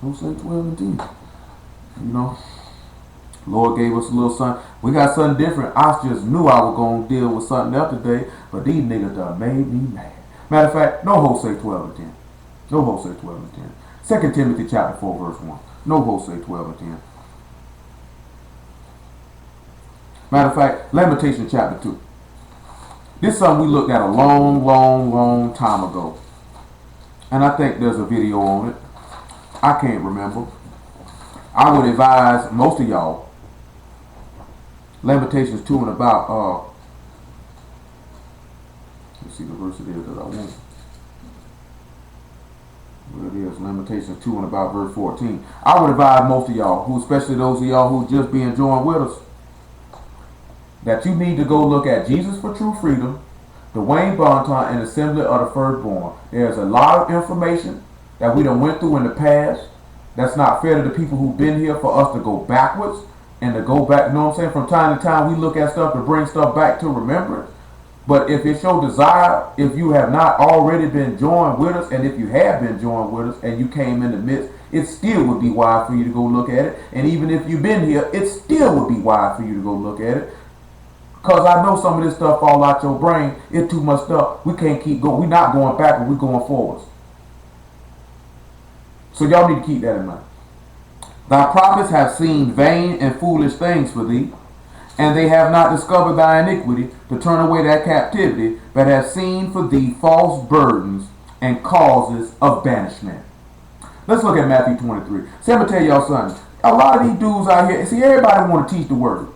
Hosea 12 and 10. You know, Lord gave us a little something. We got something different. I just knew I was going to deal with something else today, but these niggas done made me mad. Matter of fact, no Hosea 12 and 10. No Hosea 12 and 10. 2 Timothy chapter 4 verse 1. No Hosea 12 and 10. Matter of fact, Lamentation chapter 2. This is something we looked at a long time ago. And I think there's a video on it. I can't remember. I would advise most of y'all, Lamentations 2 and about, let's see the verse it is that I want. Where it is, Lamentations 2 and about verse 14. I would advise most of y'all, who especially those of y'all who just be enjoying with us, that you need to go look at Jesus for True Freedom, Dwayne Bonton, and Assembly of the Firstborn. There's a lot of information that we done went through in the past that's not fair to the people who've been here for us to go backwards and to go back. You know what I'm saying? From time to time, we look at stuff to bring stuff back to remembrance. But if it's your desire, if you have not already been joined with us, and if you have been joined with us and you came in the midst, it still would be wise for you to go look at it. And even if you've been here, it still would be wise for you to go look at it. Because I know some of this stuff fall out your brain. It's too much stuff. We can't keep going. We're not going backward. We're going forwards. So y'all need to keep that in mind. Thy prophets have seen vain and foolish things for thee, and they have not discovered thy iniquity to turn away thy captivity, but have seen for thee false burdens and causes of banishment. Let's look at Matthew 23. See, I'm going to tell y'all something. A lot of these dudes out here, see, everybody want to teach the word.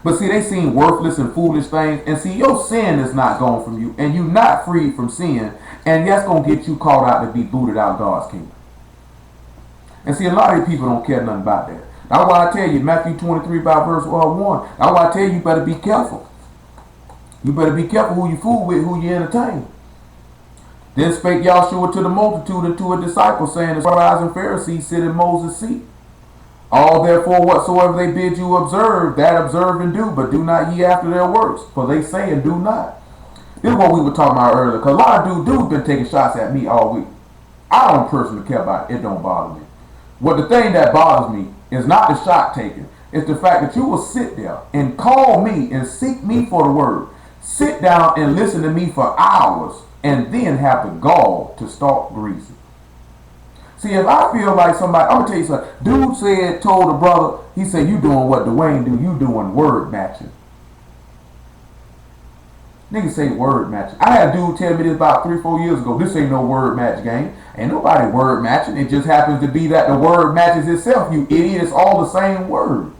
But see, they seen worthless and foolish things. And see, your sin is not gone from you. And you not freed from sin. And that's going to get you called out to be booted out of God's kingdom. And see, a lot of these people don't care nothing about that. That's why I tell you, Matthew 23 by verse 1. That's why I tell you, you better be careful. You better be careful who you fool with, who you entertain. Then spake Yahshua to the multitude and to his disciples, saying, the scribes and Pharisees sit in Moses' seat. All therefore whatsoever they bid you observe, that observe and do, but do not ye after their works, for they say and do not. This is what we were talking about earlier, because a lot of dudes been taking shots at me all week. I don't personally care about it. It don't bother me. What the thing that bothers me is not the shot taking. It's the fact that you will sit there and call me and seek me for the word. Sit down and listen to me for hours and then have the gall to start greasing. See, if I feel like somebody, I'm going to tell you something. Dude told a brother, he said, you doing what Dwayne do. You doing word matching. Niggas say word matching. I had a dude tell me this about 3-4 years ago. This ain't no word match game. Ain't nobody word matching. It just happens to be that the word matches itself, you idiot. It's all the same word.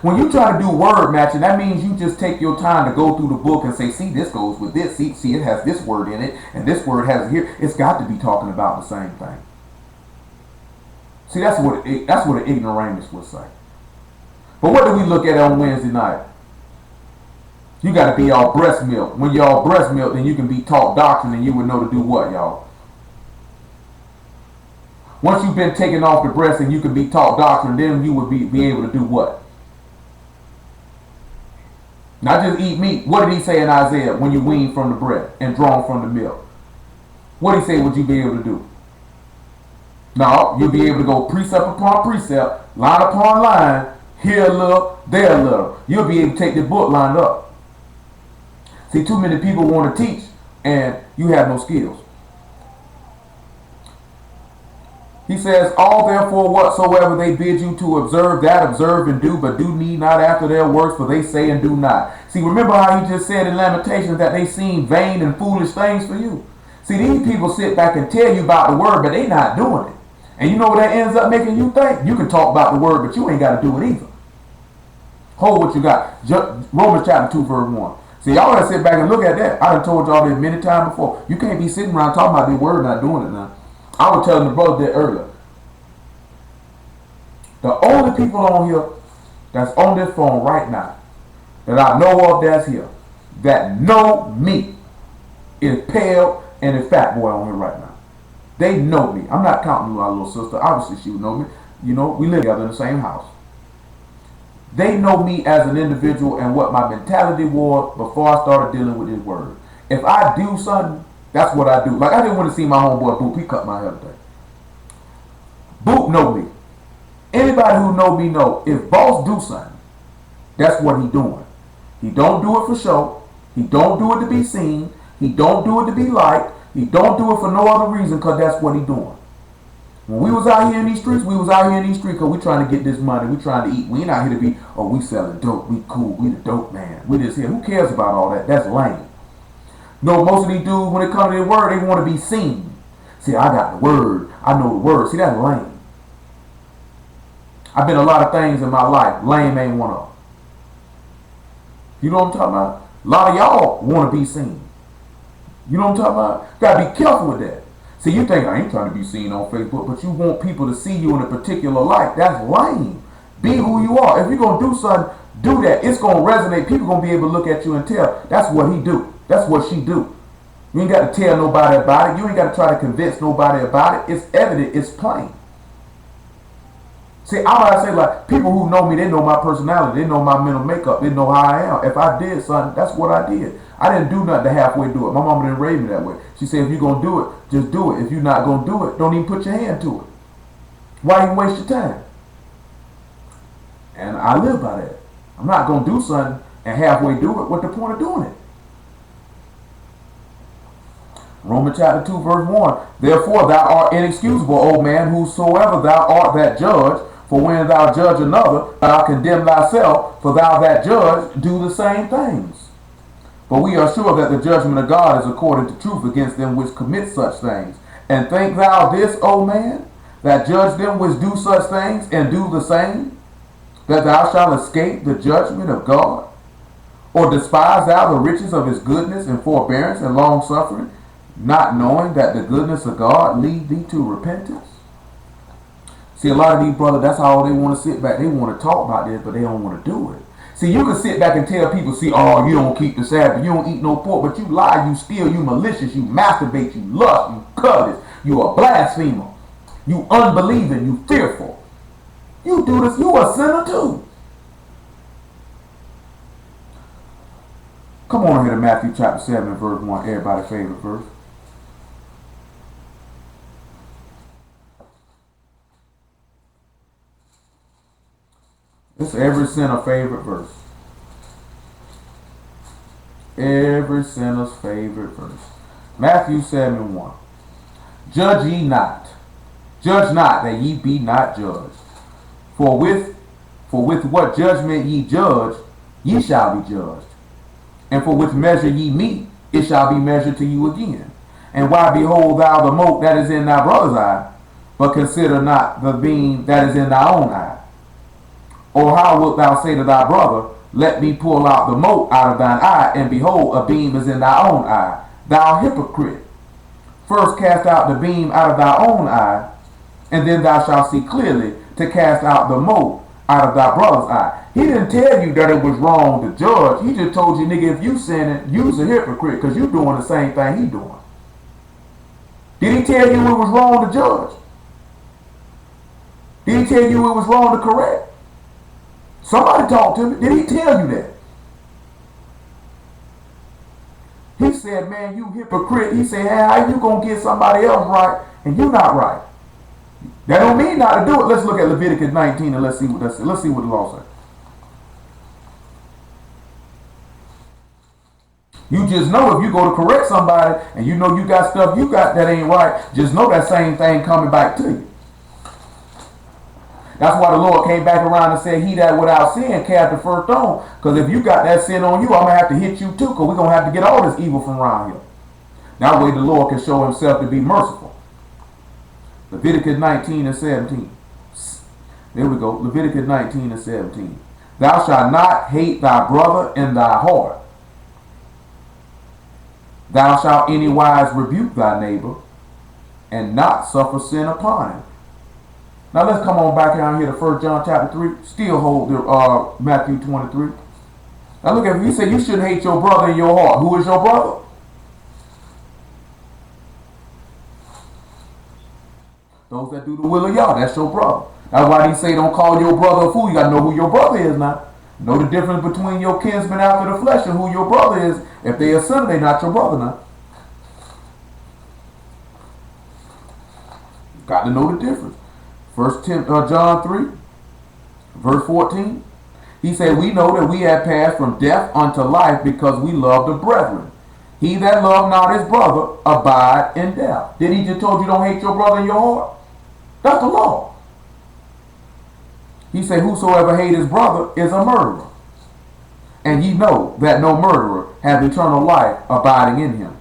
When you try to do word matching, that means you just take your time to go through the book and say, see, this goes with this. See, it has this word in it, and this word has it here. It's got to be talking about the same thing. See, that's what an ignoramus would say. But what do we look at on Wednesday night? You got to be all breast milk. When you're all breast milk, then you can be taught doctrine, and you would know to do what, y'all? Once you've been taken off the breast and you can be taught doctrine, then you would be able to do what? Not just eat meat. What did he say in Isaiah when you wean from the breast and drawn from the milk? What did he say would you be able to do? No, you'll be able to go precept upon precept, line upon line, here a little, there a little. You'll be able to take the book lined up. See, too many people want to teach and you have no skills. He says, all therefore whatsoever they bid you to observe, that observe and do, but do need not after their works, for they say and do not. See, remember how he just said in Lamentations that they seem vain and foolish things for you. See, these people sit back and tell you about the word, but they not doing it. And you know what that ends up making you think? You can talk about the word, but you ain't got to do it either. Hold what you got. Romans chapter 2 verse 1. See, y'all gotta sit back and look at that. I done told y'all this many times before. You can't be sitting around talking about the word and not doing it now. I was telling the brother that earlier. The only people on here that's on this phone right now that I know of that's here, that know me, is Pale and is Fat Boy on here right now. They know me. I'm not counting my little sister. Obviously she would know me. You know, we live together in the same house. They know me as an individual and what my mentality was before I started dealing with this word. If I do something That's what I do. Like, I didn't want to see my homeboy Boop. He cut my hair today. Boop know me. Anybody who know me know if boss do something, that's what he doing. He don't do it for show. He don't do it to be seen. He don't do it to be liked. He don't do it for no other reason because that's what he doing. When we was out here in these streets, we was out here in these streets because we trying to get this money. We trying to eat. We ain't out here to be, oh, we selling dope. We cool. We the dope man. We just here. Who cares about all that? That's lame. No, most of these dudes, when it comes to their word, they want to be seen. See, I got the word. I know the word. See, that's lame. I've been a lot of things in my life. Lame ain't one of them. You know what I'm talking about? A lot of y'all want to be seen. You know what I'm talking about? Got to be careful with that. See, you think I ain't trying to be seen on Facebook, but you want people to see you in a particular light. That's lame. Be who you are. If you're going to do something, do that. It's going to resonate. People going to be able to look at you and tell, that's what he do. That's what she do. You ain't got to tell nobody about it. You ain't got to try to convince nobody about it. It's evident. It's plain. See, I might say, like, people who know me, they know my personality. They know my mental makeup. They know how I am. If I did something, that's what I did. I didn't do nothing to halfway do it. My mama didn't raise me that way. She said, if you're going to do it, just do it. If you're not going to do it, don't even put your hand to it. Why even waste your time? And I live by that. I'm not going to do something and halfway do it. What's the point of doing it? Romans chapter 2, verse 1. Therefore thou art inexcusable, O man, whosoever thou art that judge. For when thou judge another, thou condemn thyself, for thou that judge do the same things. But we are sure that the judgment of God is according to truth against them which commit such things. And think thou this, O man, that judge them which do such things, and do the same, that thou shalt escape the judgment of God? Or despise thou the riches of his goodness and forbearance and long suffering, not knowing that the goodness of God lead thee to repentance? See, a lot of these brothers, that's how they want to sit back. They want to talk about this, but they don't want to do it. See, you can sit back and tell people, see, oh, you don't keep the Sabbath, you don't eat no pork, but you lie, you steal, you malicious, you masturbate, you lust, you covet, you a blasphemer, you unbelieving, you fearful. You do this, you a sinner too. Come on here to Matthew chapter 7, verse 1, everybody's favorite verse. It's every sinner's favorite verse. Every sinner's favorite verse. Matthew 7:1. Judge ye not. Judge not that ye be not judged. For with what judgment ye judge, ye shall be judged. And for which measure ye mete, it shall be measured to you again. And why behold thou the mote that is in thy brother's eye, but consider not the beam that is in thy own eye? Or how wilt thou say to thy brother, let me pull out the mote out of thine eye, and behold, a beam is in thy own eye? Thou hypocrite, first cast out the beam out of thy own eye, and then thou shalt see clearly to cast out the mote out of thy brother's eye. He didn't tell you that it was wrong to judge. He just told you, nigga, if you sinning, you's a hypocrite, because you doing the same thing he doing. Did he tell you it was wrong to judge? Did he tell you it was wrong to correct? Somebody talk to me. Did he tell you that? He said, man, you hypocrite. He said, hey, how you going to get somebody else right and you not right? That don't mean not to do it. Let's look at Leviticus 19 and let's see what the law says. You just know if you go to correct somebody and you know you got stuff you got that ain't right, just know that same thing coming back to you. That's why the Lord came back around and said, he that without sin cast the first stone. Because if you got that sin on you, I'm going to have to hit you too, because we're going to have to get all this evil from around here. That way the Lord can show himself to be merciful. Leviticus 19 and 17. There we go. Leviticus 19 and 17. Thou shalt not hate thy brother in thy heart. Thou shalt anywise rebuke thy neighbor, and not suffer sin upon him. Now let's come on back down here to 1 John chapter 3. Still hold the Matthew 23. Now look at it. He said you shouldn't hate your brother in your heart. Who is your brother? Those that do the will of y'all. That's your brother. That's why he say don't call your brother a fool. You got to know who your brother is now. Know the difference between your kinsman after the flesh and who your brother is. If they a sinner, they not your brother now. Got to know the difference. John 3, verse 14. He said, we know that we have passed from death unto life because we love the brethren. He that love not his brother abide in death. Did he just told you don't hate your brother in your heart? That's the law. He said, whosoever hate his brother is a murderer. And ye know that no murderer hath eternal life abiding in him.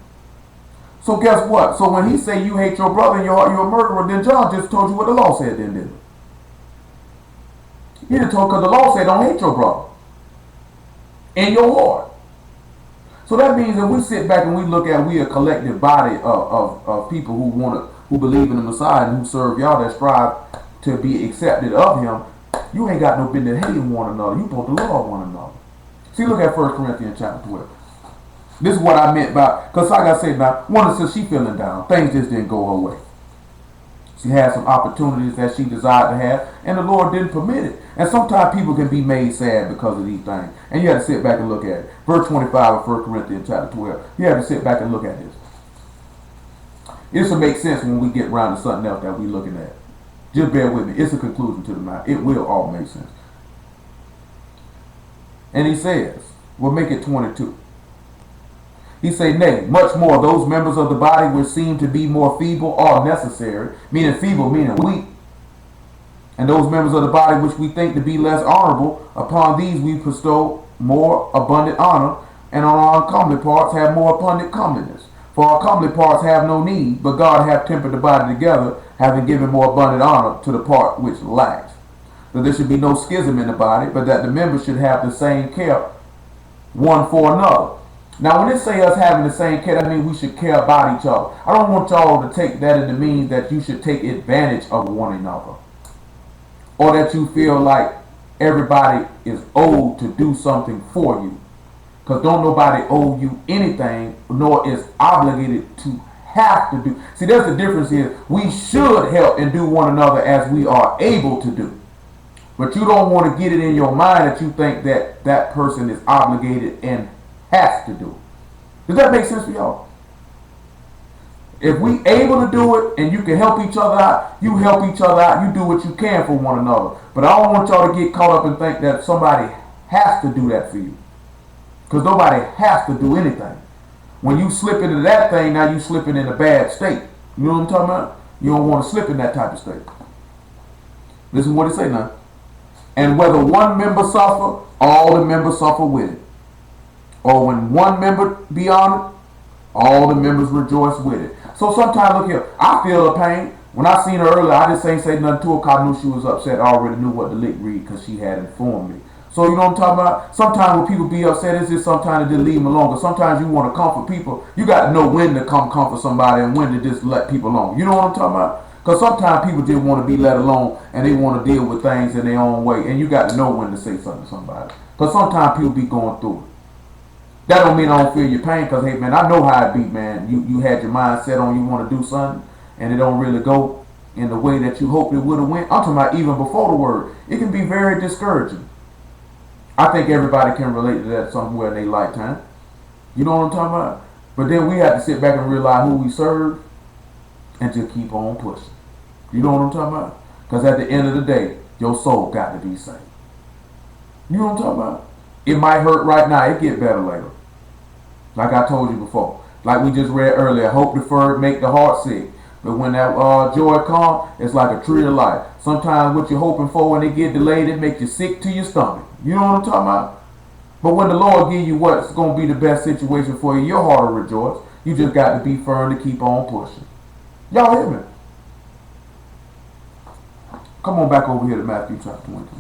So guess what? So when he say you hate your brother in your heart, you're a murderer, then John just told you what the law said then, didn't he? He just told, because the law said don't hate your brother in your heart. So that means that we sit back and we look at, we a collective body of people who believe in the Messiah and who serve Yah, that strive to be accepted of him. You ain't got no business hating one another. You supposed to love one another. See, look at 1 Corinthians chapter 12. This is what I meant by, because like I said now, one says she feeling down. Things just didn't go her way. She had some opportunities that she desired to have, and the Lord didn't permit it. And sometimes people can be made sad because of these things. And you have to sit back and look at it. Verse 25 of 1 Corinthians chapter 12. You have to sit back and look at this. This will make sense when we get around to something else that we're looking at. Just bear with me. It's a conclusion to the matter. It will all make sense. And he says, we'll make it 22. He say, nay, much more, those members of the body which seem to be more feeble are necessary, meaning feeble, meaning weak. And those members of the body which we think to be less honorable, upon these we bestow more abundant honor, and on our uncomely parts have more abundant comeliness. For our comely parts have no need, but God hath tempered the body together, having given more abundant honor to the part which lacks. That there should be no schism in the body, but that the members should have the same care one for another. Now, when it say us having the same care, that means we should care about each other. I don't want y'all to take that in the means that you should take advantage of one another, or that you feel like everybody is owed to do something for you. Because don't nobody owe you anything, nor is obligated to have to do. See, that's the difference here. We should help and do one another as we are able to do. But you don't want to get it in your mind that you think that that person is obligated and has to do it. Does that make sense for y'all? If we able to do it and you can help each other out, you help each other out. You do what you can for one another. But I don't want y'all to get caught up and think that somebody has to do that for you. Because nobody has to do anything. When you slip into that thing, now you slipping in a bad state. You know what I'm talking about? You don't want to slip in that type of state. Listen to what it say now. And whether one member suffer, all the members suffer with it. Or when one member be honored, all the members rejoice with it. So sometimes, look here, I feel the pain. When I seen her earlier, I just ain't say nothing to her because I knew she was upset. I already knew what the lick read because she had informed me. So you know what I'm talking about? Sometimes when people be upset, it's just sometimes to just leave them alone. But sometimes you want to comfort people. You got to know when to come comfort somebody and when to just let people alone. You know what I'm talking about? Because sometimes people just want to be let alone and they want to deal with things in their own way. And you got to know when to say something to somebody. Because sometimes people be going through it. That don't mean I don't feel your pain, because, hey, man, I know how it be, man. You had your mind set on you want to do something, and it don't really go in the way that you hoped it would have went. I'm talking about even before the word. It can be very discouraging. I think everybody can relate to that somewhere in their lifetime. You know what I'm talking about? But then we have to sit back and realize who we serve and just keep on pushing. You know what I'm talking about? Because at the end of the day, your soul got to be saved. You know what I'm talking about? It might hurt right now. It get better later. Like I told you before. Like we just read earlier, hope deferred make the heart sick. But when that joy comes, it's like a tree of life. Sometimes what you're hoping for, when it get delayed, it makes you sick to your stomach. You know what I'm talking about? But when the Lord give you what's going to be the best situation for you, your heart will rejoice. You just got to be firm to keep on pushing. Y'all hear me? Come on back over here to Matthew chapter 23.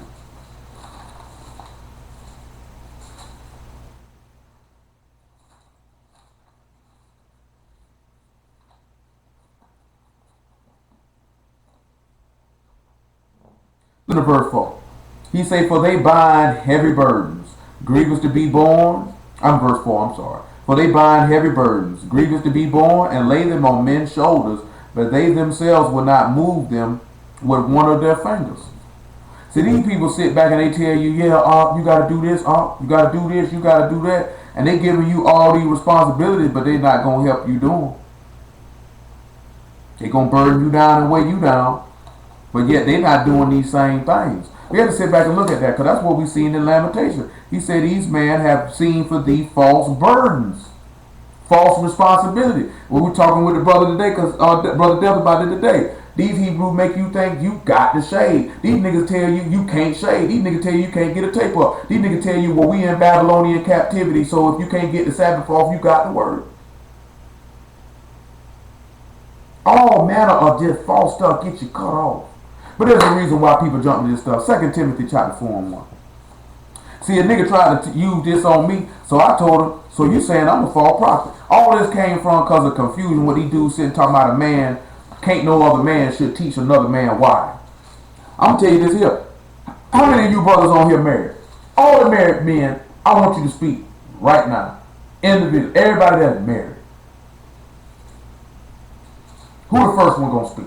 Look at verse 4. He say, for they bind heavy burdens, grievous to be borne. Verse 4, I'm sorry. For they bind heavy burdens, grievous to be borne, and lay them on men's shoulders, but they themselves will not move them with one of their fingers. See, these people sit back and they tell you, yeah, you got to do this, you got to do this, you got to do that. And they giving you all these responsibilities, but they not going to help you do them. They gonna burden you down and weigh you down, but yet they not doing these same things. We have to sit back and look at that, because that's what we seen in Lamentation. He said, these men have seen for thee false burdens, false responsibility. We were talking with the brother today, because Brother Death about it today. These Hebrews make you think you got to shade. These niggas tell you you can't shade. These niggas tell you you can't get a tape up. These niggas tell you, well, we in Babylonian captivity, so if you can't get the Sabbath off, you got the word. All manner of just false stuff get you cut off. But there's a reason why people jump into this stuff. 2 Timothy chapter 4 and 1. See, a nigga tried to use this on me, so I told him, so you saying I'm a false prophet. All this came from because of confusion. What these dudes sitting talking about a man, can't no other man should teach another man why. I'm going to tell you this here. How many of you brothers on here married? All the married men, I want you to speak right now. Individual, everybody that's married. Who the first one going to speak?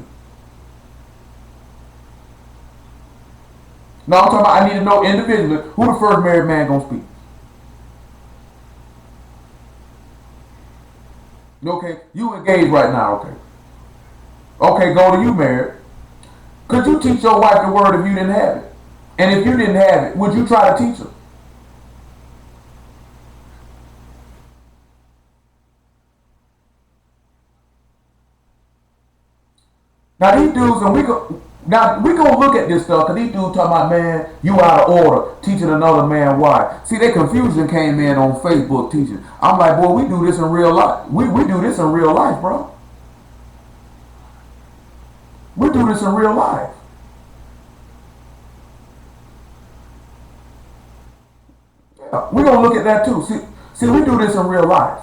No, I'm talking about I need to know individually who the first married man going to speak. Okay, you engaged right now, okay. Okay, go to you married. Could you teach your wife the word if you didn't have it? And if you didn't have it, would you try to teach her? Now these dudes, and we gonna look at this stuff, because these dudes talking about, man, you out of order, teaching another man why. See, their confusion came in on Facebook teaching. I'm like, boy, we do this in real life. We do this in real life, bro. We do this in real life. Yeah, we're gonna look at that too. See, we do this in real life.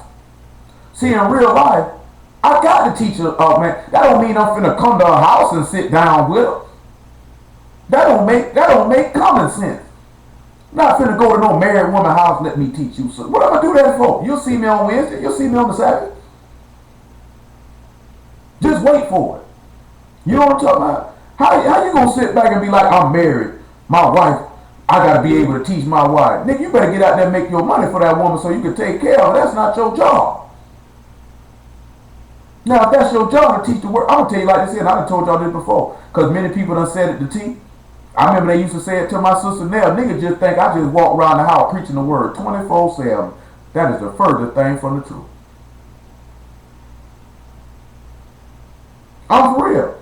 See, in real life, I got to teach her, man. That don't mean I'm finna come to her house and sit down with her. That don't make common sense. I'm not finna go to no married woman's house. Let me teach you something. What am I do that for? You'll see me on Wednesday. You'll see me on the Sabbath. Just wait for it. You know what I'm talking about? How you gonna sit back and be like, I'm married, my wife, I gotta be able to teach my wife. Nigga, you better get out there and make your money for that woman so you can take care of her. That's not your job. Now, if that's your job to teach the word, I'm gonna tell you like this here, and I done told y'all this before, because many people done said it to T. I remember they used to say it to my sister Nell. Niggas just think I just walk around the house preaching the word 24/7. That is the furthest thing from the truth. I'm for real.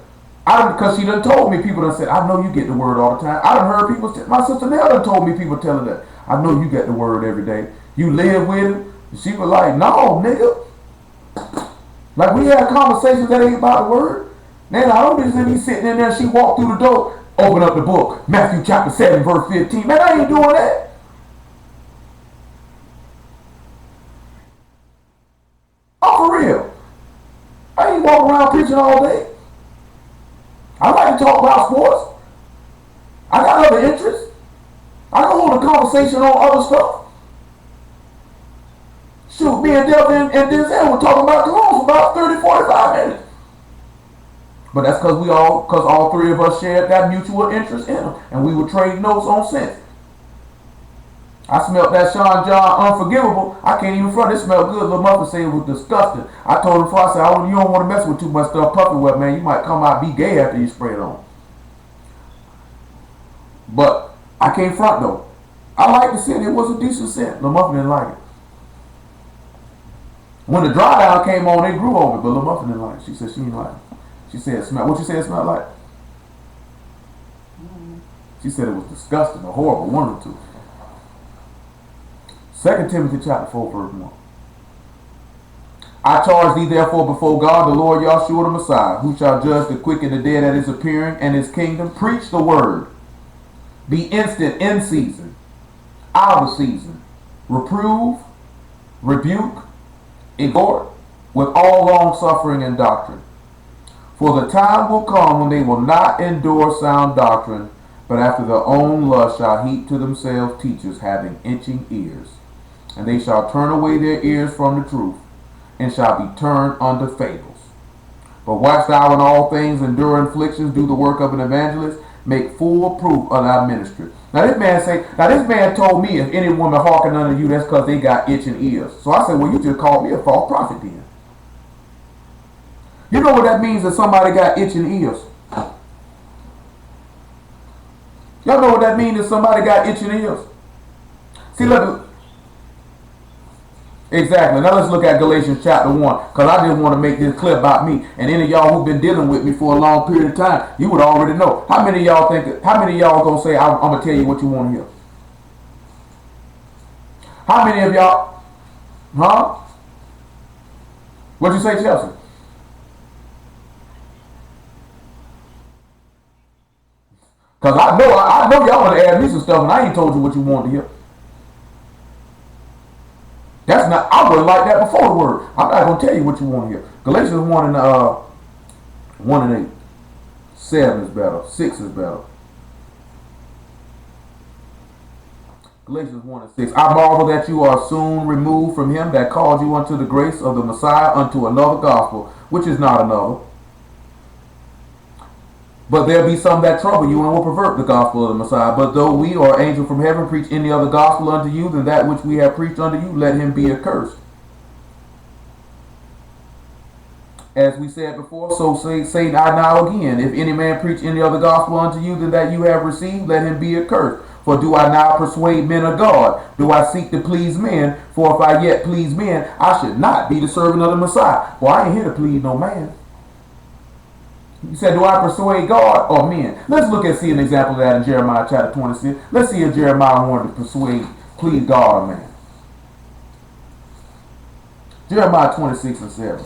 Because she done told me, people done said, I know you get the word all the time. I done heard people, my sister Nell done told me, people telling that, I know you get the word every day. You live with it. She was like, no, nigga. Like, we had conversations that ain't about the word. Man, I don't just be sitting in there, she walked through the door, open up the book, Matthew chapter 7, verse 15. Man, I ain't doing that. I'm for real. I ain't walking around preaching all day. I like to talk about sports. I got other interests. I can hold a conversation on other stuff. Shoot, me and Delvin and Denzel were talking about cologne for about 30, 45 minutes. But that's because all three of us shared that mutual interest in them. And we would trade notes on sense. I smelled that Sean John Unforgivable. I can't even front. It smelled good. Lil Muffin said it was disgusting. I told him before, I said, you don't want to mess with too much stuff puffy wet, man. You might come out be gay after you spray it on. But I can't front though. I like the scent. It was a decent scent. Lil Muffin didn't like it. When the dry down came on, they grew on it, but Lil Muffin didn't like it. She said she didn't like it. She said it smelled. What you say it smelled like? She said it was disgusting or horrible, one or two. 2 Timothy chapter 4, verse 1. I charge thee therefore before God, the Lord Yahshua the Messiah, who shall judge the quick and the dead at his appearing and his kingdom. Preach the word. Be instant in season, out of season. Reprove, rebuke, exhort with all long suffering and doctrine. For the time will come when they will not endure sound doctrine, but after their own lust shall heap to themselves teachers having itching ears. And they shall turn away their ears from the truth, and shall be turned unto fables. But watch thou in all things, endure afflictions, do the work of an evangelist, make full proof of thy ministry. Now this man told me, if any woman hearken unto you, that's because they got itching ears. So I said, well, you just called me a false prophet then. You know what that means if somebody got itching ears? Y'all know what that means if somebody got itching ears? See, look. Exactly. Now let's look at Galatians chapter 1, because I just want to make this clear about me. And any of y'all who've been dealing with me for a long period of time, you would already know. How many of y'all going to say, I'm going to tell you what you want to hear? How many of y'all, huh? What'd you say, Chelsea? Because I know y'all want to add me some stuff, and I ain't told you what you want to hear. That's not. I wouldn't like that before the word. I'm not gonna tell you what you want to hear. Galatians 1:8, 7 is better. 6 is better. Galatians 1:6. I marvel that you are soon removed from him that called you unto the grace of the Messiah unto another gospel, which is not another. But there be some that trouble you and will pervert the gospel of the Messiah. But though we or angel from heaven preach any other gospel unto you than that which we have preached unto you, let him be accursed. As we said before, so say I now again, if any man preach any other gospel unto you than that you have received, let him be accursed. For do I now persuade men of God? Do I seek to please men? For if I yet please men, I should not be the servant of the Messiah. Well, I ain't here to please no man. He said, do I persuade God or men? Let's see an example of that in Jeremiah chapter 26. Let's see if Jeremiah wanted to please God or man. Jeremiah 26:7.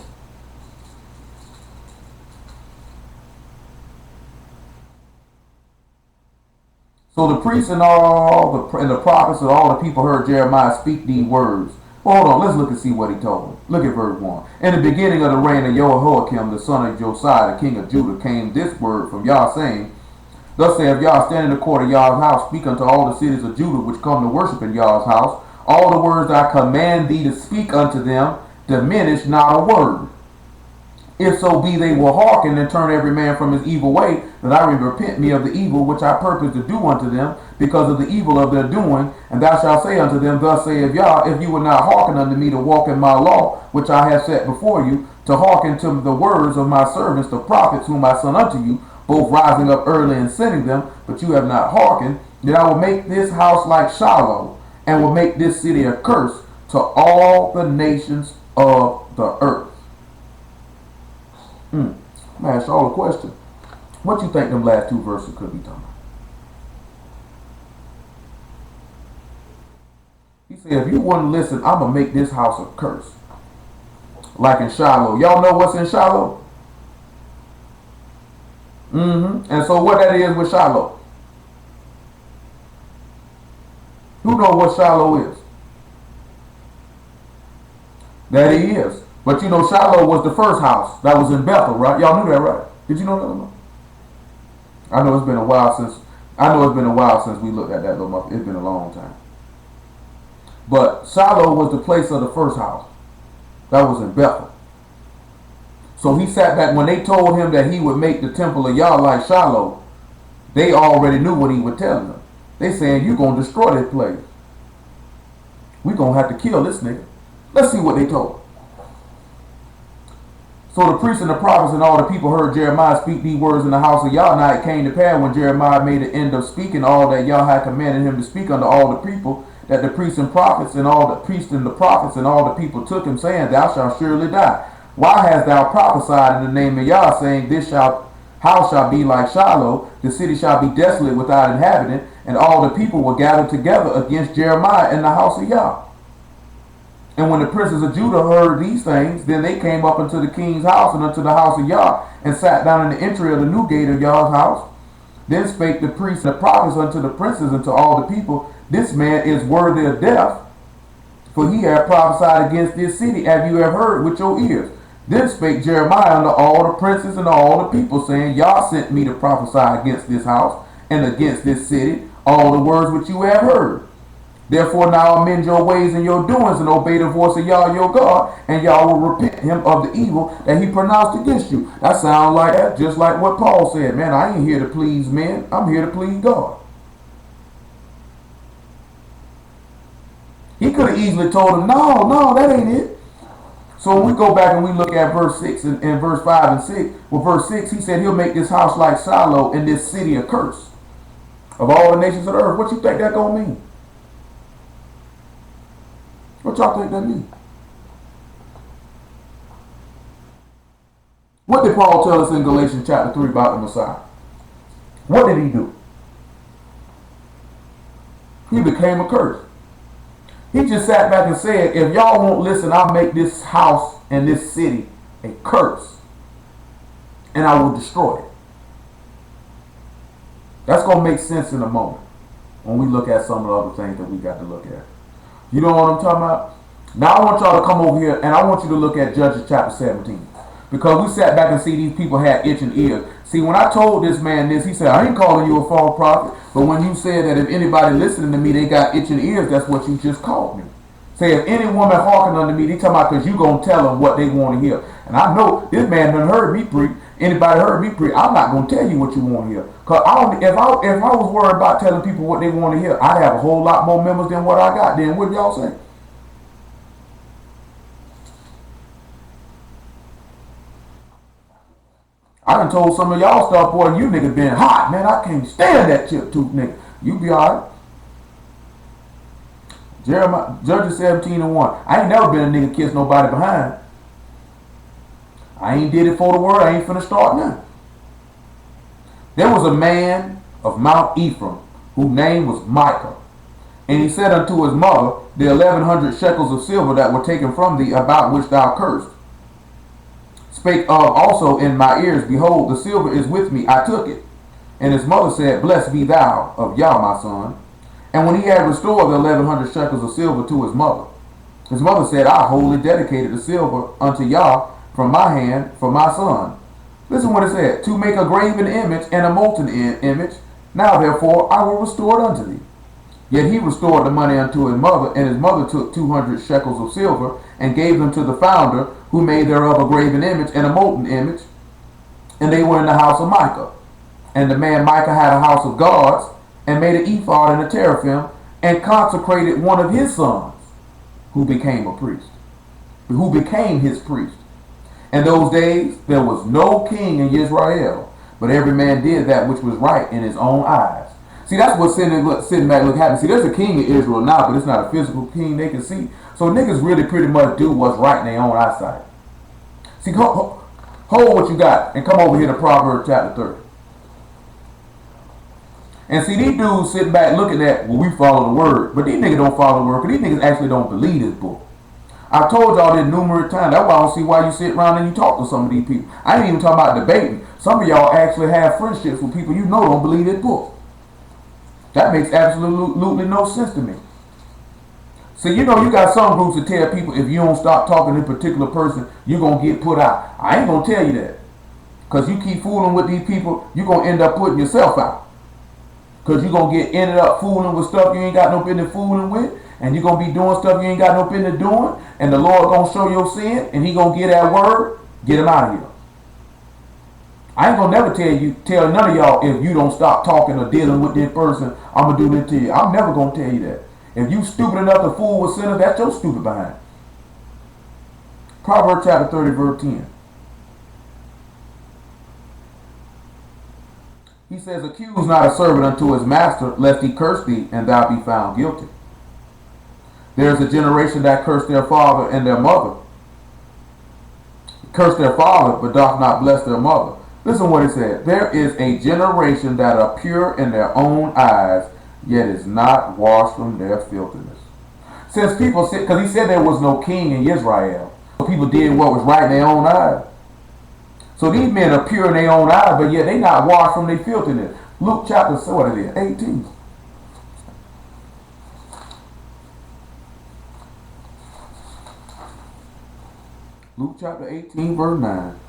So the priests and the prophets and all the people heard Jeremiah speak these words. Well, hold on, let's look and see what he told them. Look at verse 1. In the beginning of the reign of Jehoiakim, the son of Josiah, the king of Judah, came this word from Yah, saying, Thus saith Yah, stand in the court of Yah's house, speak unto all the cities of Judah which come to worship in Yah's house. All the words I command thee to speak unto them, diminish not a word. If so be they will hearken and turn every man from his evil way, that I may repent me of the evil which I purpose to do unto them, because of the evil of their doing. And thou shalt say unto them, Thus saith Yah, if you will not hearken unto me to walk in my law, which I have set before you, to hearken to the words of my servants, the prophets, whom I sent unto you, both rising up early and sending them, but you have not hearkened, then I will make this house like Shiloh, and will make this city a curse to all the nations of the earth. I'm going to ask y'all a question. What you think them last two verses could be talking about? He said, if you wouldn't listen, I'm going to make this house a curse. Like in Shiloh. Y'all know what's in Shiloh? And so what that is with Shiloh? Who knows what Shiloh is? That he is. But you know, Shiloh was the first house that was in Bethel, right? Y'all knew that, right? Did you know that? I know it's been a while since we looked at that little muff. It's been a long time. But Shiloh was the place of the first house that was in Bethel. So he sat back when they told him that he would make the temple of Yah like Shiloh. They already knew what he would tell them. They saying, "You gonna destroy this place. We gonna have to kill this nigga." Let's see what they told him. So the priests and the prophets and all the people heard Jeremiah speak these words in the house of Yah. Now it came to pass when Jeremiah made the end of speaking all that Yah had commanded him to speak unto all the people, that the priests and prophets and all the priests and the prophets and all the people took him, saying, Thou shalt surely die. Why hast thou prophesied in the name of Yah, saying, This house shall be like Shiloh, the city shall be desolate without inhabitant? And all the people were gathered together against Jeremiah in the house of Yah. And when the princes of Judah heard these things, then they came up unto the king's house and unto the house of Yah, and sat down in the entry of the new gate of Yah's house. Then spake the priests and the prophets unto the princes and to all the people, This man is worthy of death, for he hath prophesied against this city, as you have heard with your ears. Then spake Jeremiah unto all the princes and all the people, saying, Yah sent me to prophesy against this house and against this city, all the words which you have heard. Therefore now amend your ways and your doings, and obey the voice of Yah your God, and Yah will repent him of the evil that he pronounced against you. That sounds like that, just like what Paul said. Man, I ain't here to please men. I'm here to please God. He could have easily told him, no, that ain't it. So when we go back and we look at verse 6 and verse 5 and 6, well, verse 6, he said he'll make this house like Shiloh and this city a curse of all the nations of the earth. What you think that gonna mean? What y'all think that means? What did Paul tell us in Galatians chapter 3 about the Messiah? What did he do? He became a curse. He just sat back and said, if y'all won't listen, I'll make this house and this city a curse. And I will destroy it. That's going to make sense in a moment when we look at some of the other things that we got to look at. You know what I'm talking about? Now I want y'all to come over here and I want you to look at Judges chapter 17. Because we sat back and see these people had itching ears. See, when I told this man this, he said, I ain't calling you a false prophet. But when you said that if anybody listening to me, they got itching ears, that's what you just called me. Say, if any woman hearken unto me, they talking about because you going to tell them what they want to hear. And I know this man done heard me preach. Anybody heard me preach, I'm not going to tell you what you want to hear. Because if I was worried about telling people what they want to hear, I'd have a whole lot more members than what I got. Then what y'all say? I done told some of y'all stuff, boy, you niggas been hot, man. I can't stand that chip tooth nigga. You be alright. Jeremiah, Judges 17:1. I ain't never been a nigga kiss nobody behind. I ain't did it for the word. I ain't finna start now. There was a man of Mount Ephraim whose name was Micah. And he said unto his mother, the 1,100 shekels of silver that were taken from thee, about which thou cursed, spake of also in my ears, behold, the silver is with me, I took it. And his mother said, blessed be thou of Yah, my son. And when he had restored the 1,100 shekels of silver to his mother said, I wholly dedicated the silver unto Yah from my hand for my son. Listen what it said, to make a graven image and a molten image. Now therefore I will restore it unto thee. Yet he restored the money unto his mother, and his mother took 200 shekels of silver and gave them to the founder, who made thereof a graven image and a molten image. And they were in the house of Micah. And the man Micah had a house of gods, and made an ephod and a teraphim, and consecrated one of his sons, who became a priest, who became his priest. In those days there was no king in Israel, but every man did that which was right in his own eyes. See, that's what sitting back look happening. See, there's a king in Israel now, but it's not a physical king they can see. So niggas really pretty much do what's right in their own eyesight. See, hold what you got and come over here to Proverbs chapter 30. And see, these dudes sitting back looking at, well, we follow the word. But these niggas don't follow the word, because these niggas actually don't believe this book. I've told y'all this numerous times. That's why I don't see why you sit around and you talk to some of these people. I ain't even talking about debating. Some of y'all actually have friendships with people you know don't believe this book. That makes absolutely no sense to me. So you know you got some groups that tell people if you don't stop talking to a particular person, you're going to get put out. I ain't going to tell you that. Because you keep fooling with these people, you're going to end up putting yourself out. Because you're going to ended up fooling with stuff you ain't got no business fooling with. And you're going to be doing stuff you ain't got no business doing. And the Lord going to show your sin. And he going to get that word. Get him out of here. I ain't going to never tell none of y'all if you don't stop talking or dealing with this person, I'm going to do this to you. I'm never going to tell you that. If you stupid enough to fool with sinners, that's your stupid behind. Proverbs chapter 30 verse 10. He says, accuse not a servant unto his master, lest he curse thee, and thou be found guilty. There is a generation that curse their father and their mother. Curse their father, but doth not bless their mother. Listen what it said. There is a generation that are pure in their own eyes, yet is not washed from their filthiness. Since people said, because he said there was no king in Israel, so people did what was right in their own eyes. So these men are pure in their own eyes, but yet they not washed from their filthiness. Luke chapter, so what it is, 18. Luke chapter 18, verse 9.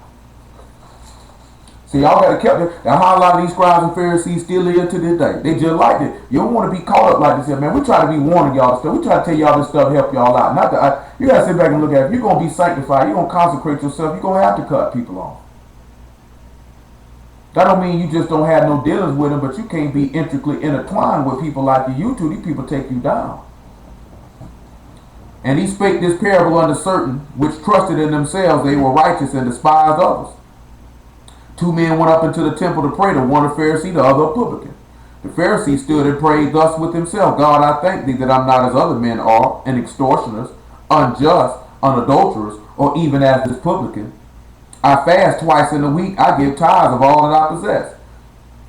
See, y'all got to keep it. That's how a lot of these scribes and Pharisees still live to this day. They just like it. You don't want to be caught up like this here, man. We try to be warning y'all stuff. We try to tell y'all this stuff help y'all out. Not that you got to sit back and look at it. If you're going to be sanctified, you're going to consecrate yourself, you're going to have to cut people off. That don't mean you just don't have no dealings with them, but you can't be intricately intertwined with people like you used to. These people take you down. And he spake this parable unto certain which trusted in themselves they were righteous and despised others. Two men went up into the temple to pray, the one a Pharisee, the other a publican. The Pharisee stood and prayed thus with himself, God, I thank thee that I'm not as other men are, and extortioners, unjust, unadulterous, or even as this publican. I fast twice in a week, I give tithes of all that I possess.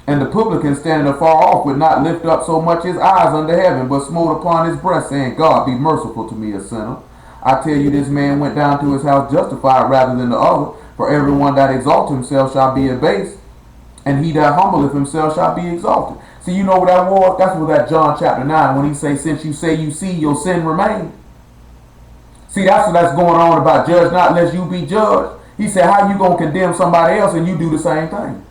And the publican standing afar off would not lift up so much his eyes unto heaven, but smote upon his breast, saying, God, be merciful to me, a sinner. I tell you, this man went down to his house justified rather than the other. For everyone that exalts himself shall be abased, and he that humbleth himself shall be exalted. See, you know what that was? That's what that John chapter 9, when he say you see, your sin remain. See, that's what that's going on about judge not unless you be judged. He said, how you going to condemn somebody else and you do the same thing?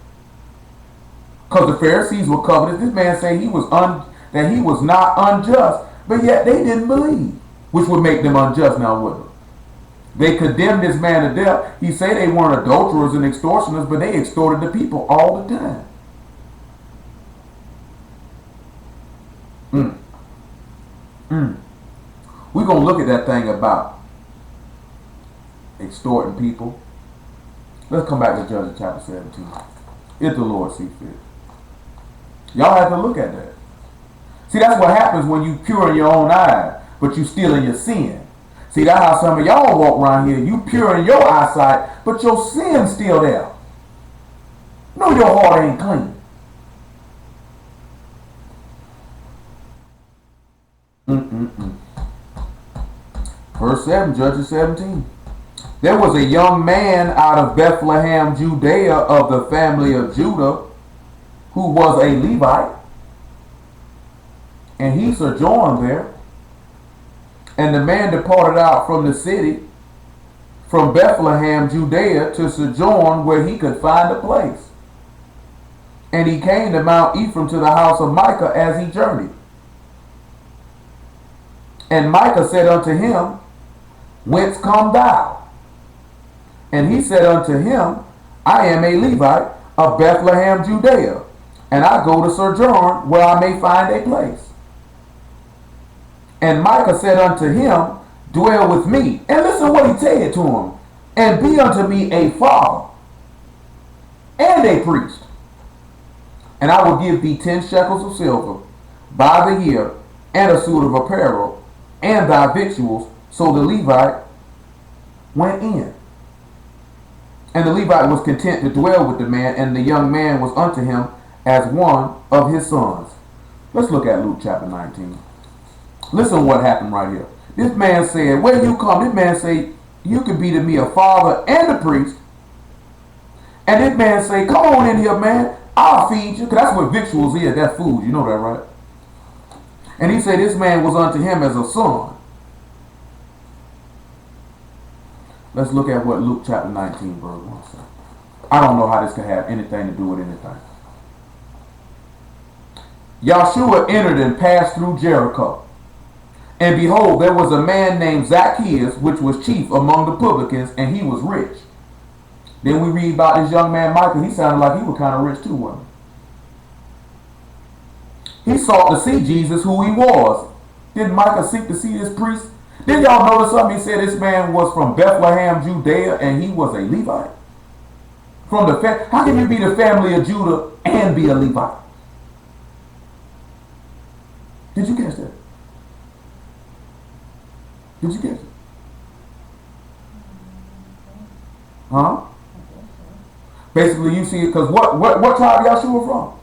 Because the Pharisees were covetous. This man said that he was not unjust, but yet they didn't believe, which would make them unjust now, wouldn't it? They condemned this man to death. He said they weren't adulterers and extortioners, but they extorted the people all the time. We're going to look at that thing about extorting people. Let's come back to Judges chapter 17. If the Lord see fit. Y'all have to look at that. See, that's what happens when you pure in your own eyes, but you still in your sin. See, that's how some of y'all walk around here. You pure in your eyesight, but your sin's still there. No, your heart ain't clean. Verse 7, Judges 17. There was a young man out of Bethlehem, Judea, of the family of Judah, who was a Levite, and he sojourned there. And the man departed out from the city, from Bethlehem, Judea, to sojourn where he could find a place. And he came to Mount Ephraim to the house of Micah as he journeyed. And Micah said unto him, Whence come thou? And he said unto him, I am a Levite of Bethlehem, Judea, and I go to sojourn where I may find a place. And Micah said unto him, Dwell with me. And listen what he said to him. And be unto me a father and a priest. And I will give thee 10 shekels of silver by the year, and a suit of apparel, and thy victuals. So the Levite went in. And the Levite was content to dwell with the man, and the young man was unto him as one of his sons. Let's look at Luke chapter 19. Listen what happened right here. This man said, where you come? This man said, you can be to me a father and a priest. And this man say, come on in here, man. I'll feed you. Because that's what victuals is. That's food. You know that, right? And he said this man was unto him as a son. Let's look at what Luke chapter 19 verse 1 says. I don't know how this could have anything to do with anything. Yahshua entered and passed through Jericho. And behold, there was a man named Zacchaeus, which was chief among the publicans, and he was rich. Then we read about this young man Micah. He sounded like he was kind of rich too, wasn't he? He sought to see Jesus, who he was. Didn't Micah seek to see this priest? Did y'all notice something? He said this man was from Bethlehem, Judea, and he was a Levite. How can you be the family of Judah and be a Levite? Did you catch that? Did you catch it? Huh? Basically, you see it because what tribe Yahshua from?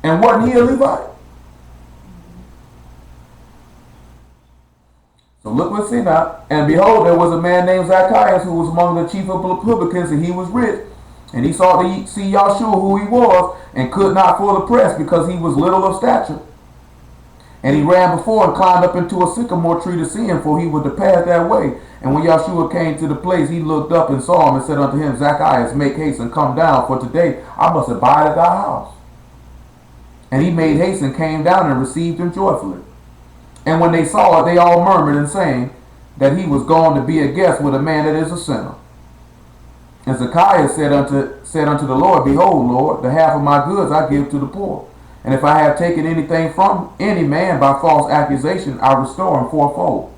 And wasn't he a Levite? So look, let's see now. And behold, there was a man named Zacchaeus who was among the chief of the publicans, and he was rich. And he sought to see Yahshua, who he was, and could not for the press, because he was little of stature. And he ran before and climbed up into a sycamore tree to see him, for he was to pass that way. And when Yahshua came to the place, he looked up and saw him and said unto him, Zacchaeus, make haste and come down, for today I must abide at thy house. And he made haste and came down and received him joyfully. And when they saw it, they all murmured and saying that he was gone to be a guest with a man that is a sinner. And Zacchaeus said unto the Lord, Behold, Lord, the half of my goods I give to the poor. And if I have taken anything from any man by false accusation, I restore him fourfold.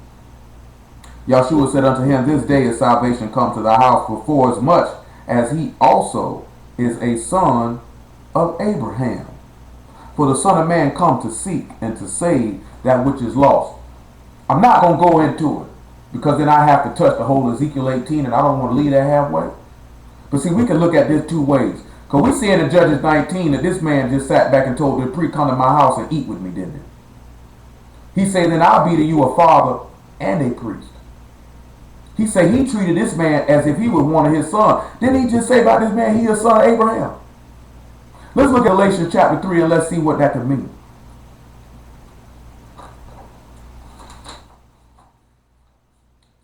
Yahshua said unto him, This day is salvation come to thy house, for as much as he also is a son of Abraham. For the Son of Man come to seek and to save that which is lost. I'm not going to go into it, because then I have to touch the whole Ezekiel 18, and I don't want to leave that halfway. But see, we can look at this two ways. Because we see in Judges 19 that this man just sat back and told the priest, come to my house and eat with me, didn't he? He said, then I'll be to you a father and a priest. He said he treated this man as if he was one of his sons. Didn't he just say about this man, he is son of Abraham? Let's look at Galatians chapter 3 and let's see what that could mean.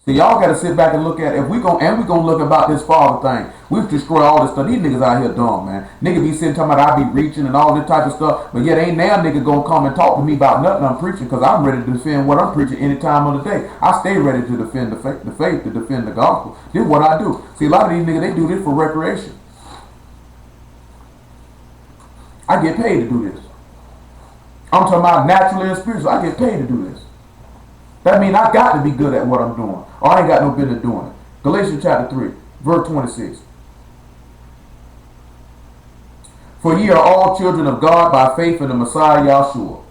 So y'all got to sit back and look at it. If we're gonna look about this father thing. We've destroyed all this stuff. These niggas out here dumb, man. Nigga be sitting talking about I be reaching and all this type of stuff, but yet ain't now nigga gonna come and talk to me about nothing I'm preaching, because I'm ready to defend what I'm preaching any time of the day. I stay ready to defend the faith, to defend the gospel. This is what I do. See, a lot of these niggas, they do this for recreation. I get paid to do this. I'm talking about naturally and spiritually. I get paid to do this. That means I got to be good at what I'm doing, or I ain't got no business doing it. Galatians chapter 3, verse 26. For ye are all children of God by faith in the Messiah Yahshua.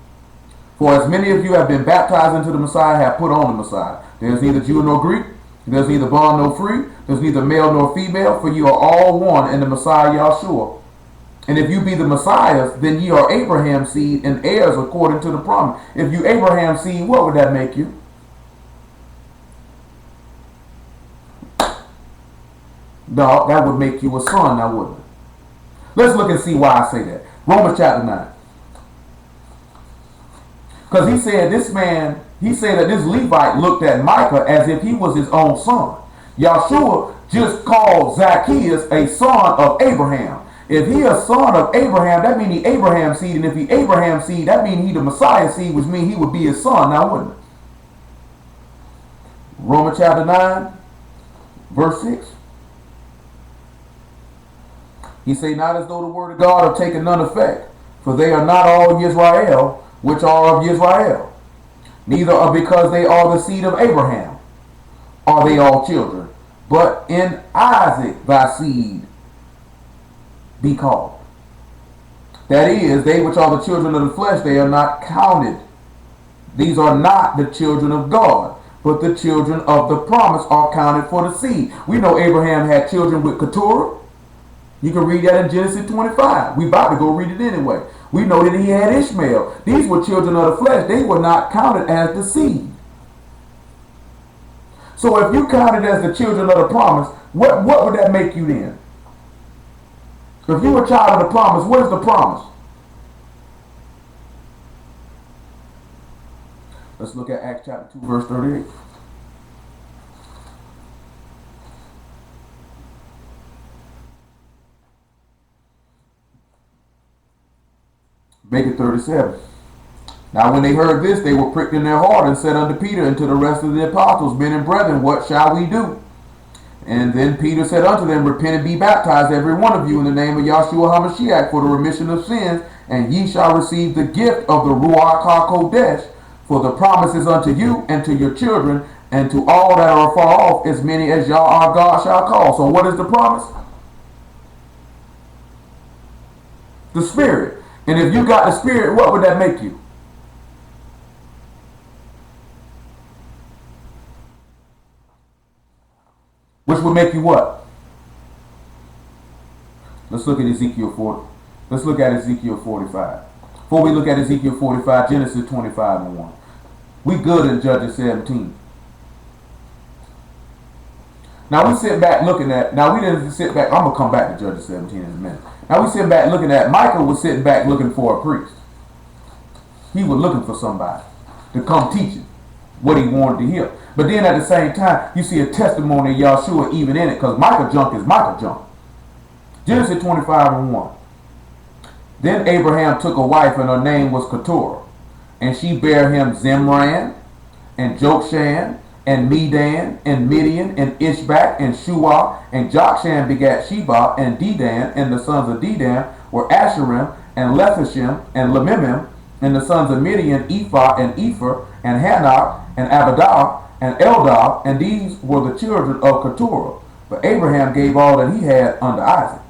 For as many of you have been baptized into the Messiah have put on the Messiah. There is neither Jew nor Greek, there is neither bond nor free, there is neither male nor female, for you are all one in the Messiah Yahshua. And if you be the Messiahs, then ye are Abraham's seed and heirs according to the promise. If you Abraham's seed, what would that make you? No, that would make you a son, now wouldn't it? Let's look and see why I say that. Romans chapter 9. Because he said that this Levite looked at Micah as if he was his own son. Yahshua just called Zacchaeus a son of Abraham. If he a son of Abraham, that means he Abraham's seed. And if he Abraham's seed, that means he the Messiah's seed, which means he would be his son, now wouldn't it? Romans chapter 9, verse 6. He say, not as though the word of God have taken none effect, for they are not all Yisrael, which are of Yisrael. Neither are because they are the seed of Abraham, are they all children. But in Isaac thy seed be called. That is, they which are the children of the flesh, they are not counted. These are not the children of God, but the children of the promise are counted for the seed. We know Abraham had children with Keturah. You can read that in Genesis 25. We about to go read it anyway. We know that he had Ishmael. These were children of the flesh. They were not counted as the seed. So if you counted as the children of the promise, what would that make you then? If you were a child of the promise, what is the promise? Let's look at Acts chapter 2, verse 38. Make it 37. Now when they heard this, they were pricked in their heart and said unto Peter and to the rest of the apostles, Men and brethren, what shall we do? And then Peter said unto them, Repent and be baptized, every one of you, in the name of Yahshua HaMashiach, for the remission of sins, and ye shall receive the gift of the Ruach HaKodesh, for the promise is unto you and to your children, and to all that are far off, as many as Yah our God shall call. So what is the promise? The Spirit. And if you got the Spirit, what would that make you? Which would make you what? Let's look at Ezekiel 40. Let's look at Ezekiel 45. Before we look at Ezekiel 45, Genesis 25 and 1. We good in Judges 17. Now we sit back looking at, now we didn't sit back, I'm going to come back to Judges 17 in a minute. Now we sitting back looking at, Michael was sitting back looking for a priest. He was looking for somebody to come teach him what he wanted to hear. But then at the same time, you see a testimony of Yahshua even in it, because Micah junk is Micah junk. Genesis 25 and 1. Then Abraham took a wife, and her name was Keturah, and she bare him Zimran, and Jokshan, and Medan, and Midian, and Ishbak, and Shuah, and Jokshan begat Sheba, and Dedan, and the sons of Dedan were Asherim, and Lethashim, and Lemimim, and the sons of Midian, Ephah, and Epher, and Hanok, and Abidah, and Eldad, and these were the children of Keturah. But Abraham gave all that he had unto Isaac.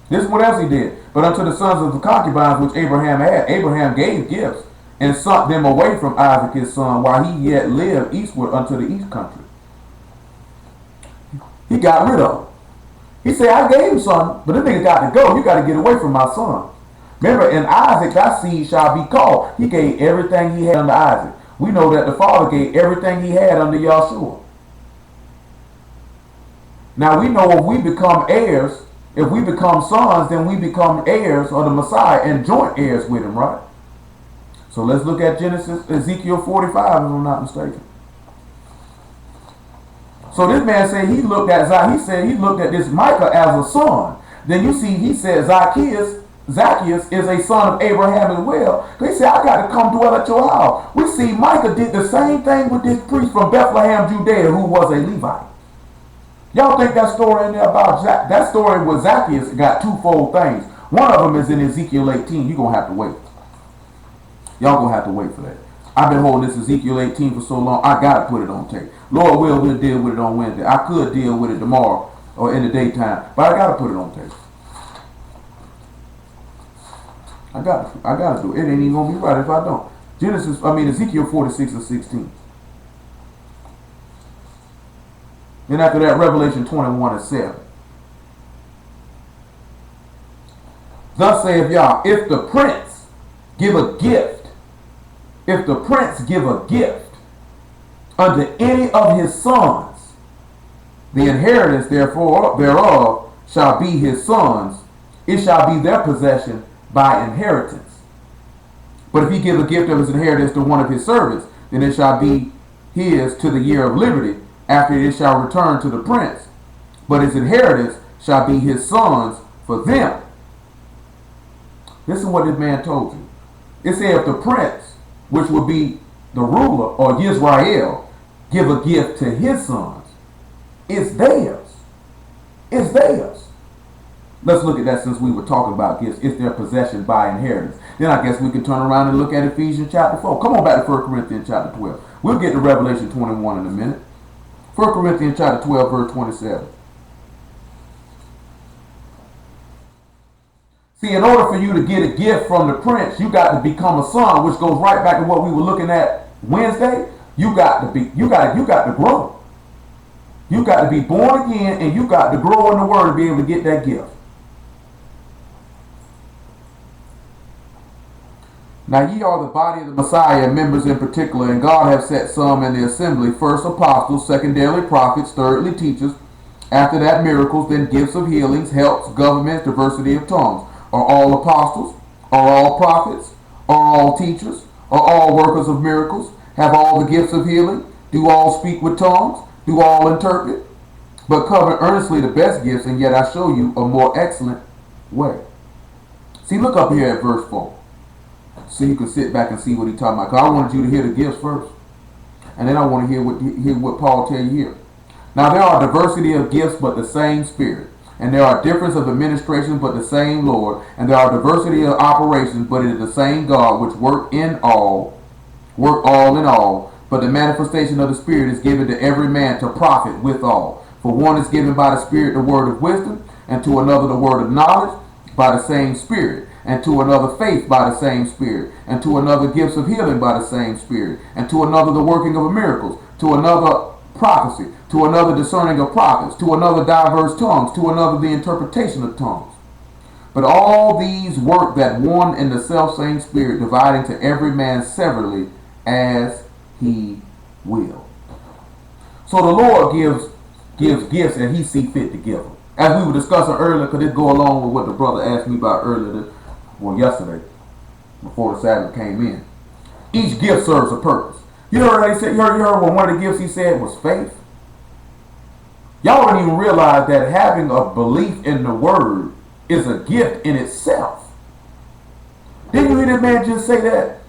This is what else he did. But unto the sons of the concubines which Abraham had, Abraham gave gifts, and sent them away from Isaac his son, while he yet lived eastward unto the east country. He got rid of them. He said, I gave him son, but this nigga got to go. You got to get away from my son. Remember, in Isaac thy seed shall be called. He gave everything he had unto Isaac. We know that the father gave everything he had unto Yahshua. Now we know if we become heirs, if we become sons, then we become heirs of the Messiah and joint heirs with him, right? So let's look at Ezekiel 45, if I'm not mistaken. So this man said he looked at this Micah as a son. Then you see he said Zacchaeus is a son of Abraham as well. They said, I got to come dwell at your house. We see Micah did the same thing with this priest from Bethlehem, Judea, who was a Levite. Y'all think that story in there about that story with Zacchaeus got twofold things. One of them is in Ezekiel 18. You're going to have to wait. Y'all going to have to wait for that. I've been holding this Ezekiel 18 for so long, I got to put it on tape. Lord will, we'll deal with it on Wednesday. I could deal with it tomorrow or in the daytime, but I got to put it on tape. I got to do it. It ain't even going to be right if I don't. Ezekiel 46 and 16. Then after that, Revelation 21 and 7. Thus saith Yah, if the prince give a gift unto any of his sons, the inheritance therefore thereof shall be his sons, it shall be their possession by inheritance. But if he give a gift of his inheritance to one of his servants, then it shall be his to the year of liberty, after it shall return to the prince. But his inheritance shall be his sons for them. Listen what this man told you. It said if the prince, which would be the ruler or Israel, give a gift to his sons, it's theirs. It's theirs. Let's look at that since we were talking about gifts. It's their possession by inheritance. Then I guess we can turn around and look at Ephesians chapter 4. Come on back to 1 Corinthians chapter 12. We'll get to Revelation 21 in a minute. 1 Corinthians chapter 12, verse 27. See, in order for you to get a gift from the prince, you got to become a son, which goes right back to what we were looking at Wednesday. You got to grow. You got to be born again, and you got to grow in the word to be able to get that gift. Now ye are the body of the Messiah, members in particular, and God hath set some in the assembly, first apostles, secondarily prophets, thirdly teachers, after that miracles, then gifts of healings, helps, governments, diversity of tongues. Are all apostles? Are all prophets? Are all teachers? Are all workers of miracles? Have all the gifts of healing? Do all speak with tongues? Do all interpret? But covet earnestly the best gifts, and yet I show you a more excellent way. See, look up here at verse 4. So you can sit back and see what he's talking about. Because I wanted you to hear the gifts first. And then I want to hear what Paul tell you here. Now there are diversity of gifts, but the same Spirit. And there are difference of administrations, but the same Lord. And there are diversity of operations, but it is the same God, which work all in all. But the manifestation of the Spirit is given to every man to profit withal. For one is given by the Spirit the word of wisdom, and to another the word of knowledge by the same Spirit, and to another faith by the same Spirit, and to another gifts of healing by the same Spirit, and to another the working of miracles, to another prophecy, to another discerning of prophets, to another diverse tongues, to another the interpretation of tongues. But all these work that one in the selfsame Spirit, dividing to every man severally as he will. So the Lord gives gifts and he see fit to give them. As we were discussing earlier, could it go along with what the brother asked me about yesterday, before the Sabbath came in. Each gift serves a purpose. You heard one of the gifts he said was faith. Y'all don't even realize that having a belief in the word is a gift in itself. Didn't you hear that man just say that?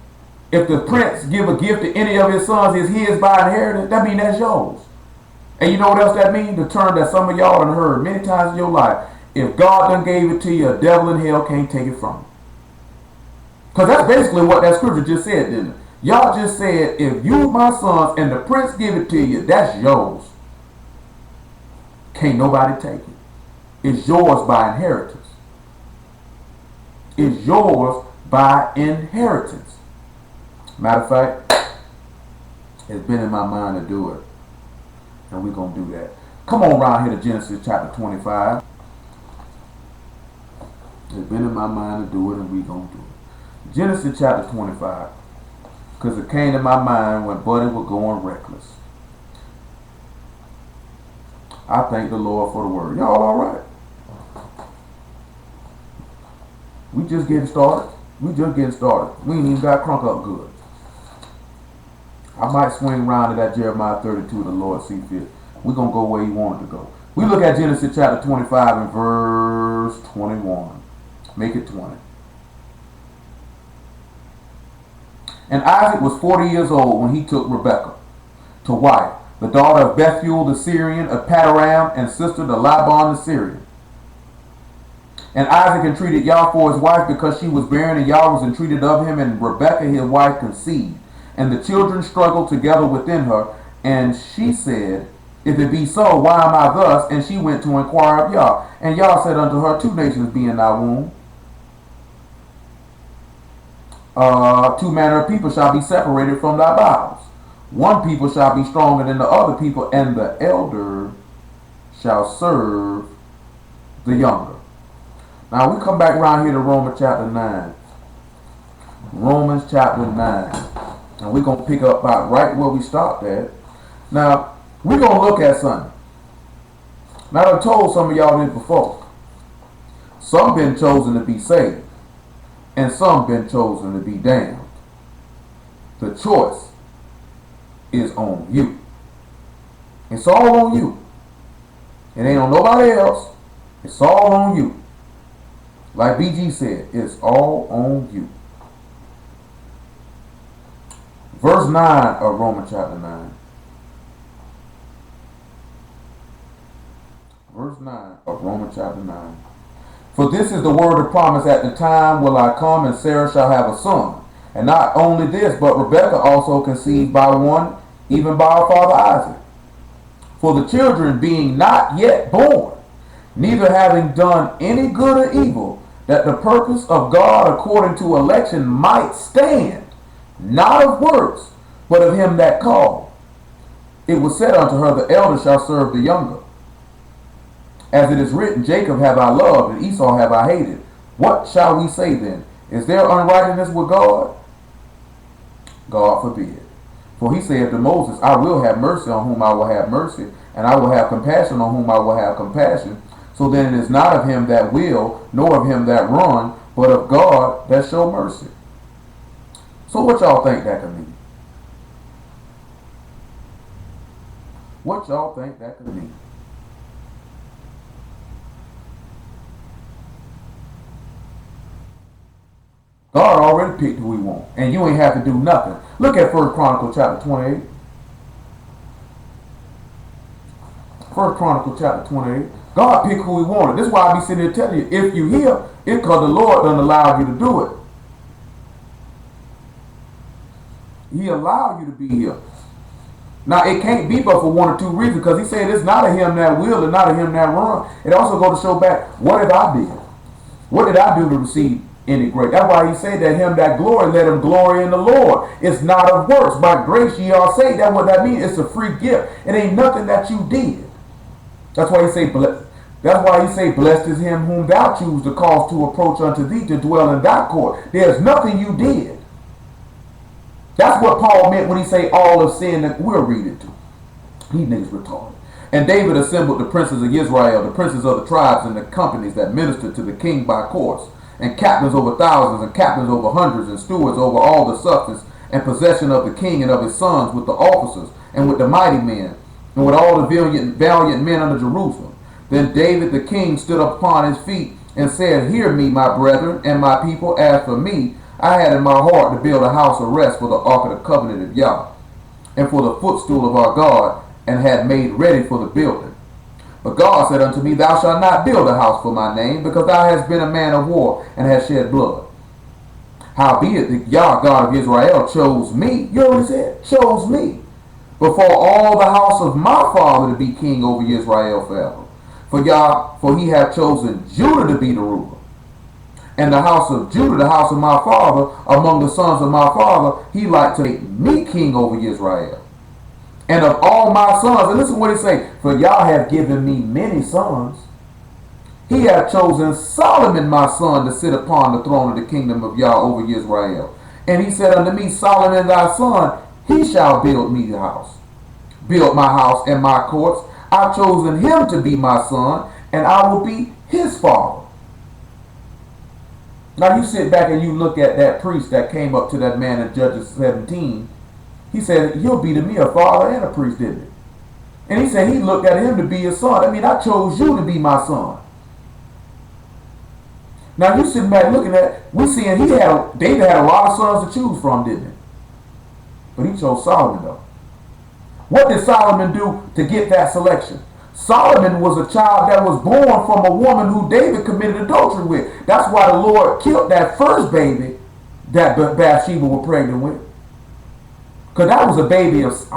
If the prince give a gift to any of his sons, it's his by inheritance. That means that's yours. And you know what else that means? The term that some of y'all done heard many times in your life. If God done gave it to you, a devil in hell can't take it from you. Because that's basically what that scripture just said, didn't it? Y'all just said, if you my sons and the prince give it to you, that's yours. Can't nobody take it. It's yours by inheritance. It's yours by inheritance. Matter of fact, it's been in my mind to do it. And we're going to do that. Come on around here to Genesis chapter 25. It's been in my mind to do it, and we're going to do it. Genesis chapter 25. Because it came to my mind when Buddy was going reckless. I thank the Lord for the word. Y'all all right? We just getting started. We ain't even got crunk up good. I might swing around to that Jeremiah 32, the Lord see fit. We're going to go where he wanted to go. We look at Genesis chapter 25 and verse 21. Make it 20. And Isaac was 40 years old when he took Rebekah to wife, the daughter of Bethuel the Syrian, of Padoram, and sister to Laban the Syrian. And Isaac entreated Yah for his wife because she was barren, and Yah was entreated of him, and Rebekah his wife conceived. And the children struggled together within her, and she said, if it be so, why am I thus? And she went to inquire of Yah. And Yah said unto her, two nations be in thy womb. Two manner of people shall be separated from thy bowels. One people shall be stronger than the other people, and the elder shall serve the younger. Now we come back around here to Romans chapter 9. Romans chapter 9. And we're going to pick up about right where we stopped at. Now, we're going to look at something. Now, I've told some of y'all this before. Some been chosen to be saved. And some been chosen to be damned. The choice is on you. It's all on you. It ain't on nobody else. It's all on you. Like BG said, it's all on you. Verse 9 of Romans chapter 9. Verse 9 of Romans chapter 9. For this is the word of promise, at the time will I come, and Sarah shall have a son. And not only this, but Rebekah also conceived by one, even by our father Isaac. For the children being not yet born, neither having done any good or evil, that the purpose of God according to election might stand, not of works, but of him that called. It was said unto her, the elder shall serve the younger. As it is written, Jacob have I loved, and Esau have I hated. What shall we say then? Is there unrighteousness with God? God forbid. For he said to Moses, I will have mercy on whom I will have mercy, and I will have compassion on whom I will have compassion. So then it is not of him that will, nor of him that run, but of God that show mercy. So what y'all think that could mean? What y'all think that could mean? God already picked who he wants, and you ain't have to do nothing. Look at 1 Chronicles chapter 28. 1 Chronicles chapter 28. God picked who he wanted. This is why I be sitting here telling you, if you hear, it's because the Lord doesn't allow you to do it. He allowed you to be here. Now, it can't be but for one or two reasons, because he said it's not of him that will and not of him that run. It also goes to show back, what did I do? What did I do to receive any grace? That's why he said that him that glory, let him glory in the Lord. It's not of works. By grace ye are saved. That's what that means. It's a free gift. It ain't nothing that you did. That's why he say, blessed is him whom thou choose to cause to approach unto thee to dwell in thy court. There's nothing you did. That's what Paul meant when he say all of sin that we'll read it to. He niggas retarded. And David assembled the princes of Israel, the princes of the tribes, and the companies that ministered to the king by course, and captains over thousands, and captains over hundreds, and stewards over all the substance and possession of the king and of his sons, with the officers, and with the mighty men, and with all the valiant men under Jerusalem. Then David the king stood up upon his feet, and said, Hear me, my brethren, and my people. As for me, I had in my heart to build a house of rest for the ark of the covenant of Yah, and for the footstool of our God, and had made ready for the building. But God said unto me, Thou shalt not build a house for my name, because thou hast been a man of war, and hast shed blood. Howbeit the Yah, God of Israel, chose me, you know what he said? Chose me, before all the house of my father to be king over Israel forever. For he hath chosen Judah to be the ruler. And the house of Judah, the house of my father, among the sons of my father, he liked to make me king over Israel. And of all my sons, and listen what he say, for Yah have given me many sons. He hath chosen Solomon my son to sit upon the throne of the kingdom of Yah over Israel. And he said unto me, Solomon thy son, he shall build me the house. Build my house and my courts. I've chosen him to be my son, and I will be his father. Now you sit back and you look at that priest that came up to that man in Judges 17. He said, you'll be to me a father and a priest, didn't it? And he said he looked at him to be his son. I mean, I chose you to be my son. Now you sitting back looking at, we seeing David had a lot of sons to choose from, didn't he? But he chose Solomon though. What did Solomon do to get that selection? Solomon was a child that was born from a woman who David committed adultery with. That's why the Lord killed that first baby that Bathsheba was pregnant with. Because that was a baby of... so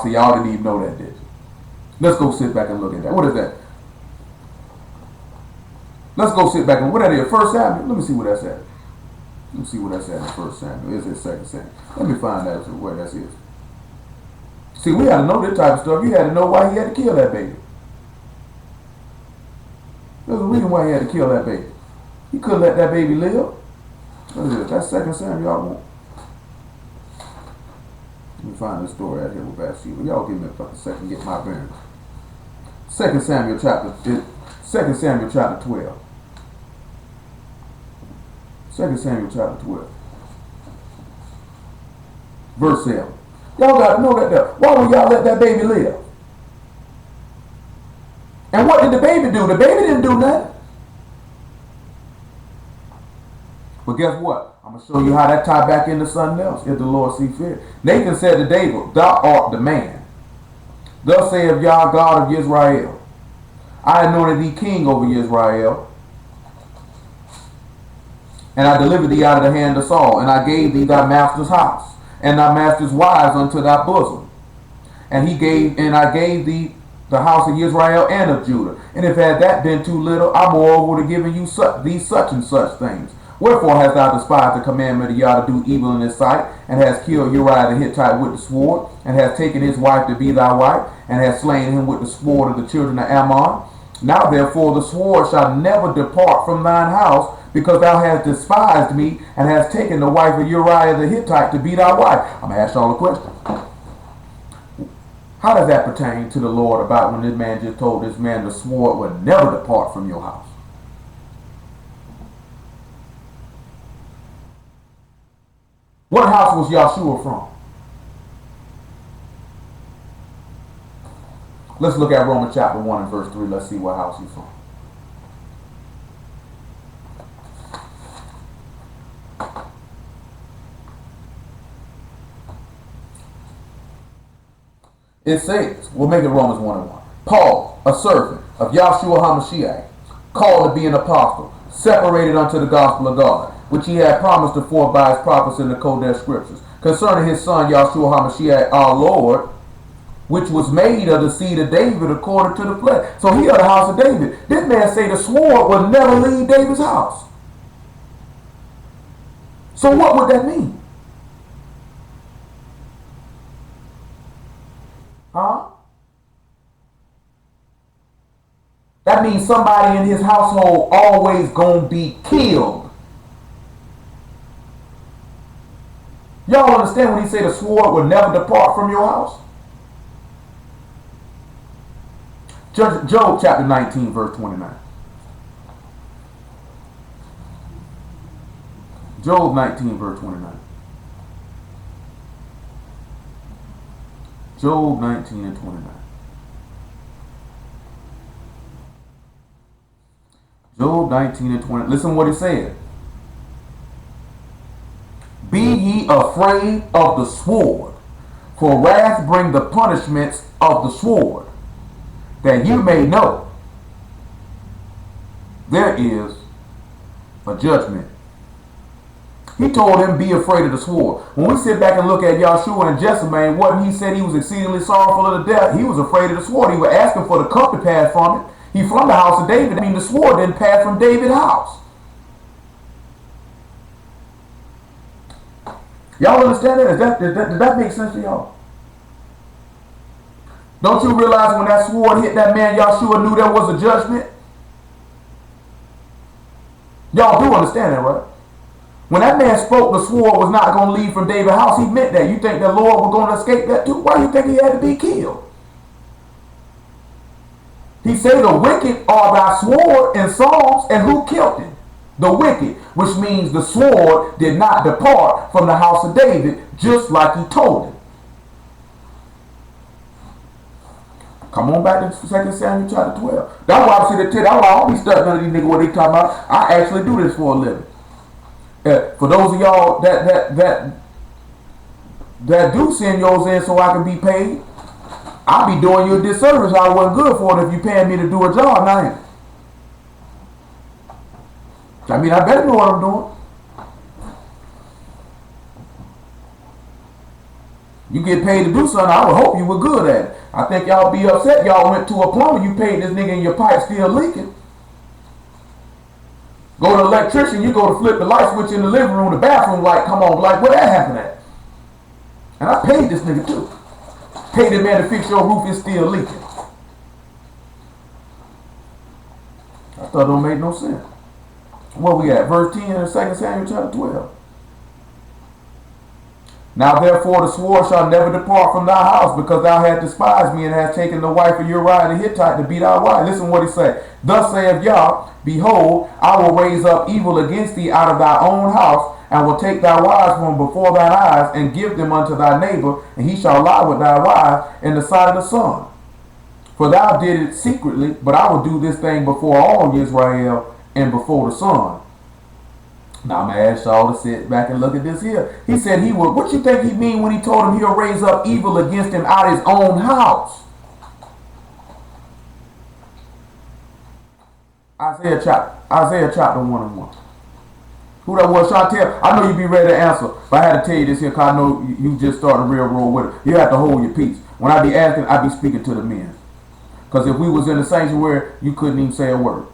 y'all didn't even know that, did you? Let's go sit back and look at that. What is that? Let's go sit back and... What that is? 1 Samuel? Let me see what that's at. Let me see what that's at in 1 Samuel. Is it 2 Samuel? Let me find out where that is. See, we had to know this type of stuff. You had to know why he had to kill that baby. There's a reason why he had to kill that baby. He couldn't let that baby live. What is it? That's 2 Samuel, y'all want. Let me find this story out here with Bathsheba. Y'all give me a second to get my bearings. 2 Samuel chapter 12. 2 Samuel chapter 12. Verse 7. Y'all got to know that. Why would y'all let that baby live? And what did the baby do? The baby didn't do nothing. But guess what? I'm going to show you how that tie back into something else, if the Lord see fit. Nathan said to David, Thou art the man. Thus saith Yah, God of Israel, I anointed thee king over Israel, and I delivered thee out of the hand of Saul, and I gave thee thy master's house, and thy master's wives unto thy bosom. And I gave thee the house of Israel and of Judah. And if had that been too little, I moreover would have given you these such and such things. Wherefore hast thou despised the commandment of Yah to do evil in his sight, and hast killed Uriah the Hittite with the sword, and hast taken his wife to be thy wife, and hast slain him with the sword of the children of Ammon? Now therefore the sword shall never depart from thine house, because thou hast despised me, and hast taken the wife of Uriah the Hittite to be thy wife. I'm going to ask y'all a question. How does that pertain to the Lord about when this man just told this man the sword would never depart from your house? What house was Yahshua from? Let's look at Romans chapter 1 and verse 3. Let's see what house he's from. It says, we'll make it Romans 1 and 1. Paul, a servant of Yahshua HaMashiach, called to be an apostle, separated unto the gospel of God, which he had promised afore by his prophets in the Kodesh scriptures, concerning his son Yahshua HaMashiach our Lord, which was made of the seed of David according to the flesh. So he of the house of David. This man say the sword will never leave David's house. So what would that mean? Huh? That means somebody in his household always gonna be killed. Y'all understand when he say the sword will never depart from your house? Job chapter 19 verse 29. Job 19 verse 29. Job 19 and 29. Job 19 and 20. Listen what he said. ye afraid of the sword, for wrath bring the punishments of the sword, that you may know there is a judgment. He told him, be afraid of the sword. When we sit back and look at Yahshua and Jessamine, what he said he was exceedingly sorrowful of the death, he was afraid of the sword. He was asking for the cup to pass from it. He from the house of David. I mean, the sword didn't pass from David's house. Y'all understand that? Does that make sense to y'all? Don't you realize when that sword hit that man, Yahshua knew there was a judgment? Y'all do understand that, right? When that man spoke the sword was not going to leave from David's house, he meant that. You think the Lord was going to escape that too? Why do you think he had to be killed? He said the wicked are thy sword in Psalms, and who killed him? The wicked, which means the sword did not depart from the house of David, just like he told him. Come on back to 2 Samuel chapter 12. That's why I see the tip. That's why I don't be studying none of these niggas what they talking about. I actually do this for a living. For those of y'all that do send yours in so I can be paid, I'll be doing you a disservice. I wasn't good for it if you paying me to do a job now. I mean, I better know what I'm doing. You get paid to do something, I would hope you were good at it. I think y'all be upset y'all went to a plumber, you paid this nigga and your pipe still leaking. Go to the electrician, you go to flip the light switch in the living room, the bathroom light come on, like, where that happened at? And I paid this nigga too. Paid the man to fix your roof, it's still leaking. I thought it don't make no sense. Where we at? Verse 10 in 2 Samuel chapter 12. Now therefore the sword shall never depart from thy house, because thou hast despised me, and hast taken the wife of Uriah the Hittite to be thy wife. Listen what he said. Thus saith Yah, behold, I will raise up evil against thee out of thy own house, and will take thy wives from before thine eyes, and give them unto thy neighbor, and he shall lie with thy wives in the sight of the sun. For thou did it secretly, but I will do this thing before all Israel and before the sun. Now I'm going to ask y'all to sit back and look at this here. He said he would, what you think he mean when he told him he'll raise up evil against him out of his own house? Isaiah chapter 1 and 1. Who that was, Chantel? I know you be ready to answer, but I had to tell you this here because I know you just started railroad with it. You have to hold your peace. When I be asking, I be speaking to the men. Because if we was in the sanctuary, you couldn't even say a word.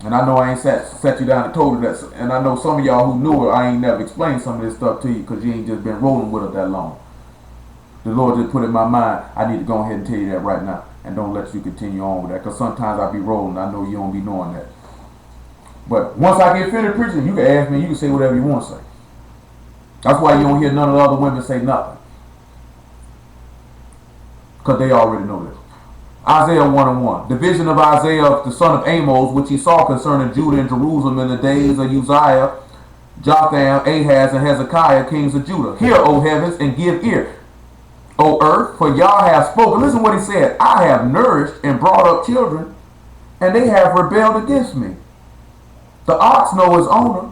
And I know I ain't sat you down and told you that. And I know some of y'all who knew it, I ain't never explained some of this stuff to you because you ain't just been rolling with it that long. The Lord just put in my mind, I need to go ahead and tell you that right now. And don't let you continue on with that. Because sometimes I be rolling. I know you don't be knowing that. But once I get finished preaching, you can ask me, you can say whatever you want to say. That's why you don't hear none of the other women say nothing. Because they already know this. Isaiah 1 and 1. The vision of Isaiah, the son of Amos, which he saw concerning Judah and Jerusalem in the days of Uzziah, Jotham, Ahaz, and Hezekiah, kings of Judah. Hear, O heavens, and give ear, O earth, for Yah hath spoken. Listen what he said. I have nourished and brought up children, and they have rebelled against me. The ox know his owner,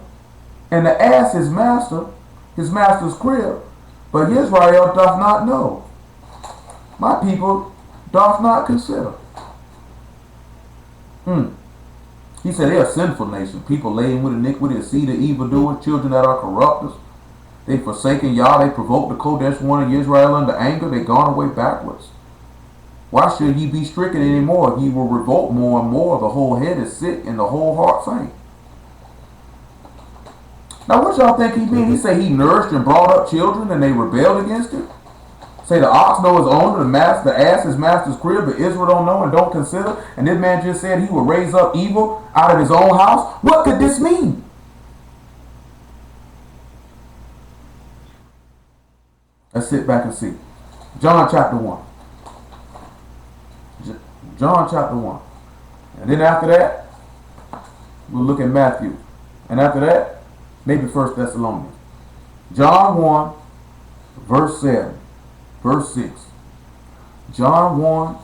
and the ass his master's crib, but Israel doth not know. My people doth not consider. He said they are a sinful nation, people laden with iniquity, a seed of evildoers, children that are corrupters. They forsaken Yah, they provoked the Kodesh one of Israel under anger, they gone away backwards. Why should ye be stricken anymore? Ye will revolt more and more. The whole head is sick and the whole heart faint. Now what y'all think he mean? He say he nourished and brought up children and they rebelled against him? Say the ox know his owner, the ass his master's crib, but Israel don't know and don't consider. And this man just said he will raise up evil out of his own house. What could this mean? Let's sit back and see. John chapter 1. John chapter 1. And then after that, we'll look at Matthew. And after that, maybe 1 Thessalonians. John 1, verse 7. Verse 6. John 1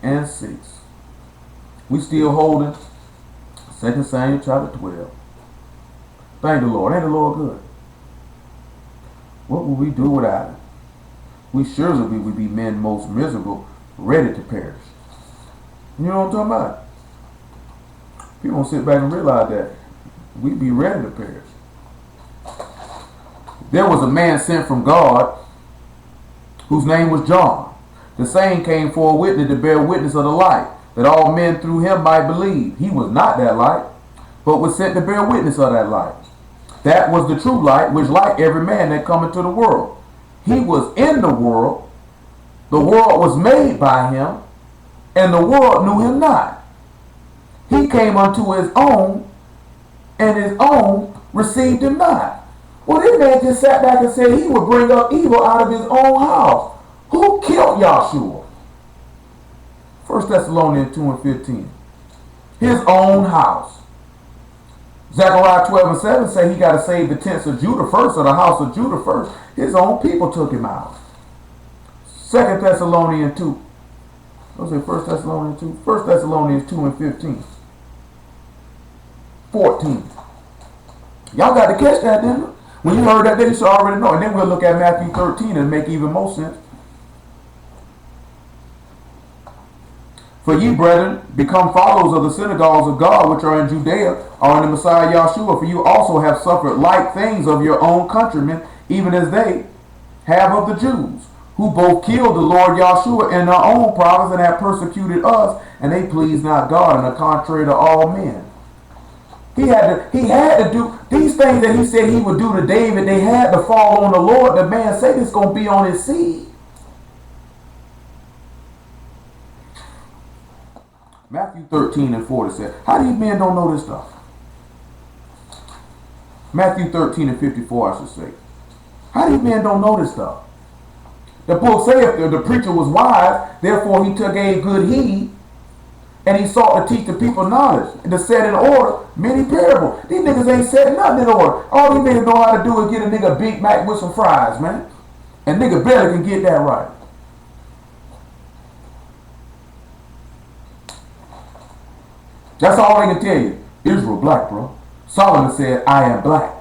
and 6. We still holding 2 Samuel chapter 12. Thank the Lord. Ain't the Lord good? What would we do without him? We surely would be men most miserable, ready to perish. You know what I'm talking about? People don't sit back and realize that. We'd be ready to perish. There was a man sent from God whose name was John. The same came for a witness to bear witness of the light, that all men through him might believe. He was not that light, but was sent to bear witness of that light. That was the true light, which light every man that come into the world. He was in the world was made by him, and the world knew him not. He came unto his own, and his own received him not. Well, this man just sat back and said he would bring up evil out of his own house. Who killed Yahshua? 1 Thessalonians 2 and 15. His own house. Zechariah 12 and 7 say he got to save the tents of Judah first, or the house of Judah first. His own people took him out. 2 Thessalonians 2. Let's say 1 Thessalonians 2. 1 Thessalonians 2 and 15. 14. Y'all got to catch that, didn't you? When you heard that, then you should already know. And then we'll look at Matthew 13 and make even more sense. For ye, brethren, become followers of the synagogues of God which are in Judea, or in the Messiah Yahshua. For you also have suffered like things of your own countrymen, even as they have of the Jews, who both killed the Lord Yahshua in their own province, and have persecuted us, and they please not God, and are contrary to all men. He had to do these things that he said he would do to David. They had to fall on the Lord. The man said it's going to be on his seed. Matthew 13 and 40 said, how these men don't know this stuff? Matthew 13 and 54, I should say. How these men don't know this stuff? The book saith the preacher was wise, therefore he took a good heed, and he sought to teach the people knowledge, and to set in order many parables. These niggas ain't setting nothing in order. All these niggas know how to do is get a nigga a Big Mac with some fries, man. And nigga barely can get that right. That's all they can tell you. Israel black, bro. Solomon said, I am black.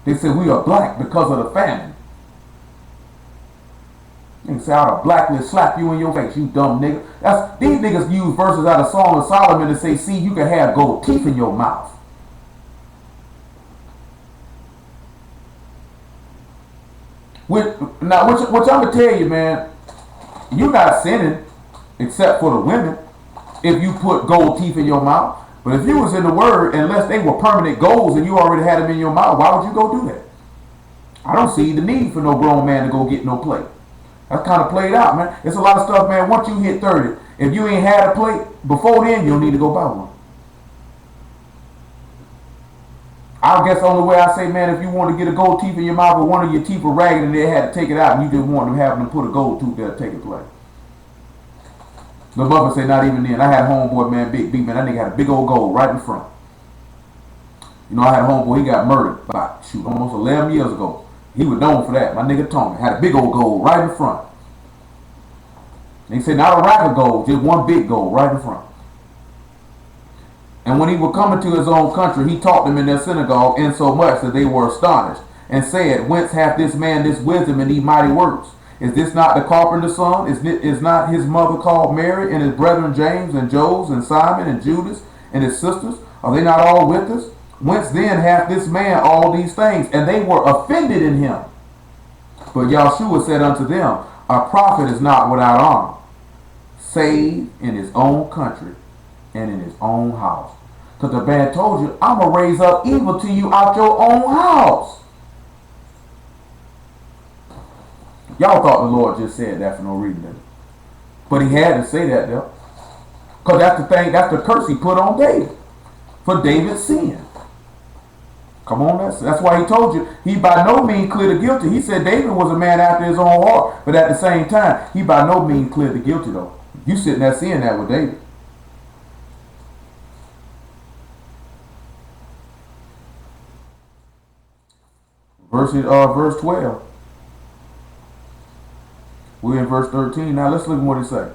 They said we are black because of the famine. They say, I'll blackly slap you in your face, you dumb nigga. These niggas use verses out of Song of Solomon to say, see, you can have gold teeth in your mouth. Which I'm going to tell you, man, you're not sinning except for the women if you put gold teeth in your mouth. But if you was in the word, unless they were permanent goals and you already had them in your mouth, why would you go do that? I don't see the need for no grown man to go get no plate. That's kind of played out, man. It's a lot of stuff, man. Once you hit 30, if you ain't had a plate before then, you don't need to go buy one. I guess the only way I say, man, if you want to get a gold teeth in your mouth, but one of your teeth were ragged and they had to take it out, and you just want to have them put a gold tooth there to take it play. The mother said, not even then. I had a homeboy, man, big man. That nigga had a big old gold right in front. You know, I had a homeboy, he got murdered about, almost 11 years ago. He was known for that. My nigga Tony had a big old gold right in front. They said not a rack of gold, just one big gold right in front. And when he was coming to his own country, he taught them in their synagogue, insomuch that they were astonished, and said, whence hath this man this wisdom and these mighty works? Is this not the carpenter's son? Is not his mother called Mary, and his brethren James and Joses and Simon and Judas and his sisters? Are they not all with us? Whence then hath this man all these things? And they were offended in him. But Yahshua said unto them, a prophet is not without honor, save in his own country and in his own house. Because the man told you, I'm going to raise up evil to you out your own house. Y'all thought the Lord just said that for no reason. But he had to say that though. Because that's the thing, that's the curse he put on David. For David's sin. Come on, that's why he told you, he by no means cleared the guilty. He said David was a man after his own heart. But at the same time, he by no means cleared the guilty though. You sitting there seeing that with David. Verse 12. We're in verse 13. Now let's look at what he said.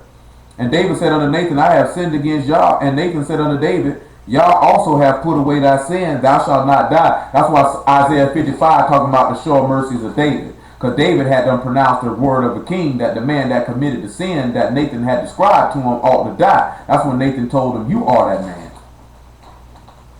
And David said unto Nathan, I have sinned against Yah. And Nathan said unto David, Y'all also have put away thy sin, thou shalt not die. That's why Isaiah 55 talking about the sure mercies of David. Because David had done pronounced the word of the king that the man that committed the sin that Nathan had described to him ought to die. That's when Nathan told him, you are that man.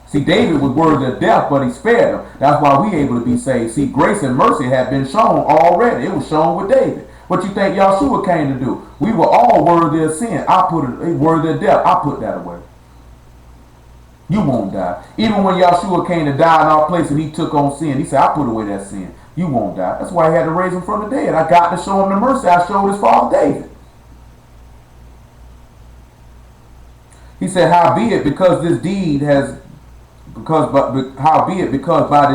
See, David was worthy of death, but he spared him. That's why we able to be saved. See, grace and mercy had been shown already. It was shown with David. What you think Yahshua came to do? We were all worthy of sin. I put it worthy of death. I put that away. You won't die. Even when Yahshua came to die in our place and he took on sin, he said, I put away that sin. You won't die. That's why he had to raise him from the dead. I got to show him the mercy I showed his father David. He said, howbeit, because by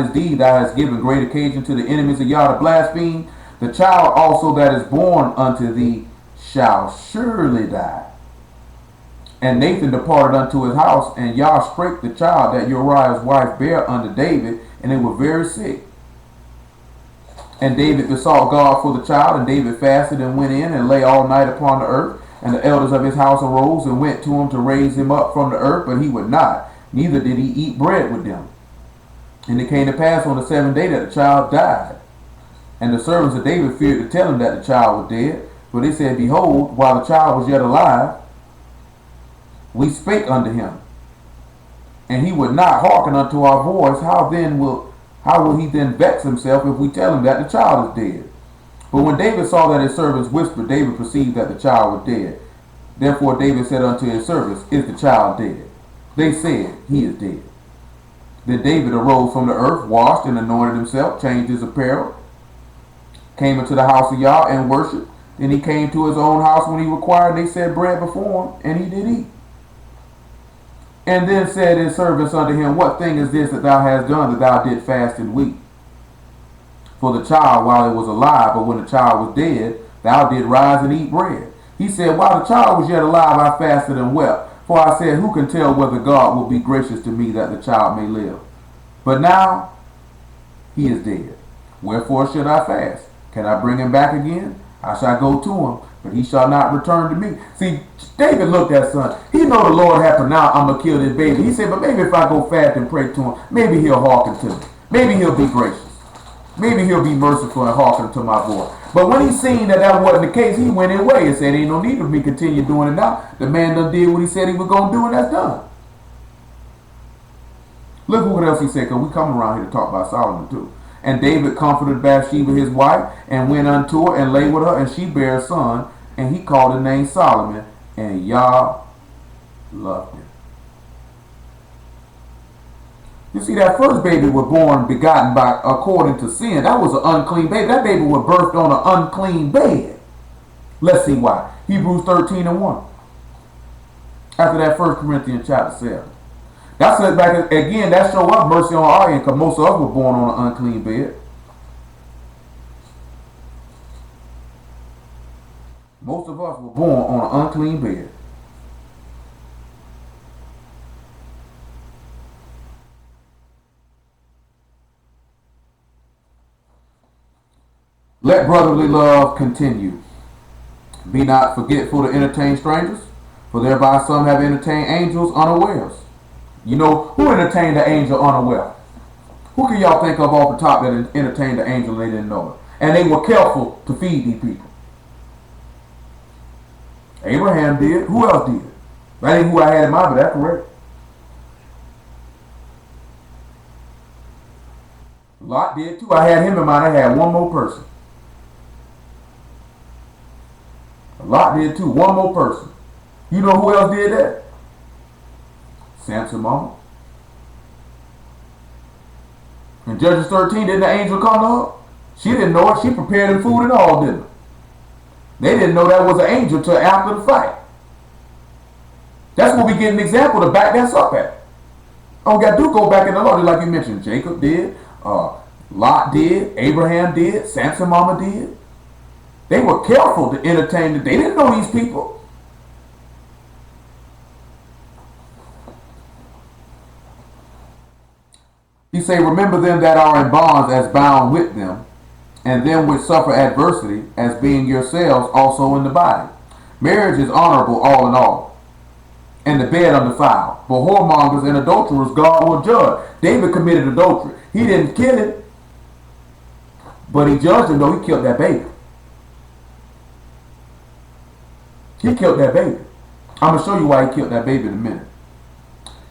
this deed thou hast given great occasion to the enemies of Yah to blaspheme, the child also that is born unto thee shall surely die. And Nathan departed unto his house, and Yah spake the child that Uriah's wife bare unto David, and they were very sick. And David besought God for the child, and David fasted and went in and lay all night upon the earth. And the elders of his house arose and went to him to raise him up from the earth, but he would not, neither did he eat bread with them. And it came to pass on the 7th day that the child died. And the servants of David feared to tell him that the child was dead, for they said, behold, while the child was yet alive, we spake unto him, and he would not hearken unto our voice. How will he then vex himself if we tell him that the child is dead? But when David saw that his servants whispered, David perceived that the child was dead. Therefore David said unto his servants, is the child dead? They said, he is dead. Then David arose from the earth, washed and anointed himself, changed his apparel, came into the house of Yah and worshipped. Then he came to his own house when he required. They set bread before him, and he did eat. And then said his servants unto him, what thing is this that thou hast done, that thou didst fast and weep for the child while it was alive? But when the child was dead, thou didst rise and eat bread. He said, while the child was yet alive, I fasted and wept. For I said, who can tell whether God will be gracious to me that the child may live? But now he is dead. Wherefore should I fast? Can I bring him back again? I shall go to him, but he shall not return to me. See, David looked at son. He know the Lord had pronounced, I'm going to kill this baby. He said, but maybe if I go fast and pray to him, maybe he'll hearken to me. Maybe he'll be gracious. Maybe he'll be merciful and hearken to my voice. But when he seen that wasn't the case, he went away and said, ain't no need of me continue doing it now. The man done did what he said he was going to do, and that's done. Look what else he said, because we come around here to talk about Solomon too. And David comforted Bathsheba his wife, and went unto her, and lay with her, and she bare a son, and he called his name Solomon, and Yah loved him. You see, that first baby was born, begotten by according to sin. That was an unclean baby. That baby was birthed on an unclean bed. Let's see why. Hebrews 13:1. After that 1 Corinthians chapter 7. That's it back again. That show us mercy on our end, because most of us were born on an unclean bed. Most of us were born on an unclean bed. Let brotherly love continue. Be not forgetful to entertain strangers, for thereby some have entertained angels unawares. You know, who entertained the angel unaware? Who can y'all think of off the top that entertained the angel and they didn't know it? And they were careful to feed these people. Abraham did. Who else did? That ain't who I had in mind, but that's correct. Lot did too. I had him in mind. I had one more person. Lot did too. One more person. You know who else did that? Samson mama. In Judges 13, didn't the angel come to her? She didn't know it. She prepared him food and all, didn't they? Didn't know that was an angel till after the fight. That's what we get an example to back that up at. Oh, we got to go back in the Lord, like you mentioned. Jacob did. Lot did. Abraham did. Samson mama did. They were careful to entertain them. They didn't know these people. He say, remember them that are in bonds as bound with them, and them which suffer adversity as being yourselves also in the body. Marriage is honorable all in all. and the bed undefiled. But whoremongers and adulterers God will judge. David committed adultery. He didn't kill it, but he judged him though he killed that baby. He killed that baby. I'm going to show you why he killed that baby in a minute.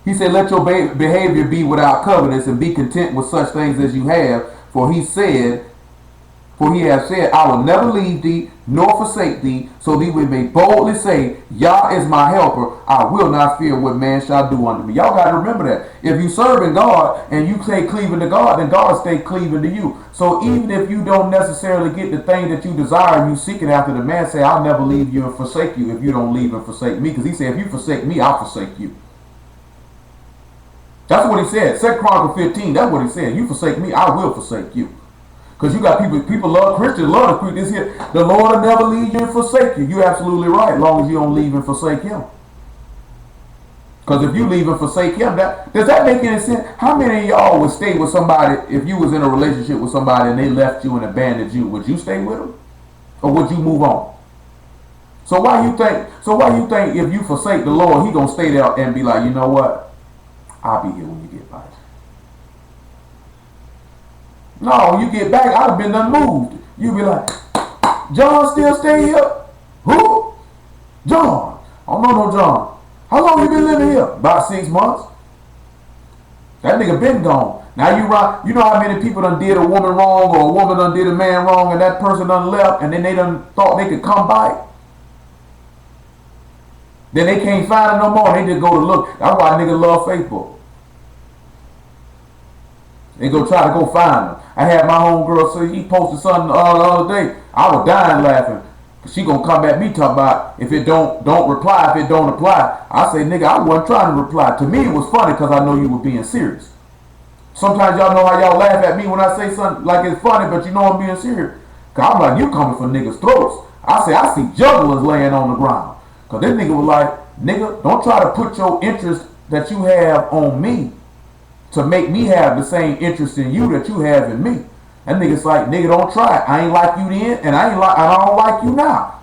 He said, let your behavior be without covetousness and be content with such things as you have. For he has said, I will never leave thee nor forsake thee, so that we may boldly say, Yah is my helper. I will not fear what man shall do unto me. Y'all got to remember that. If you serving God and you stay cleaving to God, then God stay cleaving to you. So even if you don't necessarily get the thing that you desire, you seeking after, the man say, I'll never leave you and forsake you if you don't leave and forsake me. Because he said, if you forsake me, I'll forsake you. That's what he said. 2 Chronicles 15, that's what he said. You forsake me, I will forsake you. Because you got people love Christians, love to preach this here. The Lord will never leave you and forsake you. You're absolutely right, as long as you don't leave and forsake him. Because if you leave and forsake him, does that make any sense? How many of y'all would stay with somebody if you was in a relationship with somebody and they left you and abandoned you? Would you stay with them? Or would you move on? So why you think if you forsake the Lord, he gonna stay there and be like, you know what? I'll be here when you get back. No, you get back, I'd have been unmoved. You be like, John still stay here? Who? John. I don't know no John. How long you been living here? About 6 months. That nigga been gone. Now you know how many people done did a woman wrong or a woman done did a man wrong and that person done left and then they done thought they could come back? Then they can't find it no more. They just go to look. That's why niggas love Facebook. They go try to go find them. I had my homegirl say he posted something the other day. I was dying laughing. She gonna come at me talking about if it don't reply, if it don't apply. I say, nigga, I wasn't trying to reply. To me it was funny because I know you were being serious. Sometimes y'all know how y'all laugh at me when I say something like it's funny, but you know I'm being serious. Cause I'm like, you coming for niggas' throats. I say, I see jugglers laying on the ground. Cause this nigga was like, nigga, don't try to put your interest that you have on me to make me have the same interest in you that you have in me. That nigga's like, nigga, don't try it. I ain't like you then, and I don't like you now.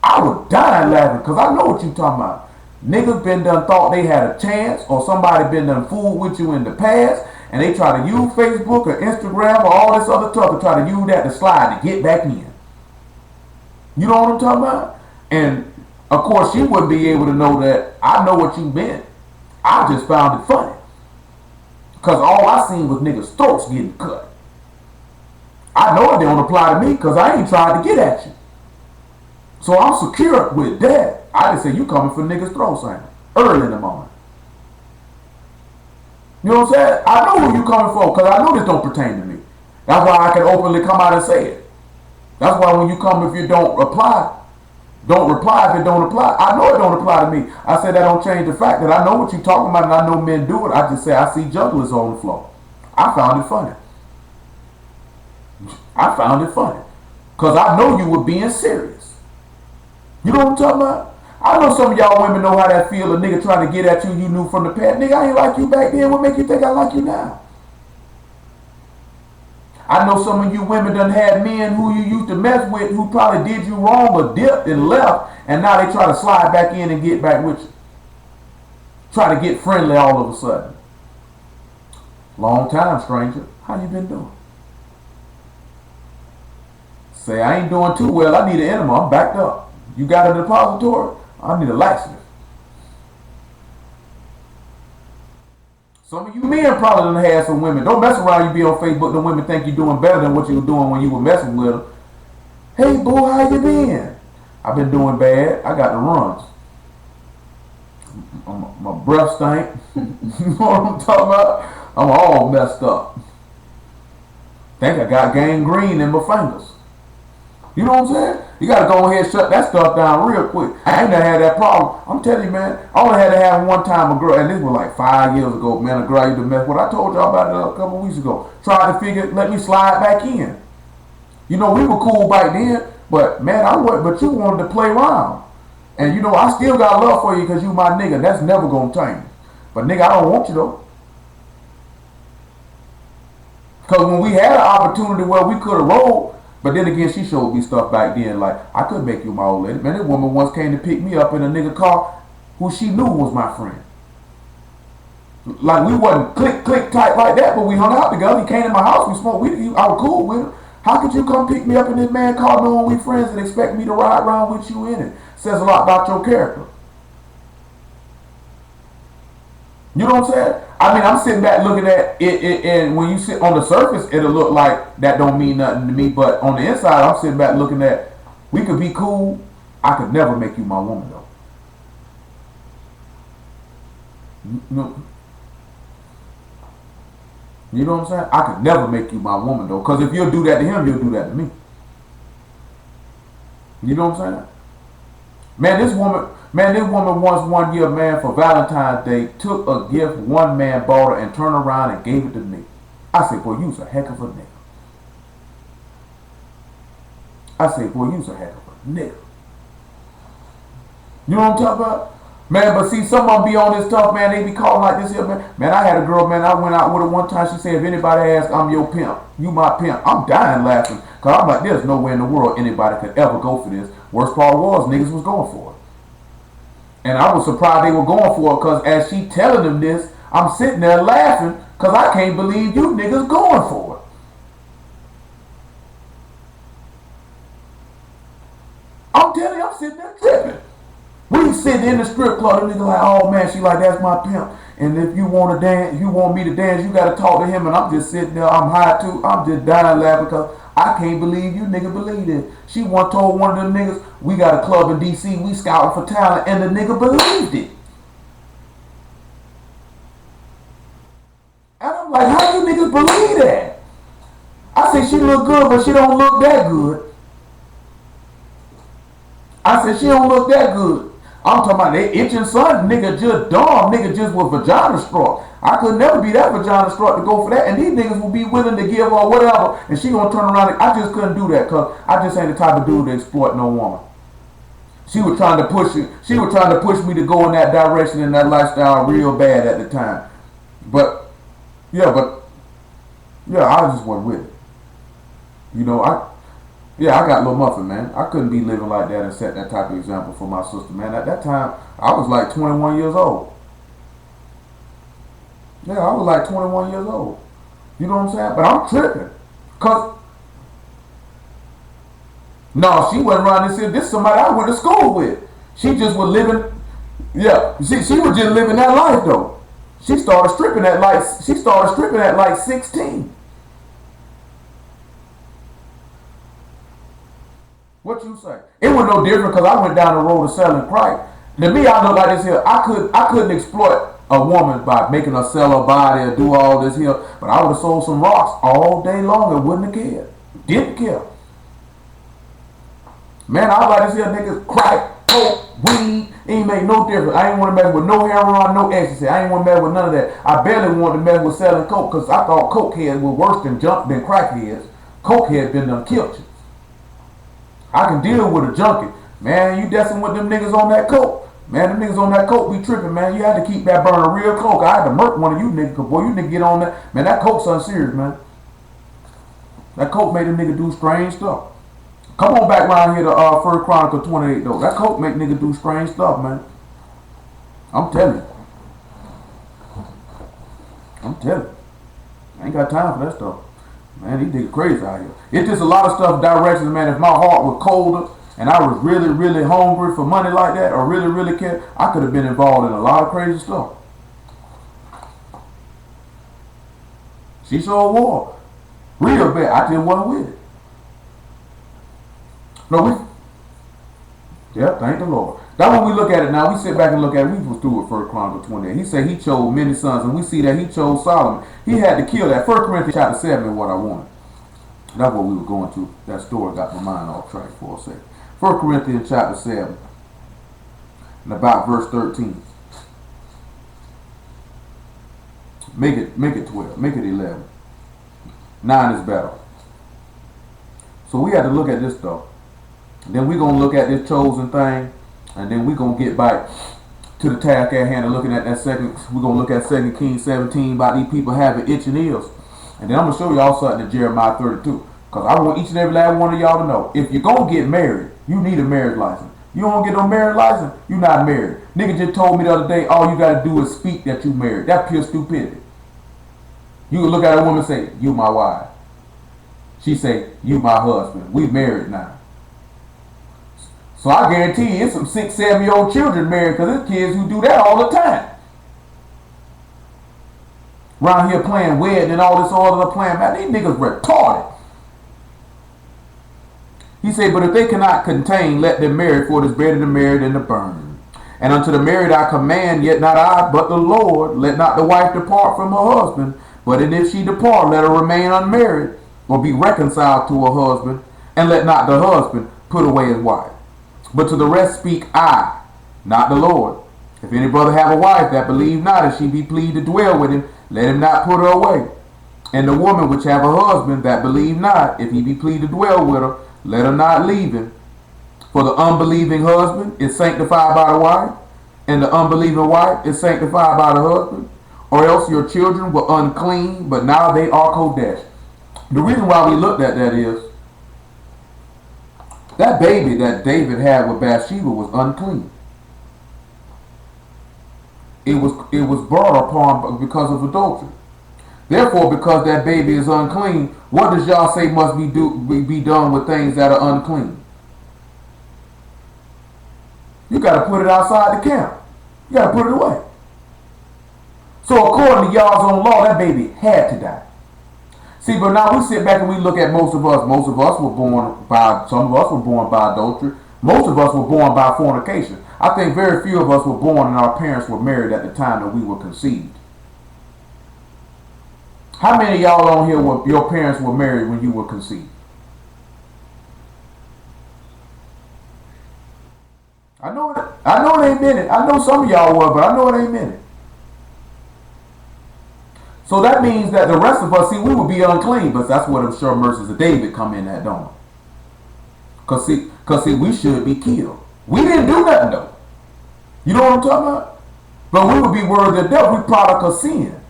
I was dying laughing because I know what you talking about. Niggas been done thought they had a chance, or somebody been done fooled with you in the past, and they try to use Facebook or Instagram or all this other stuff to try to use that to slide to get back in. You know what I'm talking about? And of course, she wouldn't be able to know that I know what you meant. I just found it funny. Because all I seen was niggas' throats getting cut. I know it don't apply to me because I ain't tried to get at you. So I'm secure with that. I just say you coming for niggas' throats, ain't it? Early in the morning. You know what I'm saying? I know who you coming for because I know this don't pertain to me. That's why I can openly come out and say it. That's why when you come, if you don't reply if it don't apply. I know it don't apply to me. I say that don't change the fact that I know what you're talking about and I know men do it. I just say I see jugglers on the floor. I found it funny. I found it funny. Because I know you were being serious. You know what I'm talking about? I know some of y'all women know how that feel, a nigga trying to get at you knew from the past. Nigga, I ain't like you back then. What make you think I like you now? I know some of you women done had men who you used to mess with who probably did you wrong or dipped and left, and now they try to slide back in and get back with you. Try to get friendly all of a sudden. Long time, stranger. How you been doing? Say, I ain't doing too well. I need an enema. I'm backed up. You got a depository? I need a laxative. Some of you men probably done had some women. Don't mess around, you be on Facebook, the women think you're doing better than what you were doing when you were messing with them. Hey, boo, how you been? I've been doing bad. I got the runs. My breath stank. You know what I'm talking about? I'm all messed up. Think I got gangrene in my fingers. You know what I'm saying? You got to go ahead and shut that stuff down real quick. I ain't never had that problem. I'm telling you, man, I only had to have one time a girl, and this was like 5 years ago, man, a girl I used to mess with. I told y'all about it a couple of weeks ago. Tried to figure, let me slide back in. You know, we were cool back then, but man, but you wanted to play around. And you know, I still got love for you because you my nigga. That's never going to change. But nigga, I don't want you though. Because when we had an opportunity where we could have rolled, but then again, she showed me stuff back then like, I could make you my old lady. Man, this woman once came to pick me up in a nigga car who she knew was my friend. Like we wasn't click tight like that, but we hung out together. He came to my house, we smoked weed. I was cool with him. How could you come pick me up in this man car knowing we friends and expect me to ride around with you in it? Says a lot about your character. You know what I'm saying? I mean, I'm sitting back looking at it, and when you sit on the surface, it'll look like that don't mean nothing to me. But on the inside, I'm sitting back looking at, we could be cool. I could never make you my woman, though. You know what I'm saying? I could never make you my woman, though. Because if you'll do that to him, you'll do that to me. You know what I'm saying? Man, this woman once one year, man, for Valentine's Day, took a gift one man bought her and turned around and gave it to me. I said, boy, you's a heck of a nigga. I said, boy, you's a heck of a nigga. You know what I'm talking about? Man, but see, some of them be on this stuff, man. They be calling like this here, man. Man, I had a girl, man, I went out with her one time. She said, if anybody asks, I'm your pimp. You my pimp. I'm dying laughing. Because I'm like, there's nowhere in the world anybody could ever go for this. Worst part was, niggas was going for it. And I was surprised they were going for it because as she telling them this, I'm sitting there laughing because I can't believe you niggas going for it. I'm telling you, I'm sitting there tripping. We sitting in the strip club, the nigga like, oh man, she like, that's my pimp. And if you want to dance, you want me to dance, you got to talk to him. And I'm just sitting there, I'm high too. I'm just dying laughing because I can't believe you nigga believe it. She once told one of them niggas, we got a club in D.C., we scouting for talent, and the nigga believed it. And I'm like, how you niggas believe that? I said, she look good, but she don't look that good. I said, she don't look that good. I'm talking about they itching son, nigga just dumb, nigga just was vagina struck. I could never be that vagina struck to go for that, and these niggas will be willing to give her whatever, and she gonna turn around. I just couldn't do that, cause I just ain't the type of dude to exploit no woman. She was trying to push it. She was trying to push me to go in that direction and that lifestyle real bad at the time. But yeah, I just wasn't with it. You know, I got Lil Muffin, man. I couldn't be living like that and set that type of example for my sister, man. At that time, I was like 21 years old. Yeah, I was like 21 years old. You know what I'm saying? But I'm tripping. Cause, no, she wasn't around this. This is somebody I went to school with. She just was living, yeah. She was just living that life, though. She started stripping at like 16. What you say? It was no different because I went down the road of selling crack. To me, I look like this here. I couldn't exploit a woman by making her sell her body or do all this here. But I would have sold some rocks all day long and wouldn't have cared. Didn't care. Man, I like this here niggas crack, coke, weed. It ain't make no difference. I ain't want to mess with no heroin, no ecstasy. I ain't want to mess with none of that. I barely wanted to mess with selling coke because I thought coke heads were worse than crack heads. Coke heads been done killed you. I can deal with a junkie. Man, you dessing with them niggas on that coke. Man, them niggas on that coke be tripping, man. You had to keep that burner real close. I had to murk one of you niggas, because boy, you niggas get on that. Man, that coke's unserious, man. That coke made them niggas do strange stuff. Come on back around here to 1 Chronicles 28, though. That coke make niggas do strange stuff, man. I'm telling you. I ain't got time for that stuff. Man, these niggas crazy out here. It's just a lot of stuff directions, man. If my heart was colder and I was really, really hungry for money like that or really, really cared, I could have been involved in a lot of crazy stuff. She saw war. Real bad. I just wasn't with it. No, thank the Lord. That's when we look at it now. We sit back and look at it. We was through with 1 Chronicles 28. He said he chose many sons, and we see that he chose Solomon. He had to kill that. 1 Corinthians chapter 7 is what I wanted. That's what we were going to. That story got my mind off track for a second. 1 Corinthians chapter 7, and about verse 13. Make it 12. Make it 11. 9 is better. So we had to look at this stuff. Then we're going to look at this chosen thing. And then we're going to get back to the task at hand and looking at that second. We're going to look at 2 Kings 17 about these people having itching ears. And then I'm going to show y'all something in Jeremiah 32. Because I want each and every last one of y'all to know. If you're going to get married, you need a marriage license. You don't get no marriage license, you're not married. Nigga just told me the other day, all you gotta do is speak that you married. That's pure stupidity. You can look at a woman and say, you my wife. She say, you my husband. We married now. So I guarantee you, it's some 6, 7-year-old children married, because there's kids who do that all the time. Around here playing wedding and all this other playing, man, these niggas retarded. He said, but if they cannot contain, let them marry, for it is better to marry than to burn. And unto the married I command, yet not I, but the Lord, let not the wife depart from her husband, but and if she depart, let her remain unmarried, or be reconciled to her husband, and let not the husband put away his wife. But to the rest speak I, not the Lord. If any brother have a wife that believe not, and she be pleased to dwell with him, let him not put her away. And the woman which have a husband that believe not, if he be pleased to dwell with her, let her not leave him. For the unbelieving husband is sanctified by the wife, and the unbelieving wife is sanctified by the husband. Or else your children were unclean, but now they are kodesh. The reason why we looked at that is, that baby that David had with Bathsheba was unclean. It was brought upon because of adultery. Therefore, because that baby is unclean, what does y'all say must be done with things that are unclean? You got to put it outside the camp. You got to put it away. So according to y'all's own law, that baby had to die. See, but now we sit back and we look at most of us. Most of us were born by, some of us were born by adultery. Most of us were born by fornication. I think very few of us were born and our parents were married at the time that we were conceived. How many of y'all on here were, your parents were married when you were conceived? I know it ain't many. I know some of y'all were, but I know it ain't many. So that means that the rest of us, see, we would be unclean, but that's what I'm sure mercies of David come in at, don't it? Because see, we should be killed. We didn't do nothing though. You know what I'm talking about? But we would be worthy of death. We product of sin.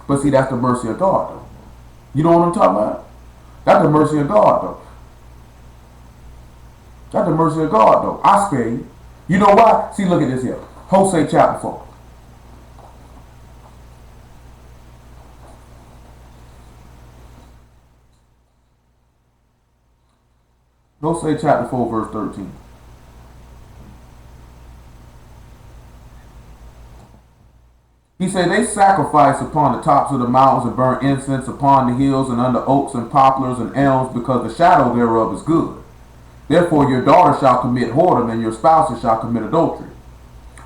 But see, that's the mercy of God though. You know what I'm talking about? That's the mercy of God though. That's the mercy of God though. I spare you. You know why? See, look at this here. Hosea chapter 4. Hosea chapter 4 verse 13. He said, they sacrifice upon the tops of the mountains and burn incense upon the hills and under oaks and poplars and elms, because the shadow thereof is good. Therefore your daughters shall commit whoredom, and your spouses shall commit adultery.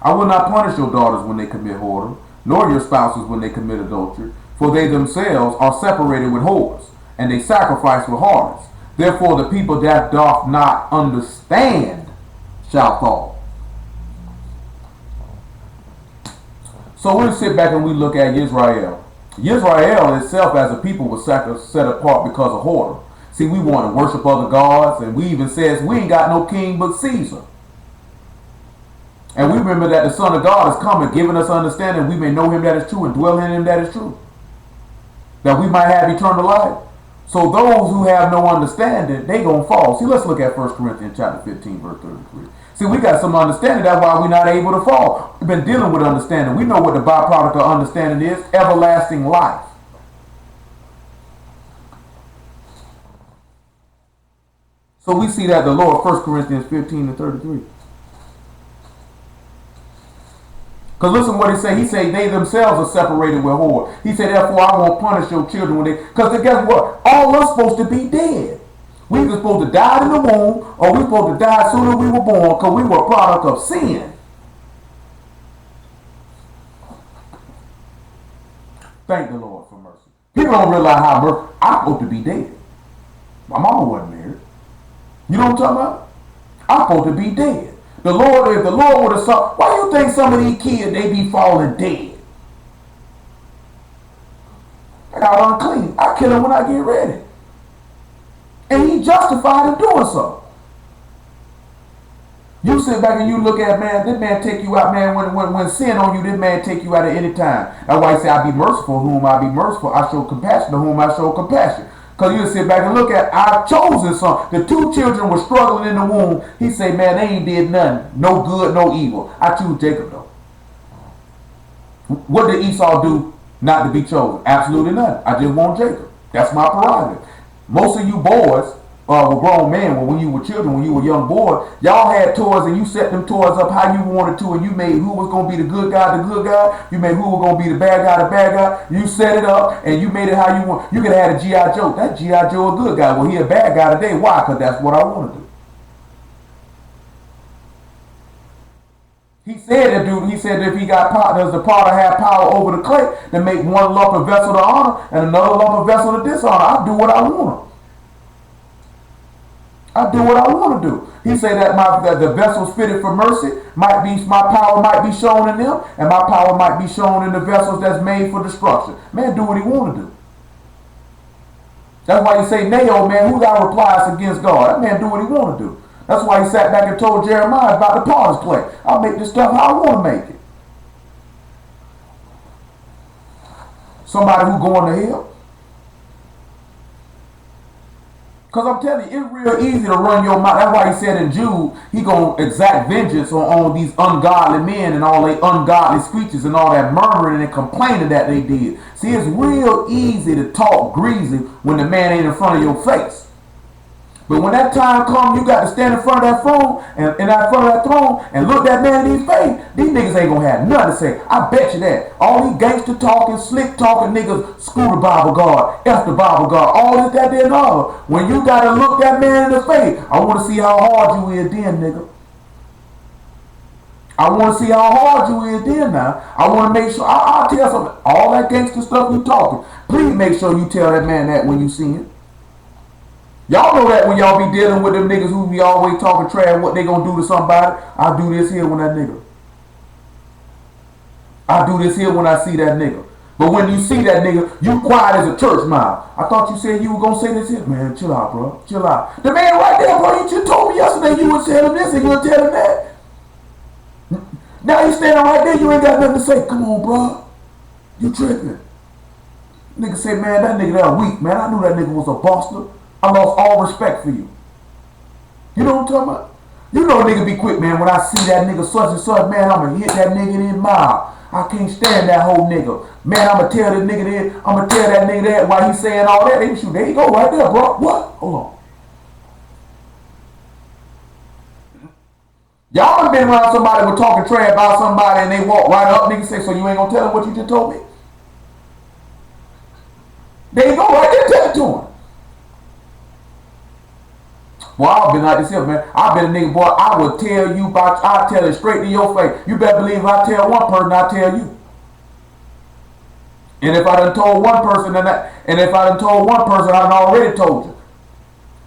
I will not punish your daughters when they commit whoredom, nor your spouses when they commit adultery, for they themselves are separated with whores, and they sacrifice with harlots. Therefore the people that doth not understand shall fall. So we sit back and we look at Israel. Israel itself as a people was set apart because of whoredom. See, we want to worship other gods, and we even says we ain't got no king but Caesar. And we remember that the Son of God is coming, giving us understanding we may know him that is true and dwell in him that is true, that we might have eternal life. So those who have no understanding, they gonna fall. See, let's look at 1 Corinthians chapter 15, verse 33. See, we got some understanding. That's why we're not able to fall. We've been dealing with understanding. We know what the byproduct of understanding is: everlasting life. So we see that the Lord, 1 Corinthians 15 and 33. Because listen what he said. He said they themselves are separated with whore. He said, therefore I won't punish your children when they... Because guess what? All us supposed to be dead. We were supposed to die in the womb, or we were supposed to die as soon as we were born, because we were a product of sin. Thank the Lord for mercy. People don't realize how mercy... I'm supposed to be dead. My mama wasn't married. You know what I'm talking about? I'm supposed to be dead. The Lord, if the Lord would have saw, why you think some of these kids, they be falling dead? I got unclean. I kill them when I get ready. And he justified in doing so. You sit back and you look at, man, this man take you out, man, when sin on you, this man take you out at any time. That's why he say, I be merciful whom I be merciful. I show compassion to whom I show compassion. Because you sit back and look at our chosen son. The two children were struggling in the womb. He said, man, they ain't did nothing. No good, no evil. I choose Jacob though. What did Esau do not to be chosen? Absolutely nothing. I just want Jacob. That's my prerogative. Most of you boys were grown men. When you were children, when you were young boys, y'all had toys and you set them toys up how you wanted to, and you made who was going to be the good guy, you made who was going to be the bad guy, you set it up and you made it how you want. You could have had a G.I. Joe. That G.I. Joe a good guy. Well, he a bad guy today. Why? Because that's what I want to do. He said that if he got partners, the potter had power over the clay to make one lump of vessel to honor and another lump of vessel to dishonor. I do what I want. I do what I want to do. He said that the vessels fitted for mercy my power might be shown in them, and my power might be shown in the vessels that's made for destruction. Man, do what he want to do. That's why you say, Nao, man, who got replies against God? That man do what he want to do. That's why he sat back and told Jeremiah about the potter's clay. I'll make this stuff how I want to make it. Somebody who going to hell. Because I'm telling you, it's real easy to run your mouth. That's why he said in Jude, he going to exact vengeance on these ungodly men and all their ungodly speeches and all that murmuring and complaining that they did. See, it's real easy to talk greasy when the man ain't in front of your face. But when that time comes, you got to stand in front of that throne and in front of that throne and look that man in his face. These niggas ain't gonna have nothing to say. I bet you that. All these gangster talking, slick talking niggas, screw the Bible God, F the Bible God, all this, that, and other. When you gotta look that man in the face, I want to see how hard you is then, nigga. I want to see how hard you is then now. I want to make sure, I'll tell something. All that gangster stuff you talking, please make sure you tell that man that when you see him. Y'all know that when y'all be dealing with them niggas who be always talking trash, what they gonna do to somebody. I do this here when that nigga. I do this here when I see that nigga. But when you see that nigga, you quiet as a church mouse. I thought you said you were gonna say this here. Man, chill out, bro. Chill out. The man right there, bro, you just told me yesterday you would tell him this and you would tell him that. Now you standing right there, you ain't got nothing to say. Come on, bro. You tripping. Nigga say, man, that nigga that weak, man. I knew that nigga was a buster. I lost all respect for you. You know what I'm talking about? You know a nigga be quick, man. When I see that nigga such and such, man, I'm going to hit that nigga in his mouth. I can't stand that whole nigga. Man, I'm going to tell this nigga this. I'm going to tell that nigga that while he's saying all that. They shoot. There you go right there, bro. What? Hold on. Y'all done been around somebody who talking trash about somebody and they walk right up. Nigga say, so you ain't going to tell him what you just told me? There you go right there. Tell it to him. Boy, I've been like this here, man. I've been a nigga, boy, I will tell you about, I'll tell it straight to your face. You better believe if I tell one person, I'll tell you. And if I done told one person, I done already told you.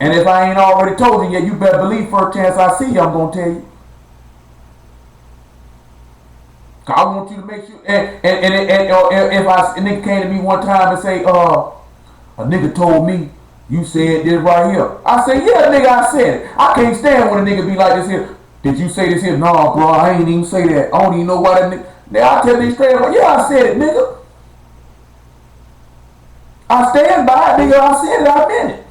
And if I ain't already told you yet, you better believe first chance I see you, I'm going to tell you. I want you to make sure, and if a nigga came to me one time and say, a nigga told me, you said this right here. I say, yeah, nigga, I said it. I can't stand when a nigga be like this here. Did you say this here? Nah, bro, I ain't even say that. I don't even know why that nigga. Now I tell these straight up, yeah, I said it, nigga. I stand by it, nigga. I said it, I meant it.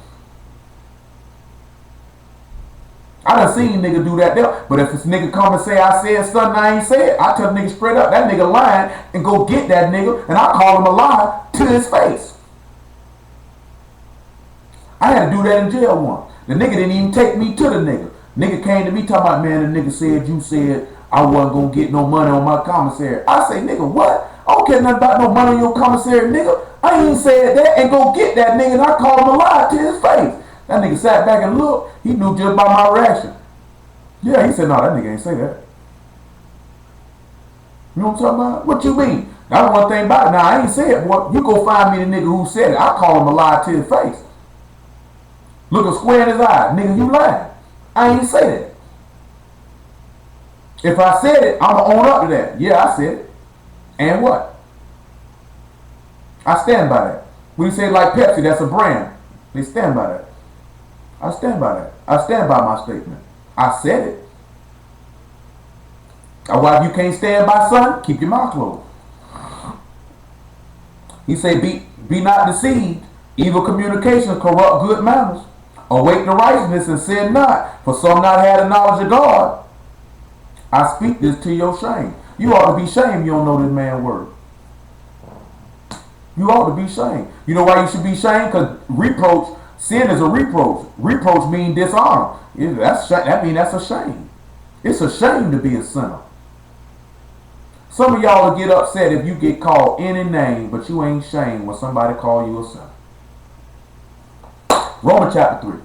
I done seen nigga do that there. But if this nigga come and say I said something I ain't said, I tell the nigga straight up, that nigga lying, and go get that nigga, and I call him a liar to his face. I had to do that in jail once. The nigga didn't even take me to the nigga. Nigga came to me talking about, man, the nigga said you said I wasn't going to get no money on my commissary. I say, nigga, what? I don't care nothing about no money on your commissary, nigga. I ain't said that, and go get that nigga, and I called him a liar to his face. That nigga sat back and looked. He knew just by my reaction. Yeah, he said, no, that nigga ain't say that. You know what I'm talking about? What you mean? That's one thing about it. Now, I ain't say it, boy. You go find me the nigga who said it. I call him a liar to his face. Look him square in his eye. Nigga, you lying. I ain't say that. If I said it, I'm going to own up to that. Yeah, I said it. And what? I stand by that. When you say like Pepsi, that's a brand. They stand by that. I stand by that. I stand by my statement. I said it. Why if you can't stand by something, keep your mouth closed. He said, be not deceived. Evil communications corrupt good manners. Awake the righteousness and sin not, for some not had the knowledge of God. I speak this to your shame. You ought to be shamed you don't know this man's word. You ought to be shamed. You know why you should be shamed? Because reproach, sin is a reproach. Reproach means dishonor. That means that's a shame. It's a shame to be a sinner. Some of y'all will get upset if you get called any name, but you ain't shamed when somebody call you a sinner. Romans chapter 3.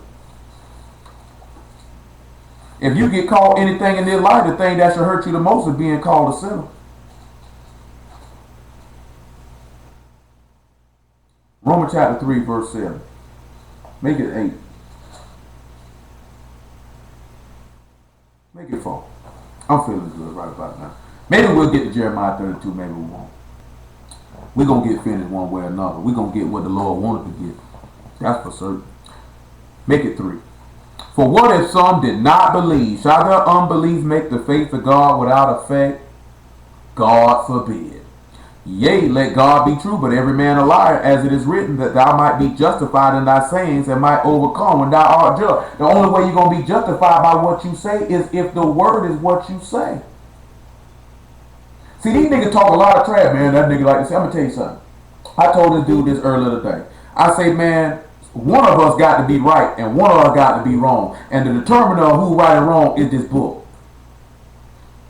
If you get called anything in this life, the thing that should hurt you the most is being called a sinner. Romans chapter 3, verse 7. Make it 8. Make it 4. I'm feeling good right about now. Maybe we'll get to Jeremiah 32, maybe we won't. We're going to get finished one way or another. We're going to get what the Lord wanted to get. That's for certain. Make it 3. For what if some did not believe? Shall their unbelief make the faith of God without effect? God forbid. Yea, let God be true, but every man a liar, as it is written, that thou might be justified in thy sayings and might overcome when thou art judged. The only way you're going to be justified by what you say is if the word is what you say. See, these niggas talk a lot of trash, man. That nigga like to say, I'm going to tell you something. I told this dude this earlier today. I say, man, one of us got to be right and one of us got to be wrong. And the determiner of who right and wrong is this book.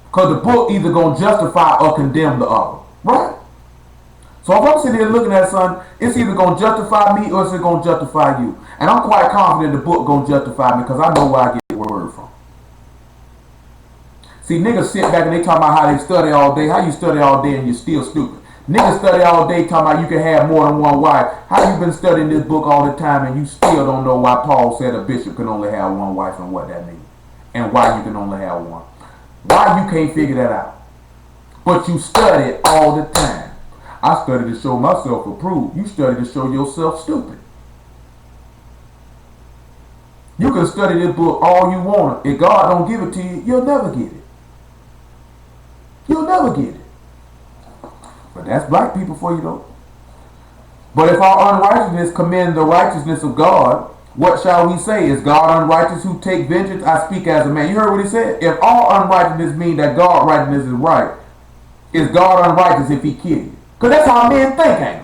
Because the book either going to justify or condemn the other. Right? So if I'm sitting here looking at something, it's either going to justify me or it's going to justify you. And I'm quite confident the book going to justify me because I know where I get the word from. See, niggas sit back and they talk about how they study all day. How you study all day and you're still stupid? Niggas study all day talking about you can have more than one wife. How you been studying this book all the time and you still don't know why Paul said a bishop can only have one wife and what that means? And why you can only have one? Why you can't figure that out? But you study all the time. I study to show myself approved. You study to show yourself stupid. You can study this book all you want. If God don't give it to you, you'll never get it. You'll never get it. But that's black people for you though. But if our unrighteousness commend the righteousness of God, what shall we say? Is God unrighteous who take vengeance? I speak as a man. You heard what he said? If all unrighteousness means that God righteousness is right, is God unrighteous if he kill you? Because that's how men think, ain't it?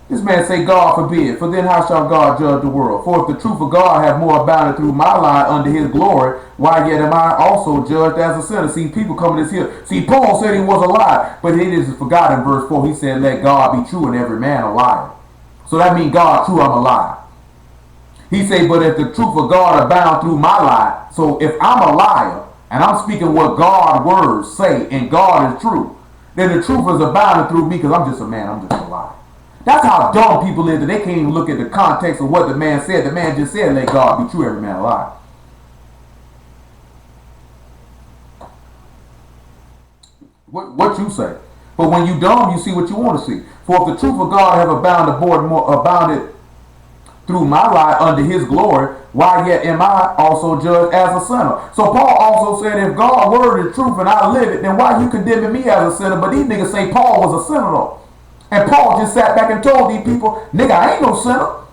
This man say, God forbid, for then how shall God judge the world? For if the truth of God have more abounded through my line under his glory, why yet am I also judged as a sinner? See, people coming this here. See, Paul said he was a liar, but it is forgotten in verse 4. He said, let God be true and every man a liar. So that means God true, I'm a liar. He said, but if the truth of God abound through my lie, so if I'm a liar, and I'm speaking what God's words say, and God is true, then the truth is abounding through me because I'm just a man, I'm just a liar. That's how dumb people is that they can't even look at the context of what the man said. The man just said, let God be true, every man a liar. What you say? But when you dumb, you see what you want to see. For if the truth of God have abounded through my lie under his glory, why yet am I also judged as a sinner? So Paul also said, if God's word is truth and I live it, then why you condemning me as a sinner? But these niggas say Paul was a sinner though. And Paul just sat back and told these people, nigga, I ain't no sinner.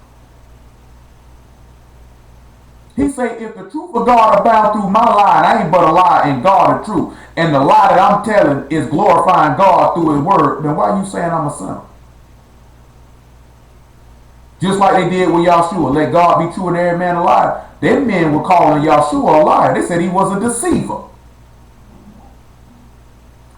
He say, if the truth of God abound through my lie, and I ain't but a lie and God is true, and the lie that I'm telling is glorifying God through his word, then why are you saying I'm a sinner? Just like they did with Yahshua, let God be true and every man a liar. Them men were calling Yahshua a liar. They said he was a deceiver.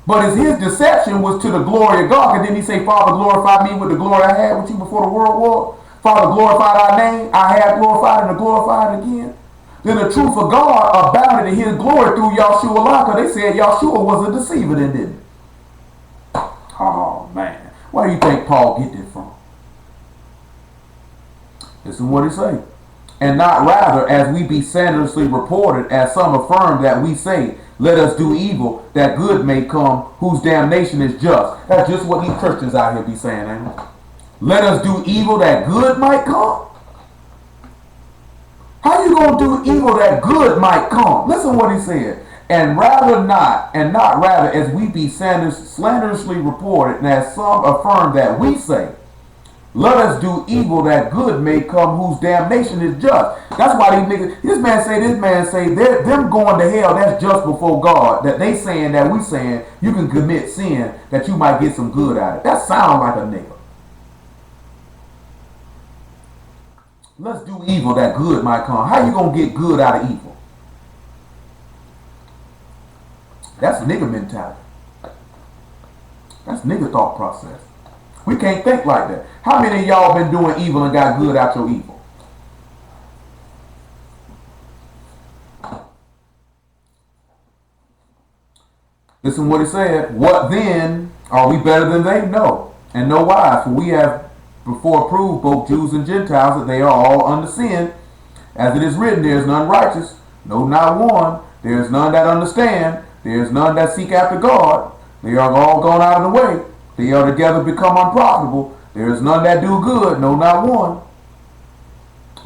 But his deception was to the glory of God. And then he say, Father, glorify me with the glory I had with you before the world was. Father, glorify thy name. I have glorified and glorified again. Then the truth of God abounded in his glory through Yahshua. Because they said Yahshua was a deceiver then, didn't it? Oh, man. Where do you think Paul get this from? This is what he say. And not rather, as we be slanderously reported, as some affirm that we say, let us do evil, that good may come, whose damnation is just. That's just what these Christians out here be saying, ain't it? Let us do evil, that good might come. How you going to do evil that good might come? Listen what he said. And rather not, and not rather, as we be slanderously reported, and as some affirm that we say, let us do evil that good may come, whose damnation is just. That's why these niggas, this man say, them going to hell, that's just before God. That they saying that we saying you can commit sin that you might get some good out of it. That sounds like a nigga. Let's do evil that good might come. How you gonna get good out of evil? That's nigga mentality. That's nigga thought process. We can't think like that. How many of y'all been doing evil and got good out your evil? Listen what he said. What then? Are we better than they? No. And no wise. For we have before proved both Jews and Gentiles that they are all under sin. As it is written, there is none righteous, no, not one. There is none that understand. There is none that seek after God. They are all gone out of the way. They are together become unprofitable. There is none that do good, no, not one.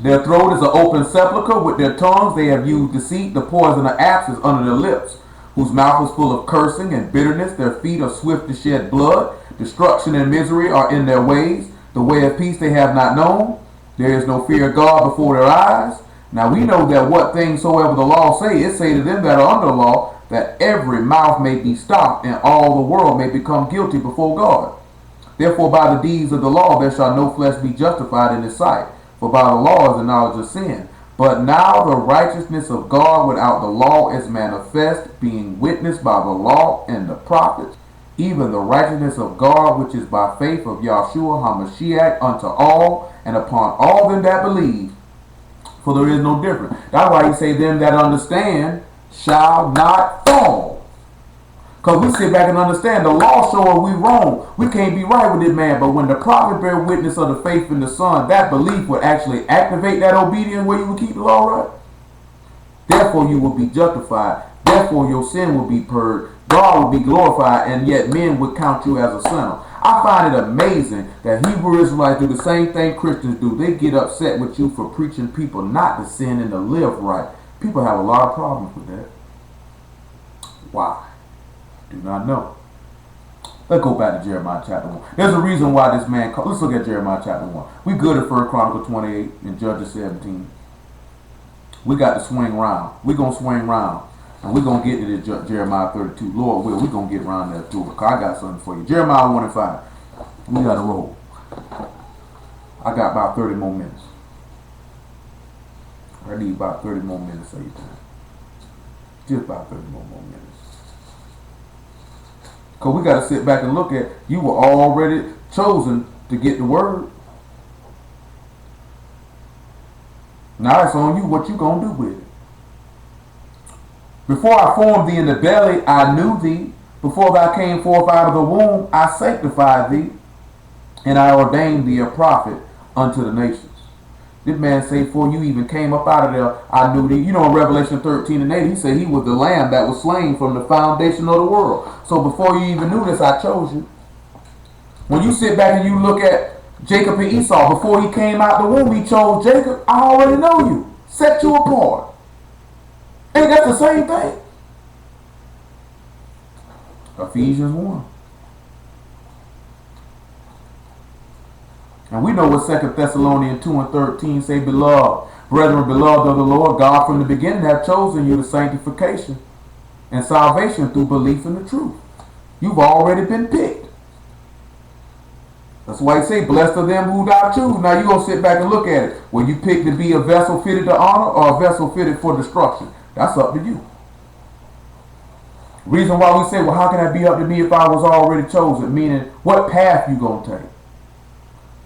Their throat is an open sepulchre. With their tongues they have used deceit. The poison of asps is under their lips, whose mouth is full of cursing and bitterness. Their feet are swift to shed blood. Destruction and misery are in their ways. The way of peace they have not known. There is no fear of God before their eyes. Now we know that what things soever the law say, it say to them that are under the law, that every mouth may be stopped, and all the world may become guilty before God. Therefore by the deeds of the law there shall no flesh be justified in his sight. For by the law is the knowledge of sin. But now the righteousness of God without the law is manifest, being witnessed by the law and the prophets, even the righteousness of God which is by faith of Yahshua HaMashiach unto all and upon all them that believe. For there is no difference. That's why he say them that understand shall not fall. Because we sit back and understand the law shows we wrong. We can't be right with this man. But when the prophet bear witness of the faith in the Son, that belief would actually activate that obedience where you would keep the law right. Therefore you will be justified. Therefore your sin will be purged. God will be glorified, and yet men would count you as a sinner. I find it amazing that Hebrew Israelites do the same thing Christians do. They get upset with you for preaching people not to sin and to live right. People have a lot of problems with that. Why? Do not know. Let's go back to Jeremiah chapter 1. There's a reason why this man called. Let's look at Jeremiah chapter 1. We good at 1 Chronicles 28 and Judges 17. We got to swing round. We're going to swing round. And we're going to get to this Jeremiah 32. Lord will, we're going to get around there too. Because I got something for you. Jeremiah 1 and 5. We got to roll. I got about 30 more minutes. I need about 30 more minutes of your time. Just about 30 more minutes. Because we got to sit back and look at, you were already chosen to get the word. Now it's on you what you going to do with it. Before I formed thee in the belly, I knew thee. Before thou came forth out of the womb, I sanctified thee. And I ordained thee a prophet unto the nations. This man say, before you even came up out of there, I knew thee. You know, in Revelation 13 and 8, he said he was the lamb that was slain from the foundation of the world. So before you even knew this, I chose you. When you sit back and you look at Jacob and Esau, before he came out the womb, he chose Jacob. I already know you. Set you apart. Ain't that the same thing? Ephesians 1. And we know what 2 Thessalonians 2 and 13 say, beloved, brethren, beloved of the Lord, God from the beginning have chosen you to sanctification and salvation through belief in the truth. You've already been picked. That's why he say, blessed are them who thou choose. Now you're going to sit back and look at it. Were you picked to be a vessel fitted to honor or a vessel fitted for destruction? That's up to you. Reason why we say, well, how can that be up to me if I was already chosen? Meaning, what path you going to take?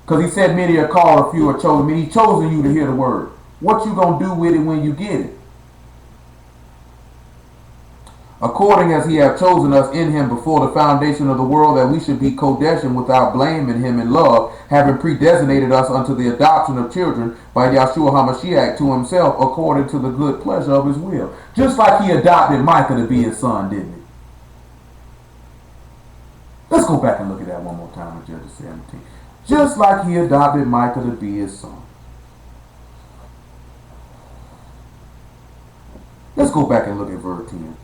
Because he said many are called, a few are chosen. I mean, he chosen you to hear the word. What you going to do with it when you get it? According as he hath chosen us in him before the foundation of the world, that we should be Kodesh without blame in him in love, having predestinated us unto the adoption of children by Yahshua HaMashiach to himself, according to the good pleasure of his will. Just like he adopted Micah to be his son, didn't he? Let's go back and look at that one more time in Judges 17. Just like he adopted Micah to be his son. Let's go back and look at verse 10.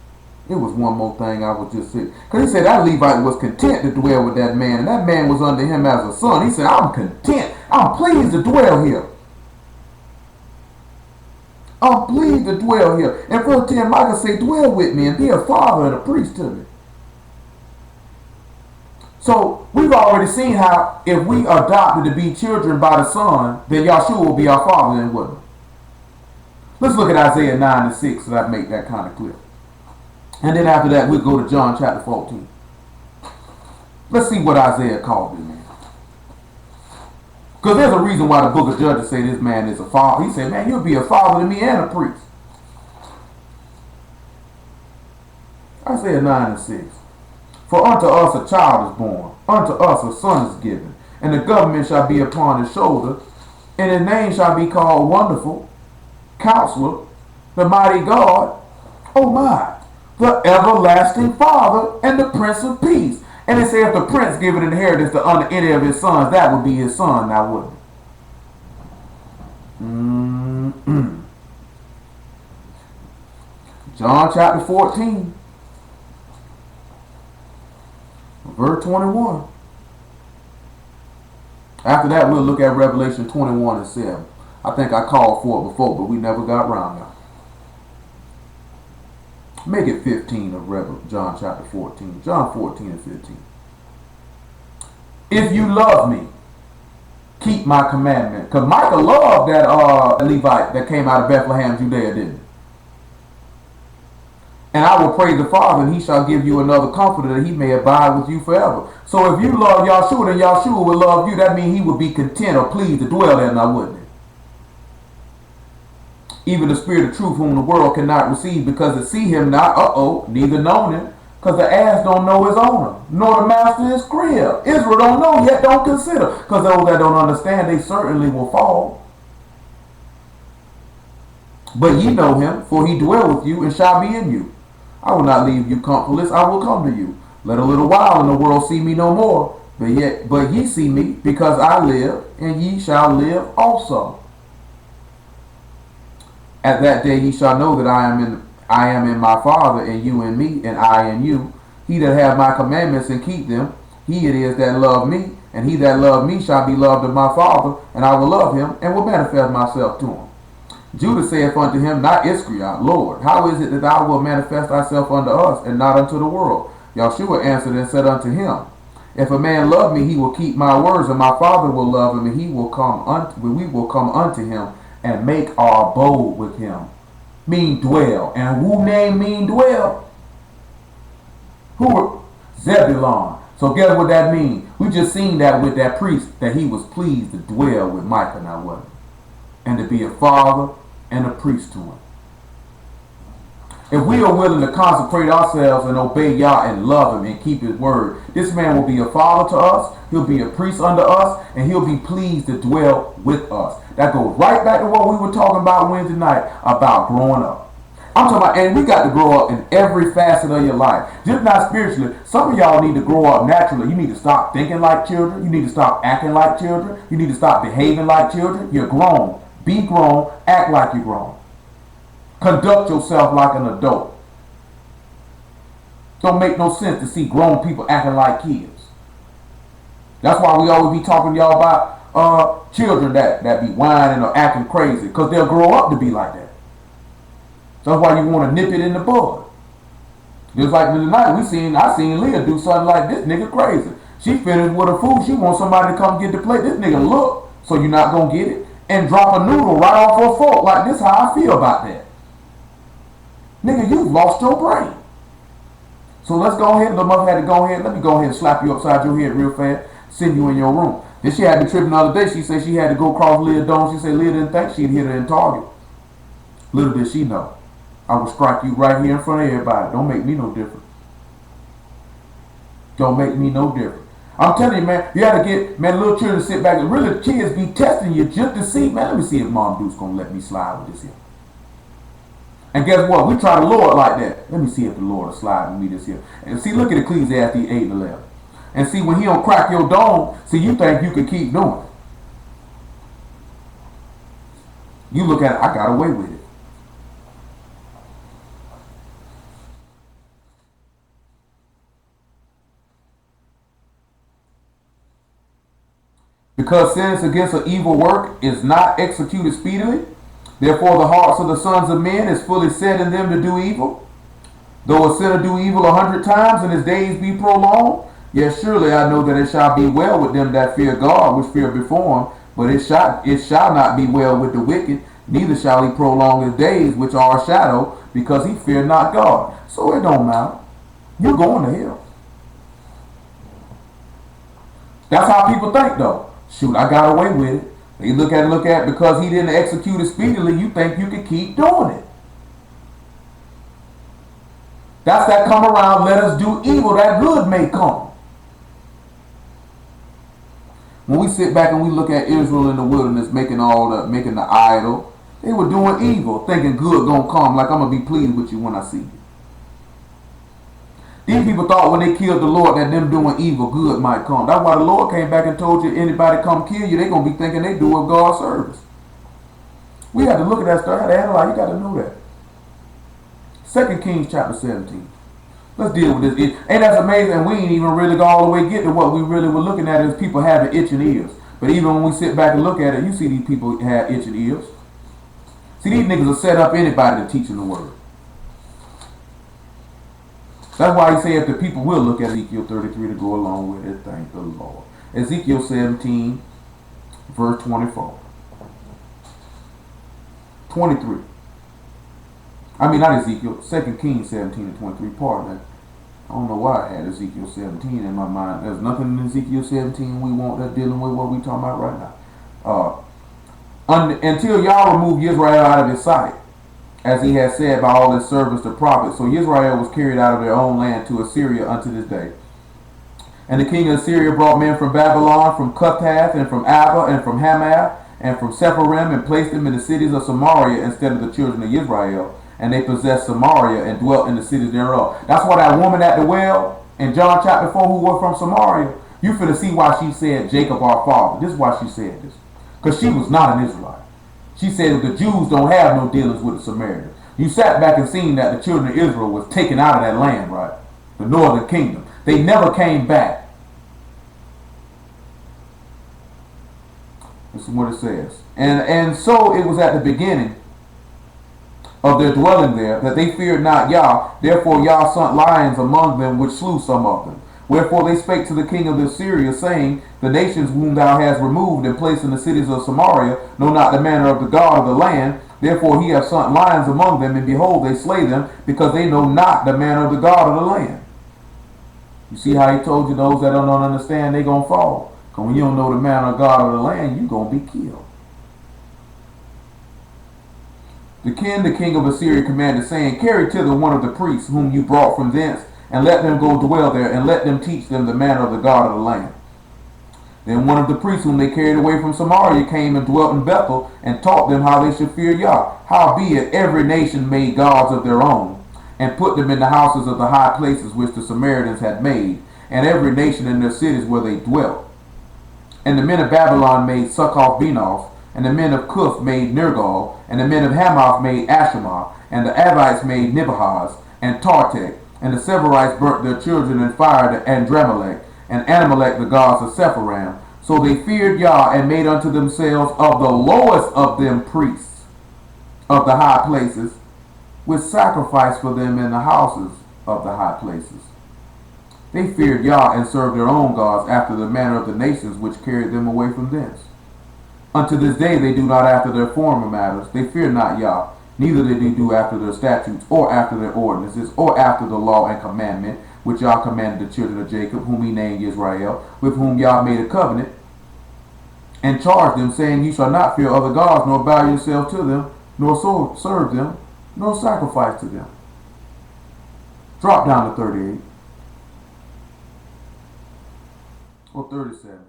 It was one more thing I was just saying. Because he said that Levite was content to dwell with that man, and that man was under him as a son. He said, I'm content. I'm pleased to dwell here. I'm pleased to dwell here. In verse 10, Micah said, dwell with me and be a father and a priest to me. So we've already seen how if we adopted to be children by the Son, then Yahshua will be our father and wouldn't. Let's look at Isaiah 9 and 6 so that make that kind of clear. And then after that, we'll go to John chapter 14. Let's see what Isaiah called him, man. Because there's a reason why the book of Judges say this man is a father. He said, man, you'll be a father to me and a priest. Isaiah 9 and 6. For unto us a child is born, unto us a son is given, and the government shall be upon his shoulder, and his name shall be called Wonderful, Counselor, the Mighty God, oh my, the Everlasting Father, and the Prince of Peace. And they say if the prince give an inheritance to under any of his sons, that would be his son, now wouldn't it? John chapter 14. Verse 21. After that, we'll look at Revelation 21 and 7. I think I called for it before, but we never got around to it. Make it 15 of John chapter 14. John 14 and 15. If you love me, keep my commandment. Because Micah loved that Levite that came out of Bethlehem, Judea, didn't he? And I will pray the Father, and he shall give you another comforter that he may abide with you forever. So if you love Yahshua, then Yahshua will love you. That means he would be content or pleased to dwell there now, wouldn't it? Even the Spirit of truth whom the world cannot receive because it see him not, neither known him. Because the ass don't know his owner, nor the master his crib. Israel don't know, yet don't consider. Because those that don't understand, they certainly will fall. But ye know him, for he dwell with you and shall be in you. I will not leave you comfortless, I will come to you. Let a little while and the world see me no more. But ye see me, because I live, and ye shall live also. At that day ye shall know that I am in my Father, and you in me, and I in you. He that hath my commandments and keep them, he it is that love me, and he that love me shall be loved of my Father, and I will love him, and will manifest myself to him. Judah saith unto him, not Iscariot, Lord, how is it that thou wilt manifest thyself unto us, and not unto the world? Yahshua answered and said unto him, if a man love me, he will keep my words, and my Father will love him, and we will come unto him, and make our abode with him. Mean dwell. And who name mean dwell? Who? Zebulon. So guess what that means? We just seen that with that priest, that he was pleased to dwell with Micah, now wasn't he? And to be a father and a priest to him. If we are willing to consecrate ourselves and obey Yah and love him and keep his word, this man will be a father to us, he'll be a priest unto us, and he'll be pleased to dwell with us. That goes right back to what we were talking about Wednesday night about growing up. I'm talking about, and we got to grow up in every facet of your life. Just not spiritually. Some of y'all need to grow up naturally. You need to stop thinking like children. You need to stop acting like children. You need to stop behaving like children. You're grown. Be grown. Act like you're grown. Conduct yourself like an adult. Don't make no sense to see grown people acting like kids. That's why we always be talking to y'all about children that be whining or acting crazy, because they'll grow up to be like that. That's why you want to nip it in the bud. Just like tonight, I seen Leah do something like this nigga crazy. She finished with her food. She wants somebody to come get the plate. This nigga look, so you're not gonna get it, and drop a noodle right off her fork. Like, this how I feel about that. Nigga, you've lost your brain. So let's go ahead. The mother had to go ahead. Let me go ahead and slap you upside your head real fast. Send you in your room. Then she had me tripping the other day. She said she had to go cross Leah's dome. She said Leah didn't think she'd hit her in Target. Little did she know, I will strike you right here in front of everybody. Don't make me no different. Don't make me no different. I'm telling you, man, you got to get, man, little children sit back and really kids be testing you just to see, man, let me see if Mom Deuce going to let me slide with this here. And guess what? We try to Lord like that. Let me see if the Lord will slide with me this here. And see, look at Ecclesiastes 8 and 11. And see, when he don't crack your dome, see, you think you can keep doing it. You look at it, I got away with it. Because sentence against an evil work is not executed speedily, therefore the hearts of the sons of men is fully set in them to do evil. Though a sinner do evil 100 times and his days be prolonged, yet surely I know that it shall be well with them that fear God, which fear before him. But it shall not be well with the wicked, neither shall he prolong his days, which are a shadow, because he fear not God. So it don't matter. You're going to hell. That's how people think, though. Shoot, I got away with it. They look at because he didn't execute it speedily, you think you can keep doing it. That's that come around, let us do evil, that good may come. When we sit back and we look at Israel in the wilderness making the idol, they were doing evil, thinking good gonna come, like I'm gonna be pleased with you when I see you. These people thought when they killed the Lord that them doing evil, good might come. That's why the Lord came back and told you, anybody come kill you, they gonna be thinking they do of God's service. We had to look at that stuff, had to analyze, you got to know that. 2 Kings chapter 17. Let's deal with this. Ain't that amazing? We ain't even really go all the way get to what we really were looking at is people having itching ears. But even when we sit back and look at it, you see these people have itching ears. See, these niggas will set up anybody to teach them the word. That's why he said if the people will look at Ezekiel 33 to go along with it, thank the Lord. Ezekiel 17, verse 24. 23. I mean, not Ezekiel, 2 Kings 17 and 23, pardon that. I don't know why I had Ezekiel 17 in my mind. There's nothing in Ezekiel 17 we want that's dealing with what we're talking about right now. Until Yah removed Israel out of his sight, as he has said by all his servants the prophets. So Israel was carried out of their own land to Assyria unto this day. And the king of Assyria brought men from Babylon, from Cuthath, and from Abba, and from Hamath, and from Sepharvaim, and placed them in the cities of Samaria instead of the children of Israel. And they possessed Samaria and dwelt in the cities thereof. That's why that woman at the well in John chapter 4 who was from Samaria, you finna see why she said Jacob our father. This is why she said this. Because she was not an Israelite. She said that the Jews don't have no dealings with the Samaritans. You sat back and seen that the children of Israel was taken out of that land, right? The northern kingdom. They never came back. This is what it says. And so it was at the beginning of their dwelling there, that they feared not Yah. Therefore Yah sent lions among them, which slew some of them. Wherefore they spake to the king of Assyria, saying, the nations whom thou hast removed and placed in the cities of Samaria know not the manner of the God of the land. Therefore he hath sent lions among them, and behold, they slay them, because they know not the manner of the God of the land. You see how he told you those that don't understand, they gonna fall. Because when you don't know the manner of God of the land, you gonna be killed. The king of Assyria commanded, saying, carry thither one of the priests whom you brought from thence, and let them go dwell there, and let them teach them the manner of the God of the land. Then one of the priests whom they carried away from Samaria came and dwelt in Bethel, and taught them how they should fear Yah. Howbeit every nation made gods of their own, and put them in the houses of the high places which the Samaritans had made, and every nation in their cities where they dwelt. And the men of Babylon made Succoth-Benoth, and the men of Cuth made Nergal, and the men of Hamath made Ashimah, and the Avites made Nibhaz, and Tartek, and the Severites burnt their children in fire to Andramelech, and Anamelech the gods of Sepharvaim. So they feared Yah, and made unto themselves of the lowest of them priests of the high places, which sacrificed for them in the houses of the high places. They feared Yah, and served their own gods after the manner of the nations which carried them away from thence. Unto this day they do not after their former matters. They fear not Yah, neither did they do after their statutes, or after their ordinances, or after the law and commandment, which Yah commanded the children of Jacob, whom he named Israel, with whom Yah made a covenant, and charged them, saying, you shall not fear other gods, nor bow yourself to them, nor serve them, nor sacrifice to them. Drop down to 38. Or 37.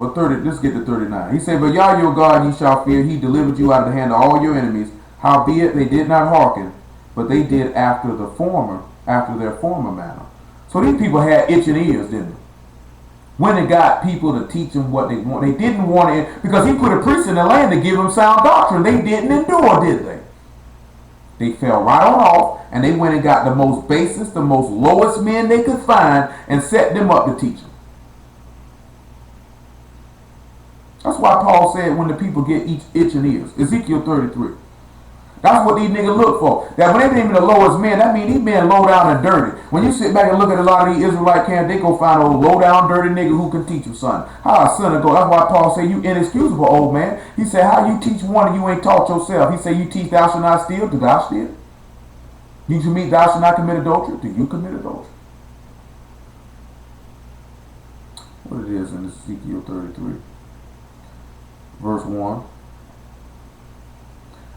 But 30, let's get to 39. He said, but Yah your God ye shall fear, he delivered you out of the hand of all your enemies. Howbeit they did not hearken, but they did after their former manner. So these people had itching ears, didn't they? When they got people to teach them what they want, they didn't want it, because he put a priest in the land to give them sound doctrine. They didn't endure, did they? They fell right on off, and they went and got the most basest, the most lowest men they could find, and set them up to teach them. That's why Paul said when the people get each itching ears. Ezekiel 33. That's what these niggas look for. That when they name the lowest men, that means these men low down and dirty. When you sit back and look at a lot of these Israelite camps, they go find old low down dirty nigga who can teach you something. How a sinner go. That's why Paul said you inexcusable, old man. He said, how you teach one and you ain't taught yourself? He said, you teach thou shalt not steal, do thou steal? Did you meet thou shalt not commit adultery? Do you commit adultery? What it is in Ezekiel 33. Verse 1.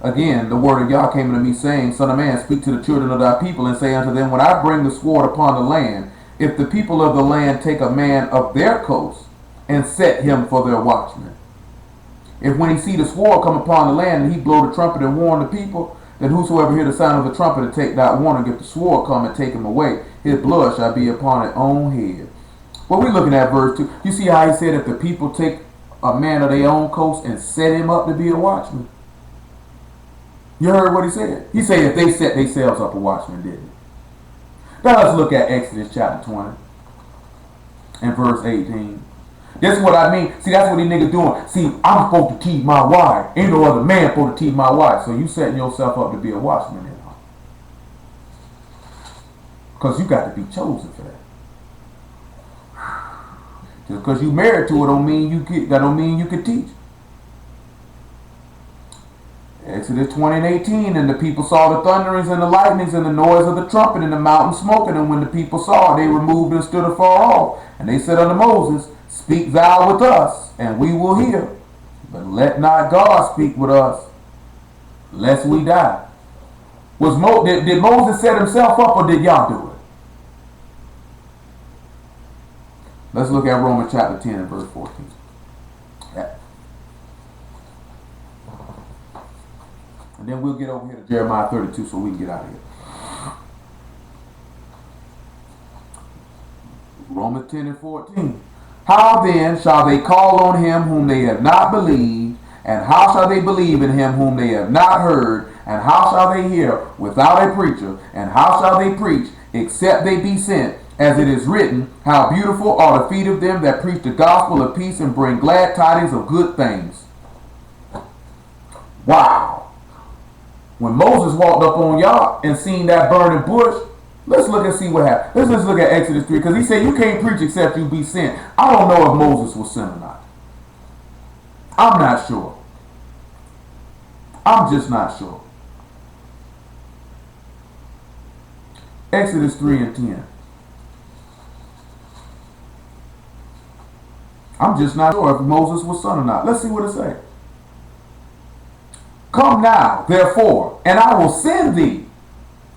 Again, the word of Yah came unto me, saying, Son of man, speak to the children of thy people, and say unto them, when I bring the sword upon the land, if the people of the land take a man of their coast, and set him for their watchman. If when he see the sword come upon the land, and he blow the trumpet and warn the people, then whosoever hear the sound of the trumpet and take that warning, if the sword come and take him away, his blood shall be upon his own head. Well, we're looking at verse 2. You see how he said, if the people take a man of their own coast and set him up to be a watchman. You heard what he said? He said if they set themselves up a watchman, didn't he? Now let's look at Exodus chapter 20 and verse 18. This is what I mean. See, that's what these niggas doing. See, I'm supposed to teach my wife. Ain't no other man supposed to teach my wife. So you setting yourself up to be a watchman now. Because you got to be chosen for that. Just because you married to it don't mean you can teach. Exodus 20 and 18, and the people saw the thunderings and the lightnings and the noise of the trumpet and the mountain smoking. And when the people saw it, they removed and stood afar off. And they said unto Moses, Speak thou with us, and we will hear. But let not God speak with us, lest we die. Did Moses set himself up, or did Yah do it? Let's look at Romans chapter 10 and verse 14. And then we'll get over here to Jeremiah 32 so we can get out of here. Romans 10 and 14. How then shall they call on him whom they have not believed? And how shall they believe in him whom they have not heard? And how shall they hear without a preacher? And how shall they preach except they be sent? As it is written, how beautiful are the feet of them that preach the gospel of peace and bring glad tidings of good things. Wow. When Moses walked up on Yah and seen that burning bush, let's look and see what happened. Let's just look at Exodus 3, because he said you can't preach except you be sent. I don't know if Moses was sent or not. I'm not sure. I'm just not sure. Exodus 3 and 10. I'm just not sure if Moses was son or not. Let's see what it says. Come now, therefore, and I will send thee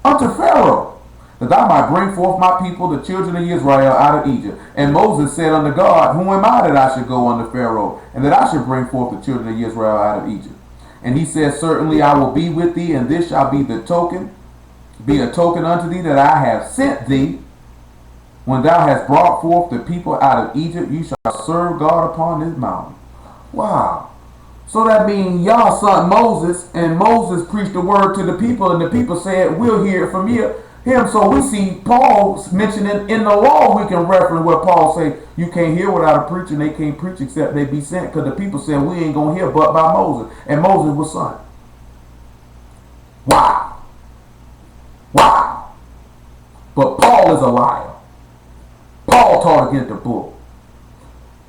unto Pharaoh, that I might bring forth my people, the children of Israel, out of Egypt. And Moses said unto God, Who am I that I should go unto Pharaoh, and that I should bring forth the children of Israel out of Egypt? And he said, Certainly I will be with thee, and this shall be a token unto thee that I have sent thee. When thou hast brought forth the people out of Egypt, you shall serve God upon this mountain. Wow. So that means Yah sent Moses, and Moses preached the word to the people, and the people said, we'll hear it from him. So we see Paul mentioning in the law, we can reference where Paul say, you can't hear without a preacher, and they can't preach except they be sent, because the people said, we ain't going to hear but by Moses. And Moses was sent. Wow. Wow. But Paul is a liar. Paul taught against the book.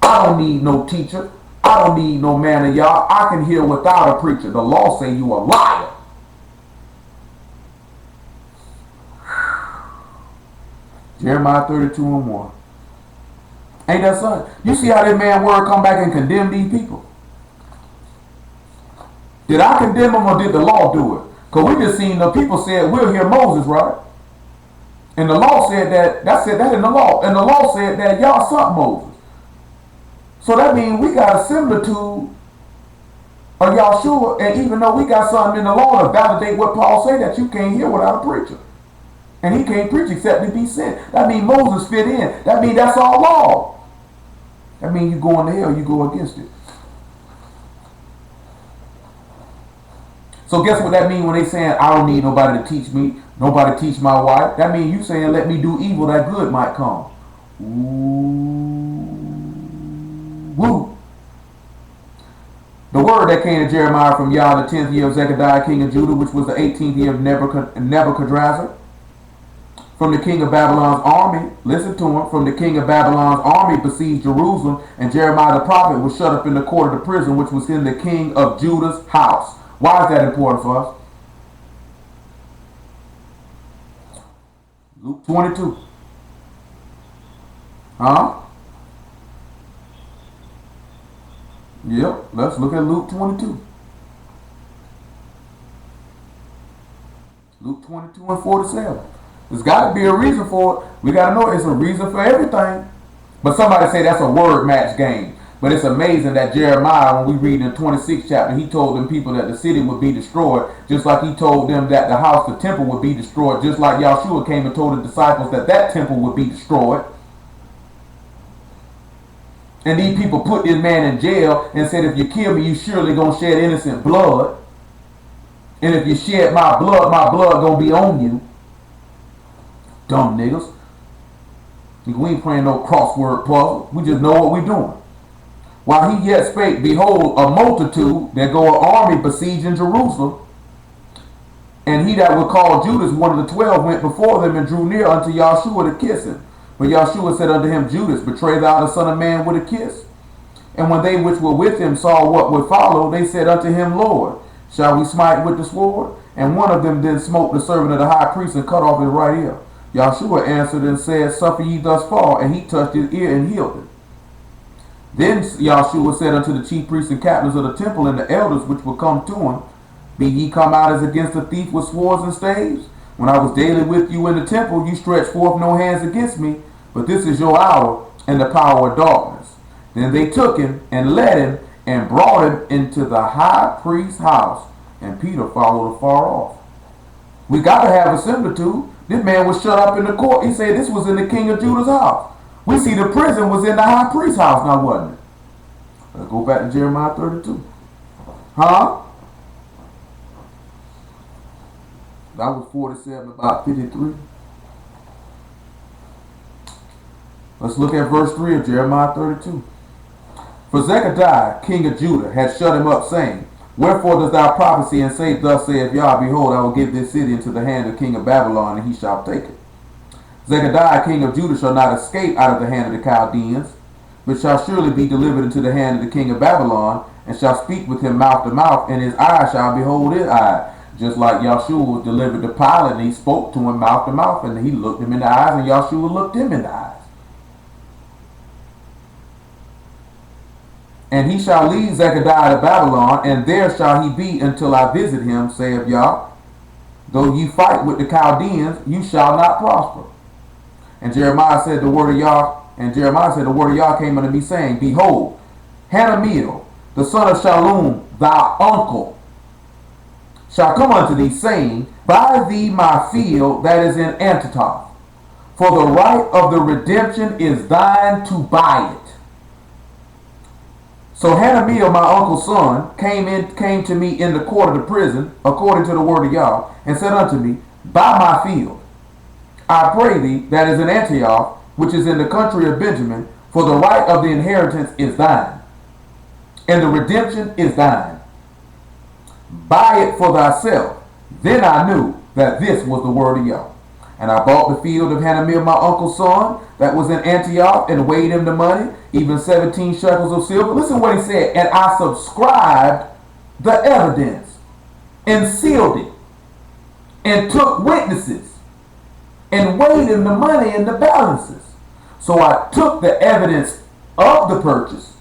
I don't need no teacher. I don't need no man of Yah. I can hear without a preacher. The law say you a liar. Jeremiah 32 and 1. Ain't that something? You see how that man word come back and condemn these people? Did I condemn them or did the law do it? Because we just seen the people said, we'll hear Moses, right? And the law said that said that in the law. And the law said that Yah sent Moses. So that means we got a similitude of Yahshua, and even though we got something in the law to validate what Paul said, that you can't hear without a preacher. And he can't preach except to be sent. That means Moses fit in. That means that's all law. That means you go into hell, you go against it. So guess what that means when they saying, I don't need nobody to teach me, nobody teach my wife? That means you saying, let me do evil that good might come. Ooh. Woo. The word that came to Jeremiah from Yah the 10th year of Zechariah king of Judah, which was the 18th year of Nebuchadnezzar, from the king of Babylon's army, listen to him, from the king of Babylon's army besieged Jerusalem, and Jeremiah the prophet was shut up in the court of the prison, which was in the king of Judah's house. Why is that important for us? Luke 22. Huh? Yep, let's look at Luke 22. Luke 22 and 47. There's got to be a reason for it. We got to know it's a reason for everything. But somebody say that's a word match game. But it's amazing that Jeremiah, when we read in the 26th chapter, he told them people that the city would be destroyed, just like he told them that the house, the temple would be destroyed, just like Yahshua came and told the disciples that that temple would be destroyed. And these people put this man in jail and said, if you kill me, you surely gonna shed innocent blood. And if you shed my blood gonna be on you. Dumb niggas. We ain't playing no crossword puzzle. We just know what we doing. While he yet spake, behold, a multitude, there go an army besieging Jerusalem. And he that was called Judas, one of the 12, went before them and drew near unto Yahshua to kiss him. But Yahshua said unto him, Judas, betray thou the Son of Man with a kiss? And when they which were with him saw what would follow, they said unto him, Lord, shall we smite with the sword? And one of them then smote the servant of the high priest and cut off his right ear. Yahshua answered and said, suffer ye thus far. And he touched his ear and healed it. Then Yahshua said unto the chief priests and captains of the temple and the elders which would come to him, be ye come out as against a thief with swords and staves? When I was daily with you in the temple, you stretched forth no hands against me, but this is your hour and the power of darkness. Then they took him and led him and brought him into the high priest's house, and Peter followed afar off. We got to have a similitude. This man was shut up in the court. He said this was in the king of Judah's house. We see the prison was in the high priest's house now, wasn't it? Let's go back to Jeremiah 32. Huh? That was 47, about 53. Let's look at verse 3 of Jeremiah 32. For Zechariah, king of Judah, had shut him up, saying, wherefore dost thou prophesy and say, thus saith Yah, behold, I will give this city into the hand of the king of Babylon, and he shall take it. Zechariah, king of Judah, shall not escape out of the hand of the Chaldeans, but shall surely be delivered into the hand of the king of Babylon, and shall speak with him mouth to mouth, and his eye shall behold his eye. Just like Yahshua was delivered to Pilate, and he spoke to him mouth to mouth, and he looked him in the eyes, and Yahshua looked him in the eyes. And he shall lead Zechariah to Babylon, and there shall he be until I visit him, saith Yah. Though you fight with the Chaldeans, you shall not prosper. And Jeremiah said the word of Yah, came unto me, saying, behold, Hanamiel, the son of Shallum, thy uncle, shall come unto thee, saying, buy thee my field that is in Antitoth, for the right of the redemption is thine to buy it. So Hanamiel, my uncle's son, came to me in the court of the prison, according to the word of Yah, and said unto me, buy my field, I pray thee, that is in Antioch, which is in the country of Benjamin, for the right of the inheritance is thine, and the redemption is thine. Buy it for thyself. Then I knew that this was the word of Yah. And I bought the field of Hanamiel, my uncle's son, that was in Antioch, and weighed him the money, even 17 shekels of silver. Listen what he said. And I subscribed the evidence, and sealed it, and took witnesses, and weighed him the money in the balances. So I took the evidence of the purchase.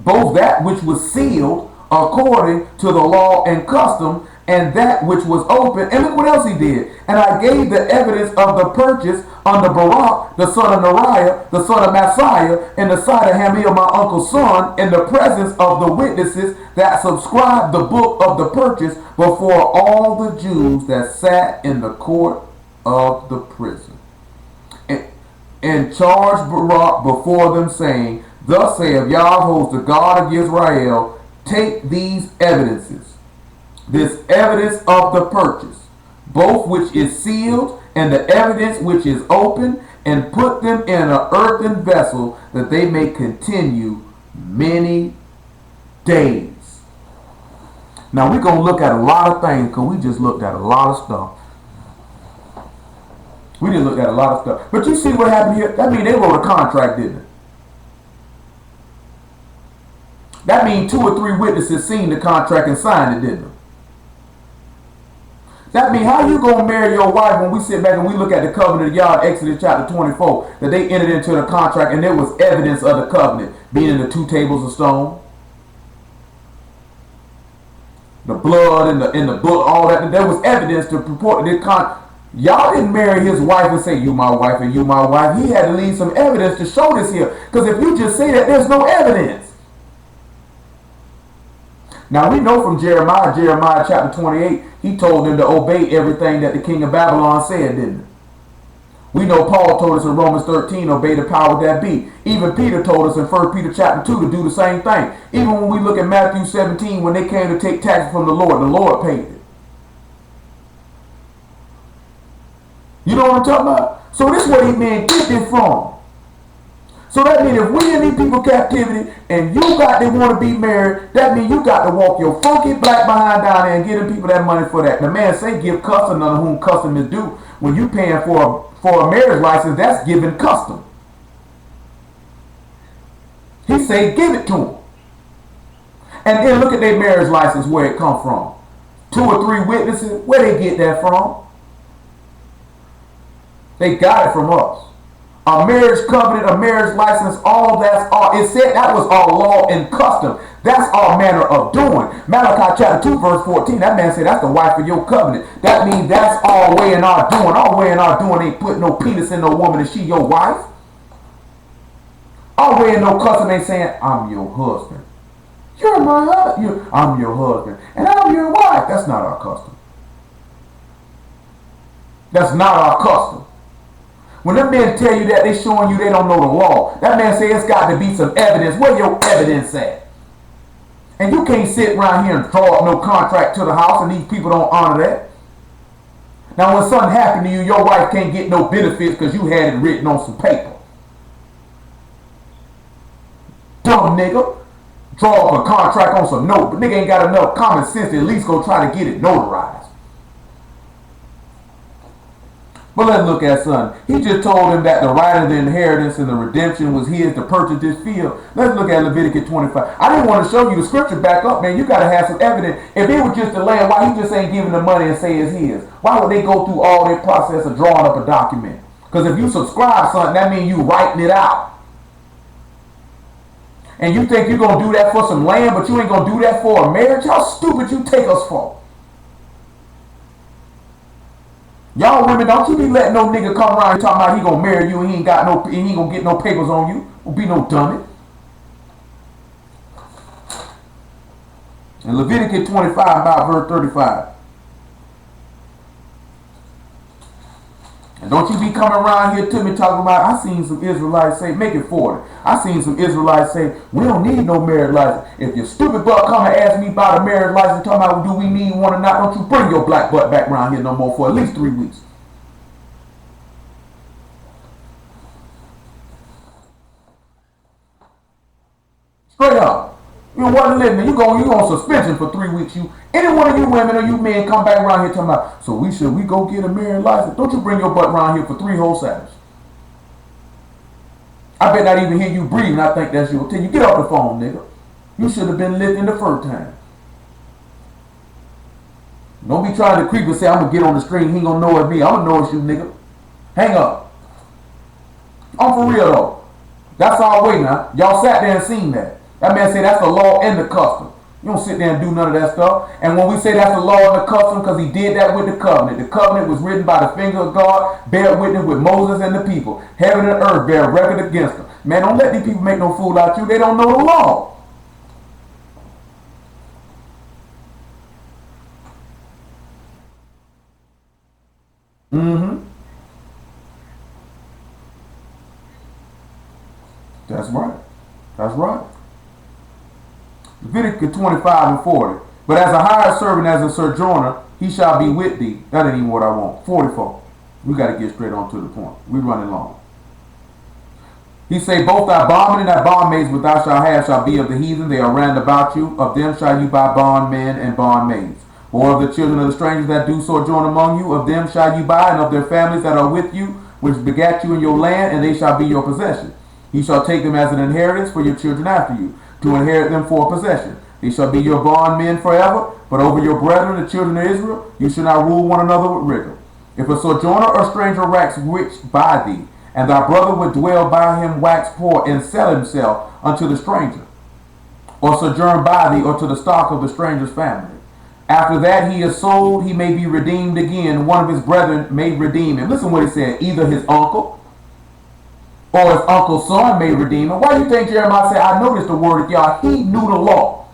Both that which was sealed according to the law and custom, and that which was open. And look what else he did. And I gave the evidence of the purchase unto Baruch, the son of Neriah, the son of Maaseiah, in the sight of Hanamiel, my uncle's son, in the presence of the witnesses that subscribed the book of the purchase before all the Jews that sat in the court of the prison. And charged Baruch before them, saying, thus saith Yah, host, the God of Israel, take these evidences, this evidence of the purchase, both which is sealed, and the evidence which is open, and put them in an earthen vessel, that they may continue many days. Now we're going to look at a lot of things, because we just looked at a lot of stuff. We just looked at a lot of stuff. But you see what happened here? That means they wrote a contract, didn't it? That means 2 or 3 witnesses seen the contract and signed it, didn't it? That means how you going to marry your wife when we sit back and we look at the covenant of Yah, Exodus chapter 24, that they entered into the contract and there was evidence of the covenant, being the 2 tables of stone, the blood in the book, all that. There was evidence to purport that Yah didn't marry his wife and say, you my wife and you my wife. He had to leave some evidence to show this here. Because if you just say that, there's no evidence. Now we know from Jeremiah chapter 28, he told them to obey everything that the king of Babylon said, didn't he? We know Paul told us in Romans 13, obey the power that be. Even Peter told us in 1 Peter chapter 2 to do the same thing. Even when we look at Matthew 17, when they came to take taxes from the Lord paid it. You know what I'm talking about? So this is where these men get this from. So that means if we in these people captivity and you they want to be married, that means you got to walk your funky black behind down there and get them people that money for that. The man say give custom unto whom custom is due. When you paying for a marriage license, that's giving custom. He say give it to them. And then look at their marriage license, where it come from. 2 or 3 witnesses, where they get that from? They got it from us. A marriage covenant, a marriage license, all that's all. It said that was all law and custom. That's all manner of doing. Malachi chapter 2 verse 14, that man said that's the wife of your covenant. That means that's all way in our doing. All way in our doing ain't putting no penis in no woman and she your wife. All way in no custom ain't saying I'm your husband. You're my husband. I'm your husband. And I'm your wife. That's not our custom. That's not our custom. When them men tell you that, they showing you they don't know the law. That man say it's got to be some evidence. Where your evidence at? And you can't sit around here and draw up no contract to the house and these people don't honor that. Now when something happened to you, your wife can't get no benefits because you had it written on some paper. Dumb nigga. Draw up a contract on some note, but nigga ain't got enough common sense to at least go try to get it notarized. But let's look at something. He just told him that the right of the inheritance and the redemption was his to purchase this field. Let's look at Leviticus 25. I didn't want to show you the scripture back up, man. You got to have some evidence. If it was just the land, why he just ain't giving the money and say it's his? Why would they go through all that process of drawing up a document? Because if you subscribe something, that means you writing it out. And you think you're going to do that for some land, but you ain't going to do that for a marriage? How stupid you take us for? Y'all women, don't you be letting no nigga come around and talking about he gonna marry you and he ain't gonna get no papers on you. Will be no dummy. In Leviticus 25, about verse 35. And don't you be coming around here to me talking about, I seen some Israelites say, make it 40. I seen some Israelites say, we don't need no marriage license. If your stupid butt come and ask me about a marriage license, talking about do we need one or not, don't you bring your black butt back around here no more for at least 3 weeks. Straight up. You wasn't living. You on suspension for 3 weeks. Any one of you women or you men come back around here talking about, so we go get a marriage license? Don't you bring your butt around here for 3 whole Sabbaths. I bet not even hear you breathing. I think that's you. Till you get off the phone, nigga. You should have been living the first time. Don't be trying to creep and say, I'm going to get on the screen. He ain't going to know it's me. I'm going to know it's you, nigga. Hang up. I'm for real, though. That's all way now. Y'all sat there and seen that. That man said that's the law and the custom. You don't sit there and do none of that stuff. And when we say that's the law and the custom, because he did that with the covenant. The covenant was written by the finger of God, bear witness with Moses and the people. Heaven and earth bear record against them. Man, don't let these people make no fool out of you. They don't know the law. That's right. That's right. Leviticus 25 and 40. But as a hired servant, as a sojourner, he shall be with thee. That ain't even what I want. 44. We got to get straight on to the point. We're running long. He say, both thy bondmen and thy bondmaids which thou shalt have shall be of the heathen. They are round about you. Of them shall you buy bondmen and bondmaids. Or of the children of the strangers that do sojourn among you, of them shall you buy, and of their families that are with you, which begat you in your land, and they shall be your possession. Ye shall take them as an inheritance for your children after you, to inherit them for a possession. They shall be your bondmen forever, but over your brethren, the children of Israel, you shall not rule one another with rigor. If a sojourner or stranger wax rich by thee, and thy brother would dwell by him wax poor, and sell himself unto the stranger, or sojourn by thee, or to the stock of the stranger's family. After that he is sold, he may be redeemed again. One of his brethren may redeem him. Listen what he said. Either his uncle or his uncle's son may redeem him. Why do you think Jeremiah said, I noticed the word of y'all, he knew the law.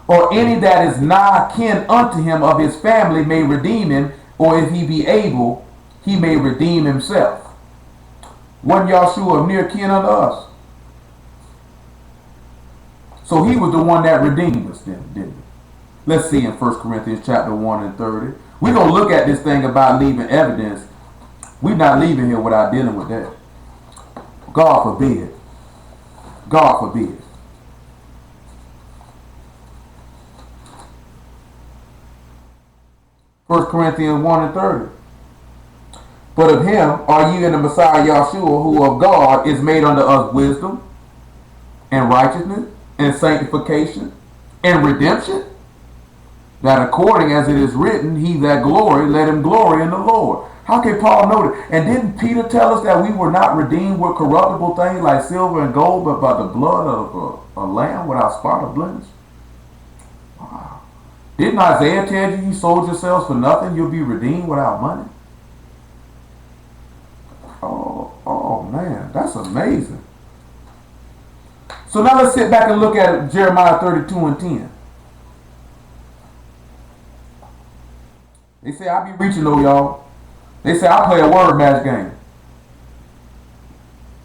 Or any that is nigh kin unto him of his family may redeem him, or if he be able, he may redeem himself. Wasn't Yahshua near kin unto us? So he was the one that redeemed us then, didn't he? Let's see in 1 Corinthians chapter 1 and 30. We're going to look at this thing about leaving evidence. We're not leaving here without dealing with that. God forbid. God forbid. First Corinthians 1 and 30. But of him are ye in the Messiah Yahshua, who of God is made unto us wisdom and righteousness and sanctification and redemption, that according as it is written, he that glory, let him glory in the Lord. How can Paul know that? And didn't Peter tell us that we were not redeemed with corruptible things like silver and gold, but by the blood of a lamb without spot or blemish? Wow. Didn't Isaiah tell you sold yourselves for nothing, you'll be redeemed without money? Oh man, that's amazing. So now let's sit back and look at Jeremiah 32 and 10. They say, I be reaching though, y'all. They say, I play a word match game.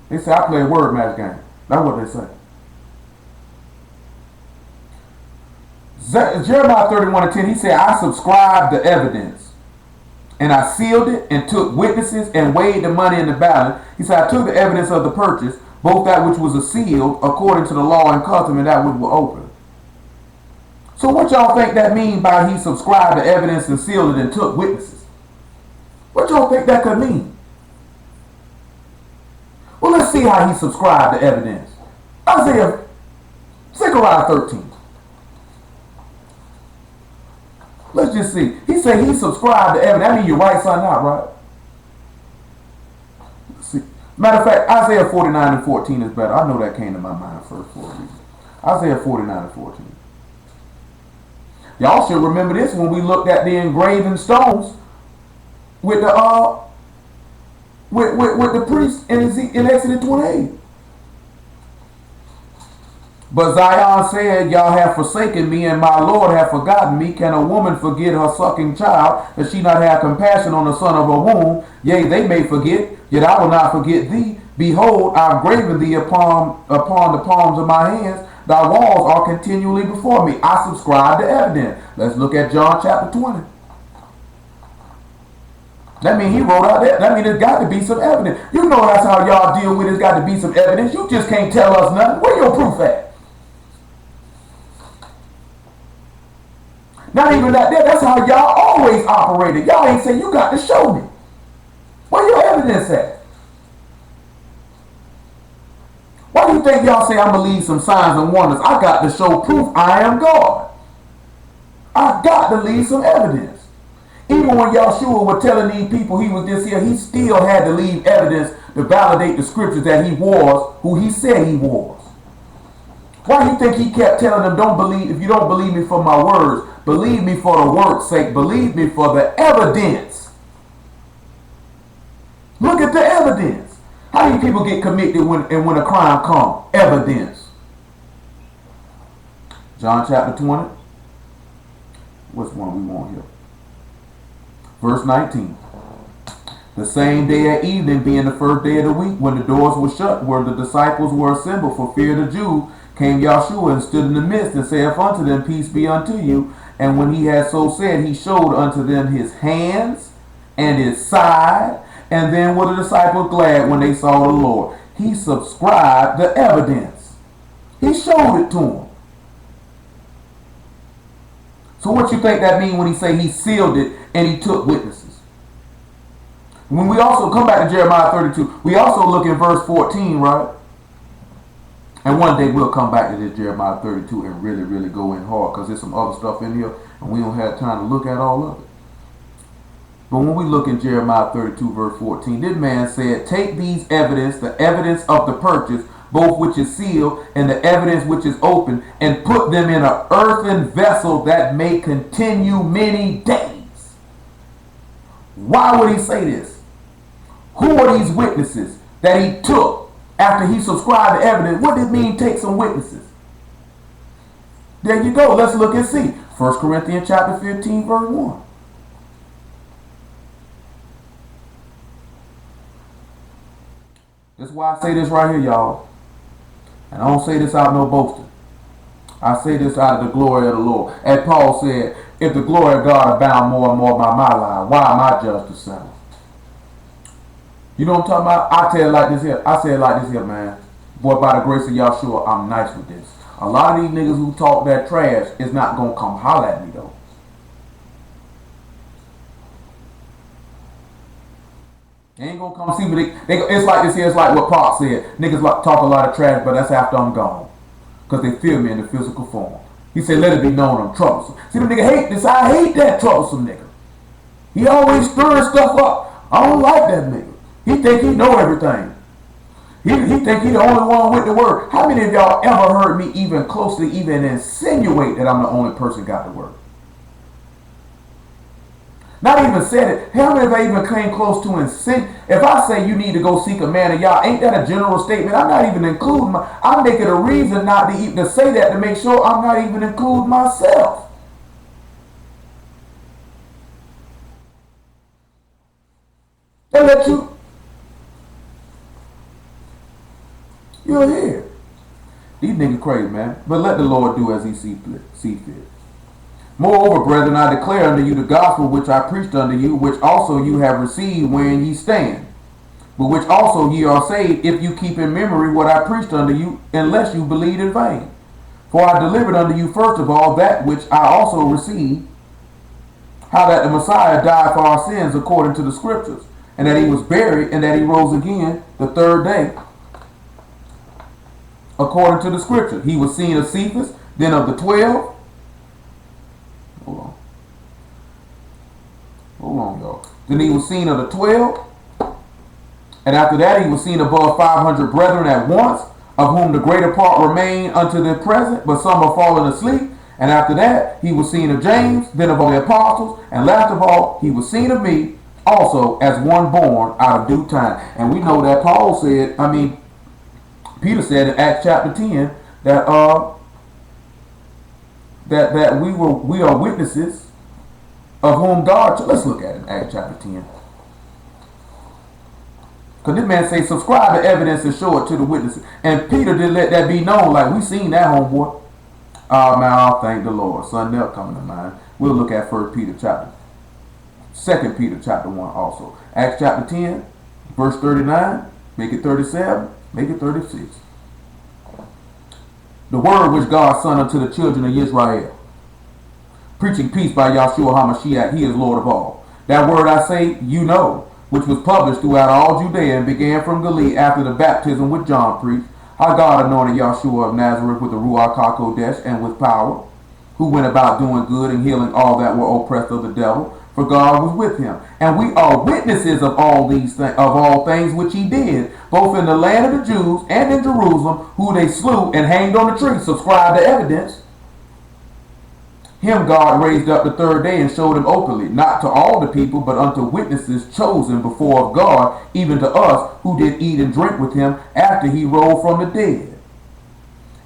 They say, I play a word match game. That's what they say. Jeremiah 31 and 10, he said, I subscribed the evidence, and I sealed it, and took witnesses, and weighed the money in the balance. He said, I took the evidence of the purchase, both that which was sealed according to the law and custom, and that which was open. So what y'all think that mean by he subscribed the evidence and sealed it and took witnesses? What y'all think that could mean? Well, let's see how he subscribed the evidence. Zechariah 13. Let's just see. He said he subscribed the evidence. That means you write something out, right? Let's see. Matter of fact, Isaiah 49 and 14 is better. I know that came to my mind first for a reason. Isaiah 49 and 14. Y'all should remember this when we looked at the engraven stones with the with the priest in Exodus 28. But Zion said, y'all have forsaken me, and my Lord have forgotten me. Can a woman forget her sucking child, that she not have compassion on the son of her womb? Yea, they may forget, yet I will not forget thee. Behold, I have graven thee upon the palms of my hands. Thy walls are continually before me. I subscribe to evidence. Let's look at John chapter 20. That means he wrote out that. That means there's got to be some evidence. You know that's how y'all deal with it. There's got to be some evidence. You just can't tell us nothing. Where your proof at? Not even that there. That's how y'all always operated. Y'all ain't say you got to show me. Where your evidence at? Why do you think y'all say I'm going to leave some signs and wonders? I got to show proof I am God. I got to leave some evidence. Even when Yahshua was telling these people he was this here, he still had to leave evidence to validate the scriptures that he was who he said he was. Why do you think he kept telling them, don't believe, if you don't believe me for my words, believe me for the word's sake, believe me for the evidence. Look at the evidence. How do people get convicted when a crime comes? Evidence. John chapter 20. Which one we want here? Verse 19. The same day at evening, being the first day of the week, when the doors were shut, where the disciples were assembled for fear of the Jews, came Yahshua and stood in the midst and saith unto them, peace be unto you. And when he had so said, he showed unto them his hands and his side. And then were the disciples glad when they saw the Lord. He subscribed the evidence. He showed it to them. So what you think that means when he say he sealed it and he took witnesses? When we also come back to Jeremiah 32, we also look in verse 14, right? And one day we'll come back to this Jeremiah 32 and really go in hard, because there's some other stuff in here and we don't have time to look at all of it. But when we look in Jeremiah 32 verse 14, this man said, take these evidence, the evidence of the purchase, both which is sealed and the evidence which is open, and put them in an earthen vessel that may continue many days. Why would he say this? Who are these witnesses that he took after he subscribed to evidence? What did it mean, take some witnesses? There you go. Let's look and see. 1 Corinthians chapter 15 verse 1. That's why I say this right here, y'all. And I don't say this out of no boasting. I say this out of the glory of the Lord. As Paul said, if the glory of God abound more and more by my life, why am I judged to sin? You know what I'm talking about? I tell it like this here. I say it like this here, man. Boy, by the grace of Yahshua, I'm nice with this. A lot of these niggas who talk that trash is not going to come holler at me, though. They ain't gonna come see me. It's like this here. It's like what Pop said. Niggas talk a lot of trash, but that's after I'm gone, because they feel me in the physical form. He said, let it be known I'm troublesome. See, the nigga hate this. I hate that troublesome nigga. He always stirring stuff up. I don't like that nigga. He think he know everything. He think he the only one with the word. How many of y'all ever heard me even closely even insinuate that I'm the only person got the word? Not even said it. How many of I even came close to insinuate? If I say you need to go seek a man of y'all, ain't that a general statement? I'm not even including I'm making a reason not to even say that, to make sure I'm not even including myself. They let you're here. These niggas crazy, man. But let the Lord do as he see fit. Moreover, brethren, I declare unto you the gospel which I preached unto you, which also you have received wherein ye stand, but which also ye are saved, if you keep in memory what I preached unto you, unless you believe in vain. For I delivered unto you first of all that which I also received, how that the Messiah died for our sins according to the Scriptures, and that he was buried, and that he rose again the third day according to the Scripture. He was seen of Cephas, then of the 12. Hold on, y'all. Then he was seen of the 12. And after that he was seen above 500 brethren at once, of whom the greater part remain unto the present, but some are fallen asleep. And after that he was seen of James, then of all the apostles, and last of all he was seen of me, also as one born out of due time. And we know that Peter said in Acts chapter 10 that that we are witnesses of whom God. Let's look at it in Acts chapter 10. Because this man say, subscribe to evidence and show it to the witnesses. And Peter did let that be known. Like, we seen that, homeboy. Oh, man, I'll thank the Lord. Something else coming to mind. We'll look at 2 Peter chapter 1 also. Acts chapter 10, verse 39. Make it 37. Make it 36. The word which God sent unto the children of Israel, preaching peace by Yahshua HaMashiach, he is Lord of all. That word I say, you know, which was published throughout all Judea and began from Galilee after the baptism which John preached, how God anointed Yahshua of Nazareth with the Ruach HaKodesh and with power, who went about doing good and healing all that were oppressed of the devil, for God was with him. And we are witnesses of all things which he did, both in the land of the Jews and in Jerusalem, who they slew and hanged on the tree. Subscribe to evidence. Him God raised up the third day and showed him openly, not to all the people, but unto witnesses chosen before of God, even to us, who did eat and drink with him after he rose from the dead.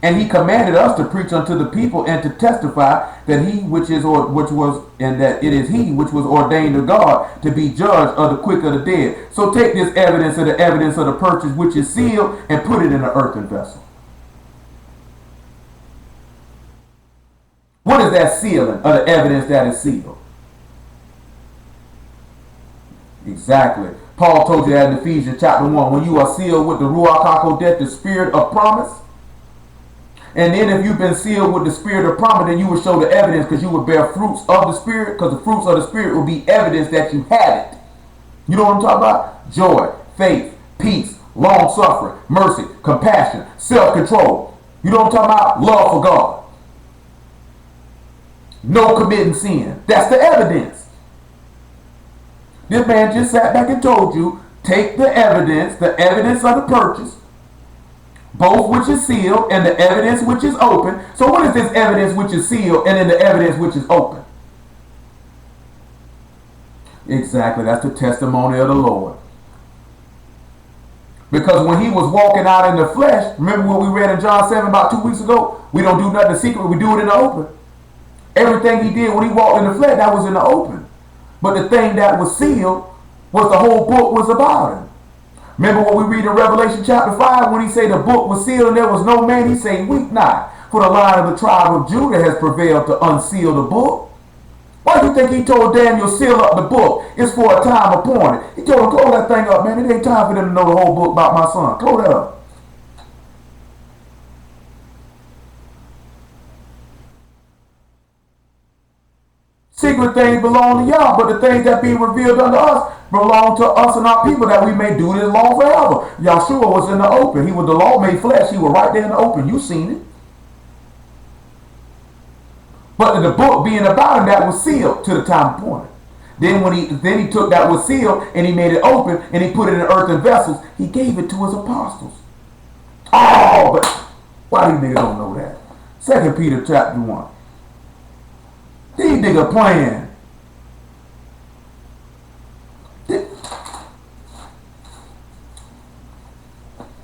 And he commanded us to preach unto the people and to testify that it is he which was ordained of God to be judge of the quick of the dead. So take this evidence of the purchase which is sealed and put it in an earthen vessel. What is that sealing of the evidence that is sealed? Exactly. Paul told you that in Ephesians chapter 1. When you are sealed with the Ruach HaKodesh, the spirit of promise. And then if you've been sealed with the spirit of promise, then you will show the evidence, because you will bear fruits of the spirit, because the fruits of the spirit will be evidence that you had it. You know what I'm talking about? Joy, faith, peace, long suffering, mercy, compassion, self-control. You know what I'm talking about? Love for God. No committing sin. That's the evidence. This man just sat back and told you, take the evidence of the purchase, both which is sealed and the evidence which is open. So what is this evidence which is sealed and then the evidence which is open? Exactly, that's the testimony of the Lord. Because when he was walking out in the flesh, remember what we read in John 7 about 2 weeks ago? We don't do nothing in secret, we do it in the open. Everything he did when he walked in the flesh, that was in the open. But the thing that was sealed was the whole book was about him. Remember what we read in Revelation chapter 5 when he said the book was sealed and there was no man? He said, weep not, for the Lion of the tribe of Judah has prevailed to unseal the book. Why do you think he told Daniel, seal up the book? It's for a time appointed. He told him, close that thing up, man. It ain't time for them to know the whole book about my son. Close that up. Secret things belong to y'all, but the things that be revealed unto us belong to us and our people, that we may do this law forever. Yahshua was in the open. He was the law made flesh. He was right there in the open. You seen it. But the book being about him, that was sealed to the time appointed. Then he took that was sealed and he made it open and he put it in earthen vessels. He gave it to his apostles. Oh, but why these niggas don't know that? 2 Peter chapter 1. These niggas playing.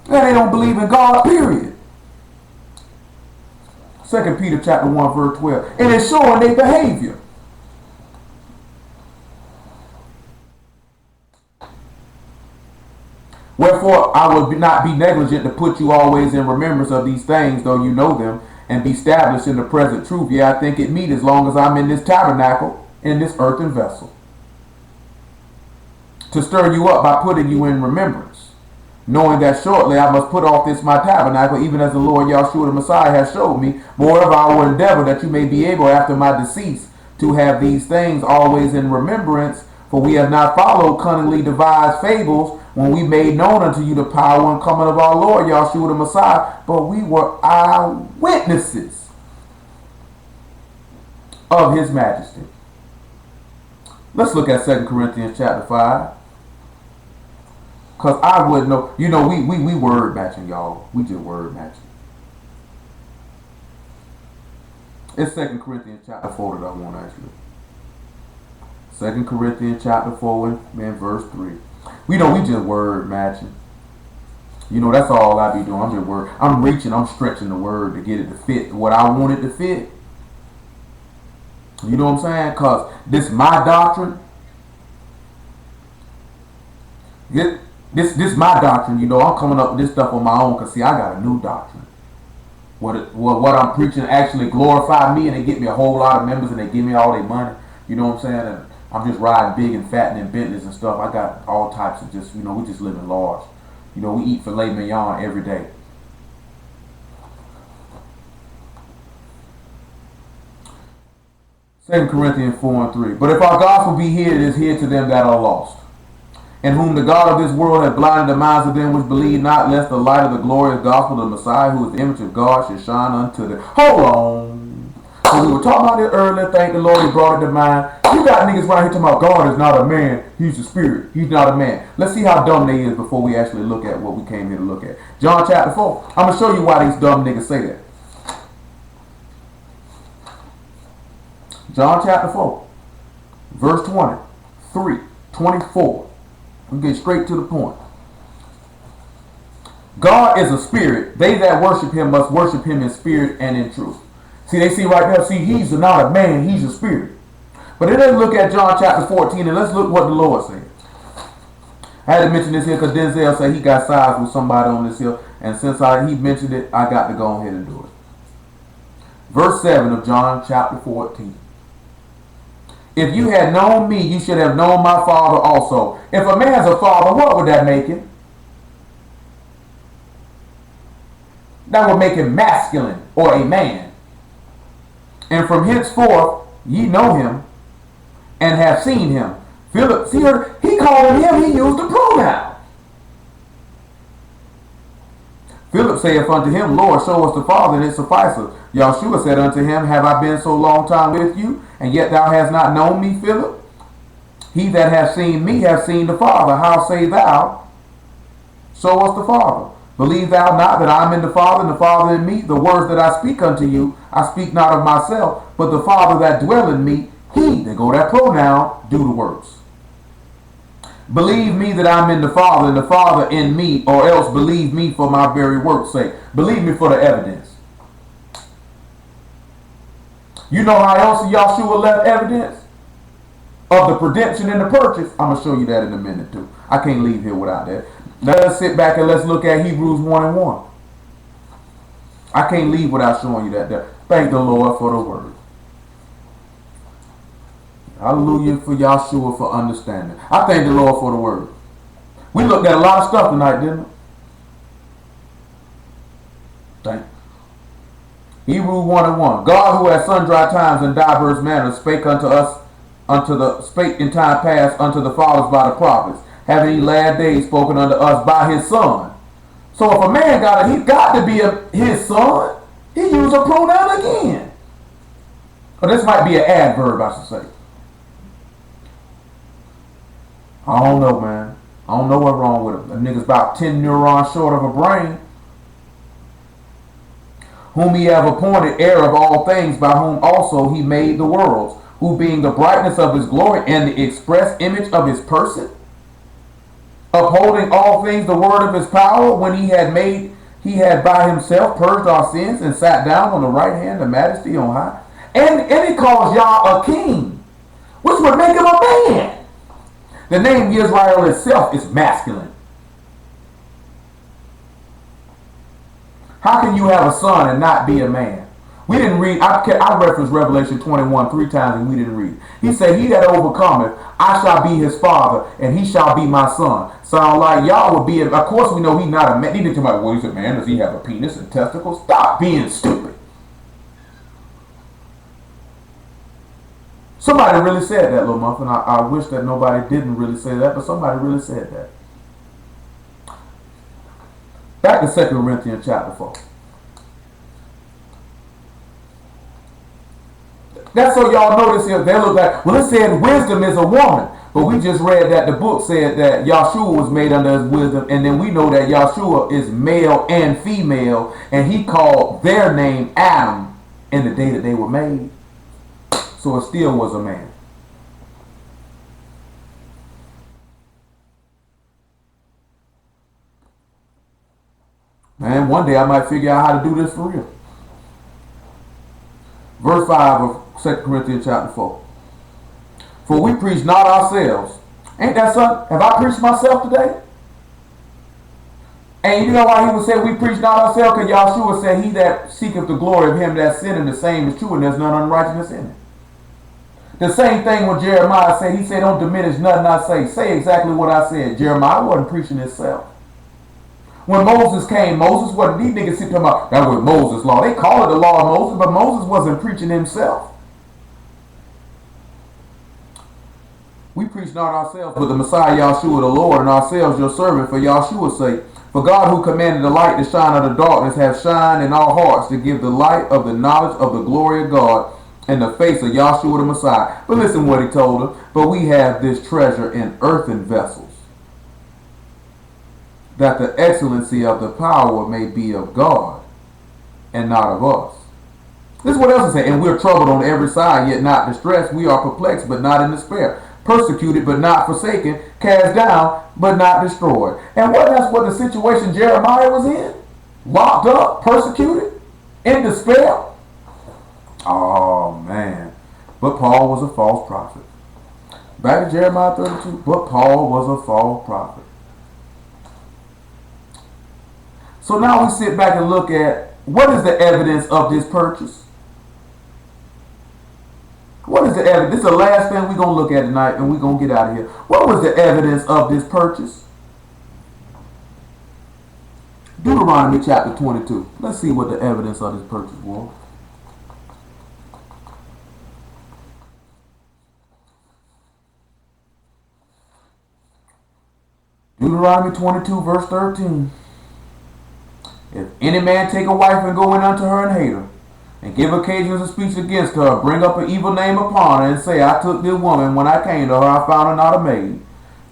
They don't believe in God, period. 2 Peter chapter 1 verse 12. And it's showing their behavior. Wherefore I will not be negligent to put you always in remembrance of these things, though you know them, and be established in the present truth. Yeah, I think it meet as long as I'm in this tabernacle, in this earthen vessel, to stir you up by putting you in remembrance, knowing that shortly I must put off this my tabernacle, even as the Lord Yahshua the Messiah has showed me. Moreover, I will endeavor that you may be able after my decease to have these things always in remembrance. For we have not followed cunningly devised fables, when we made known unto you the power and coming of our Lord Yahshua the Messiah, but we were eyewitnesses of his majesty. Let's look at 2 Corinthians chapter 5. Because I wouldn't know. You know, we word matching, y'all. We just word matching. It's 2 Corinthians chapter 4 that I want actually. 2 Corinthians chapter 4 and verse 3. We know we just word matching. You know, that's all I be doing. I'm just word. I'm reaching, I'm stretching the word to get it to fit what I want it to fit. You know what I'm saying? Because this my doctrine. This my doctrine. You know, I'm coming up with this stuff on my own because, see, I got a new doctrine. What I'm preaching actually glorify me, and they get me a whole lot of members and they give me all their money. You know what I'm saying? And I'm just riding big and fat and in Bentleys and stuff. I got all types of just, you know, we just living large. You know, we eat filet mignon every day. Second Corinthians 4 and 3. But if our gospel be hid, it is hid to them that are lost, and whom the God of this world hath blinded the minds of them which believe not, lest the light of the glorious gospel of the Messiah, who is the image of God, should shine unto them. Hold on. So we were talking about it earlier. Thank the Lord he brought it to mind. You got niggas right here talking about God is not a man. He's a spirit. He's not a man. Let's see how dumb they is before we actually look at what we came here to look at. John chapter 4. I'm going to show you why these dumb niggas say that. John chapter 4. Verse 23. 24. We get straight to the point. God is a spirit. They that worship him must worship him in spirit and in truth. See, they see right there, see, he's not a man, he's a spirit. But then let's look at John chapter 14 and let's look what the Lord said. I had to mention this here because Denzel said he got sides with somebody on this hill. And since he mentioned it, I got to go ahead and do it. Verse 7 of John chapter 14. If you had known me, you should have known my Father also. If a man's a father, what would that make him? That would make him masculine or a man. And from henceforth ye know him and have seen him. Philip, see her, he called him, he used the pronoun. Philip saith unto him, Lord, show us the Father, and it sufficeth. Yahshua said unto him, have I been so long time with you, and yet thou hast not known me, Philip? He that hath seen me hath seen the Father. How say thou, show us the Father? Believe thou not that I am in the Father, and the Father in me? The words that I speak unto you, I speak not of myself, but the Father that dwell in me, he, there go that pronoun, do the works. Believe me that I'm in the Father, and the Father in me, or else believe me for my very work's sake. Believe me for the evidence. You know how else Yahshua left evidence of the redemption and the purchase? I'm going to show you that in a minute too. I can't leave here without that. Let us sit back and let's look at Hebrews 1:1. I can't leave without showing you that there. Thank the Lord for the word. Hallelujah for Yahshua for understanding. I thank the Lord for the word. We looked at a lot of stuff tonight, didn't we? Thank you. Hebrews 1:1. God, who at sundry times and diverse manners spake unto us, spake in time past unto the fathers by the prophets, having in last days spoken unto us by his Son. So if a man he got to be his son, he used a pronoun again. Or this might be an adverb, I should say. I don't know, man. I don't know what's wrong with him. The nigga's about 10 neurons short of a brain. Whom he have appointed heir of all things, by whom also he made the worlds, who being the brightness of his glory and the express image of his person, upholding all things the word of his power, when he had by himself purged our sins and sat down on the right hand of majesty on high. And he calls Yah a king, which would make him a man. The name Israel itself is masculine. How can you have a son and not be a man? We didn't read, I referenced Revelation 21 3 times and we didn't read. He said, he that overcometh, I shall be his father, and he shall be my son. Sound like y'all would be, of course we know he's not a man. He didn't tell me, well, he's a man, does he have a penis and testicles? Stop being stupid. Somebody really said that, little muffin. I wish that nobody didn't really say that, but somebody really said that. Back to 2 Corinthians chapter 4. That's so y'all notice here, they look like, well, it said wisdom is a woman. But we just read that the book said that Yahshua was made under his wisdom, and then we know that Yahshua is male and female, and he called their name Adam in the day that they were made. So it still was a man. Man, one day I might figure out how to do this for real. Verse 5 of 2 Corinthians chapter 4. For we preach not ourselves. Ain't that something? Have I preached myself today? And you know why he would say we preach not ourselves? Because Yahshua said, he that seeketh the glory of him that sinned, the same is true, and there's none unrighteousness in it. The same thing when Jeremiah said, he said, don't diminish nothing I say. Say exactly what I said. Jeremiah wasn't preaching himself. When Moses came, Moses wasn't, these niggas sit talking about, that was Moses' law. They call it the law of Moses, but Moses wasn't preaching himself. We preach not ourselves, but the Messiah Yahshua the Lord, and ourselves your servant for Yahshua's sake. For God who commanded the light to shine out of darkness hath shined in our hearts to give the light of the knowledge of the glory of God in the face of Yahshua the Messiah. But listen what he told them. But we have this treasure in earthen vessels, that the excellency of the power may be of God and not of us. This is what else it says. And we're troubled on every side, yet not distressed. We are perplexed, but not in despair. Persecuted, but not forsaken. Cast down, but not destroyed. And that's what the situation Jeremiah was in? Locked up, persecuted, in despair. Oh, man. But Paul was a false prophet. Back to Jeremiah 32. But Paul was a false prophet. So now we sit back and look at what is the evidence of this purchase? What is the evidence? This is the last thing we're going to look at tonight, and we're going to get out of here. What was the evidence of this purchase? Deuteronomy chapter 22. Let's see what the evidence of this purchase was. Deuteronomy 22 verse 13. If any man take a wife and go in unto her and hate her, and give occasions of speech against her, bring up an evil name upon her, and say, I took this woman, when I came to her, I found her not a maid.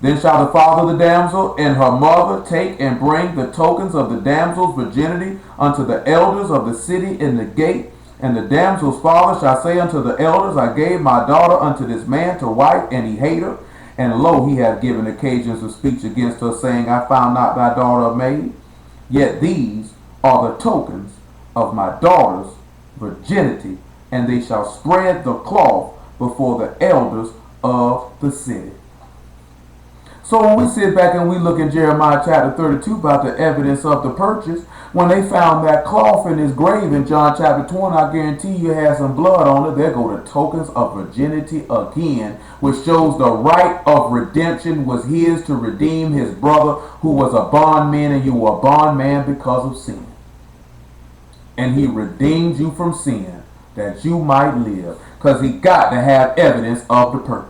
Then shall the father of the damsel and her mother take and bring the tokens of the damsel's virginity unto the elders of the city in the gate. And the damsel's father shall say unto the elders, I gave my daughter unto this man to wife, and he hate her. And lo, he hath given occasions of speech against her, saying, I found not thy daughter a maid. Yet these are the tokens of my daughter's virginity, and they shall spread the cloth before the elders of the city. So when we sit back and we look in Jeremiah chapter 32 about the evidence of the purchase, when they found that cloth in his grave in John chapter 20, I guarantee you had some blood on it. There go the tokens of virginity again, which shows the right of redemption was his to redeem his brother who was a bondman, and you were a bondman because of sin. And he redeemed you from sin that you might live, because he got to have evidence of the purchase.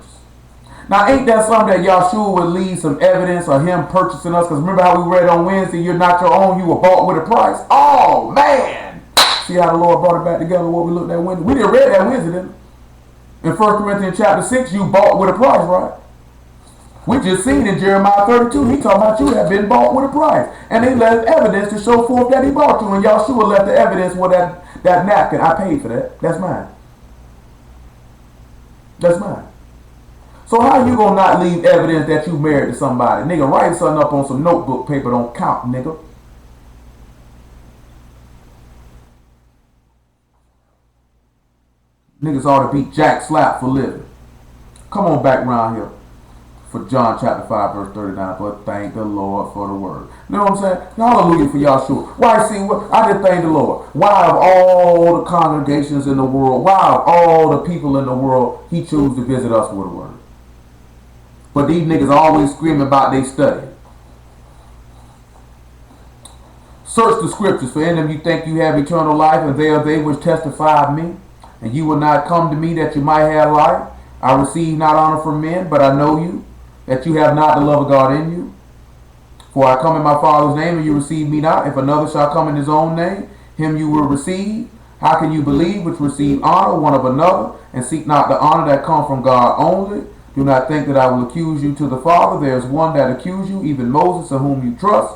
Now, ain't that something that Yahshua would leave some evidence of him purchasing us? Because remember how we read on Wednesday, you're not your own, you were bought with a price. Oh, man. See how the Lord brought it back together, what we looked at Wednesday? We didn't read that Wednesday, didn't we? In 1 Corinthians chapter 6, you bought with a price, right? We just seen in Jeremiah 32, he talking about you have been bought with a price. And they left evidence to show forth that he bought you. And Yahshua left the evidence with that napkin. I paid for that. That's mine. That's mine. So how you gonna not leave evidence that you married to somebody? Nigga, write something up on some notebook paper, don't count, nigga. Niggas ought to be jack slap for living. Come on back around here for John chapter 5 verse 39. But thank the Lord for the word. You know what I'm saying? Hallelujah for Yahshua. Why see what I just thank the Lord. Why of all the congregations in the world, why of all the people in the world, he chose to visit us with a word? But these niggas always screaming about they study. Search the scriptures, for in them you think you have eternal life, and they are they which testify of me. And you will not come to me that you might have life. I receive not honor from men, but I know you, that you have not the love of God in you. For I come in my Father's name, and you receive me not. If another shall come in his own name, him you will receive. How can you believe which receive honor one of another, and seek not the honor that come from God only? Do not think that I will accuse you to the Father. There is one that accuse you, even Moses, in whom you trust.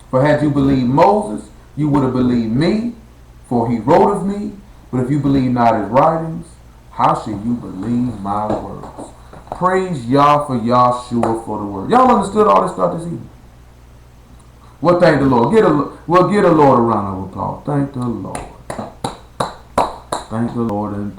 For had you believed Moses, you would have believed me, for he wrote of me. But if you believe not his writings, how shall you believe my words? Praise Yah for Yahshua for the word. Y'all understood all this stuff this evening? Well, thank the Lord. Get a Lord a round of applause. Thank the Lord. Thank the Lord. And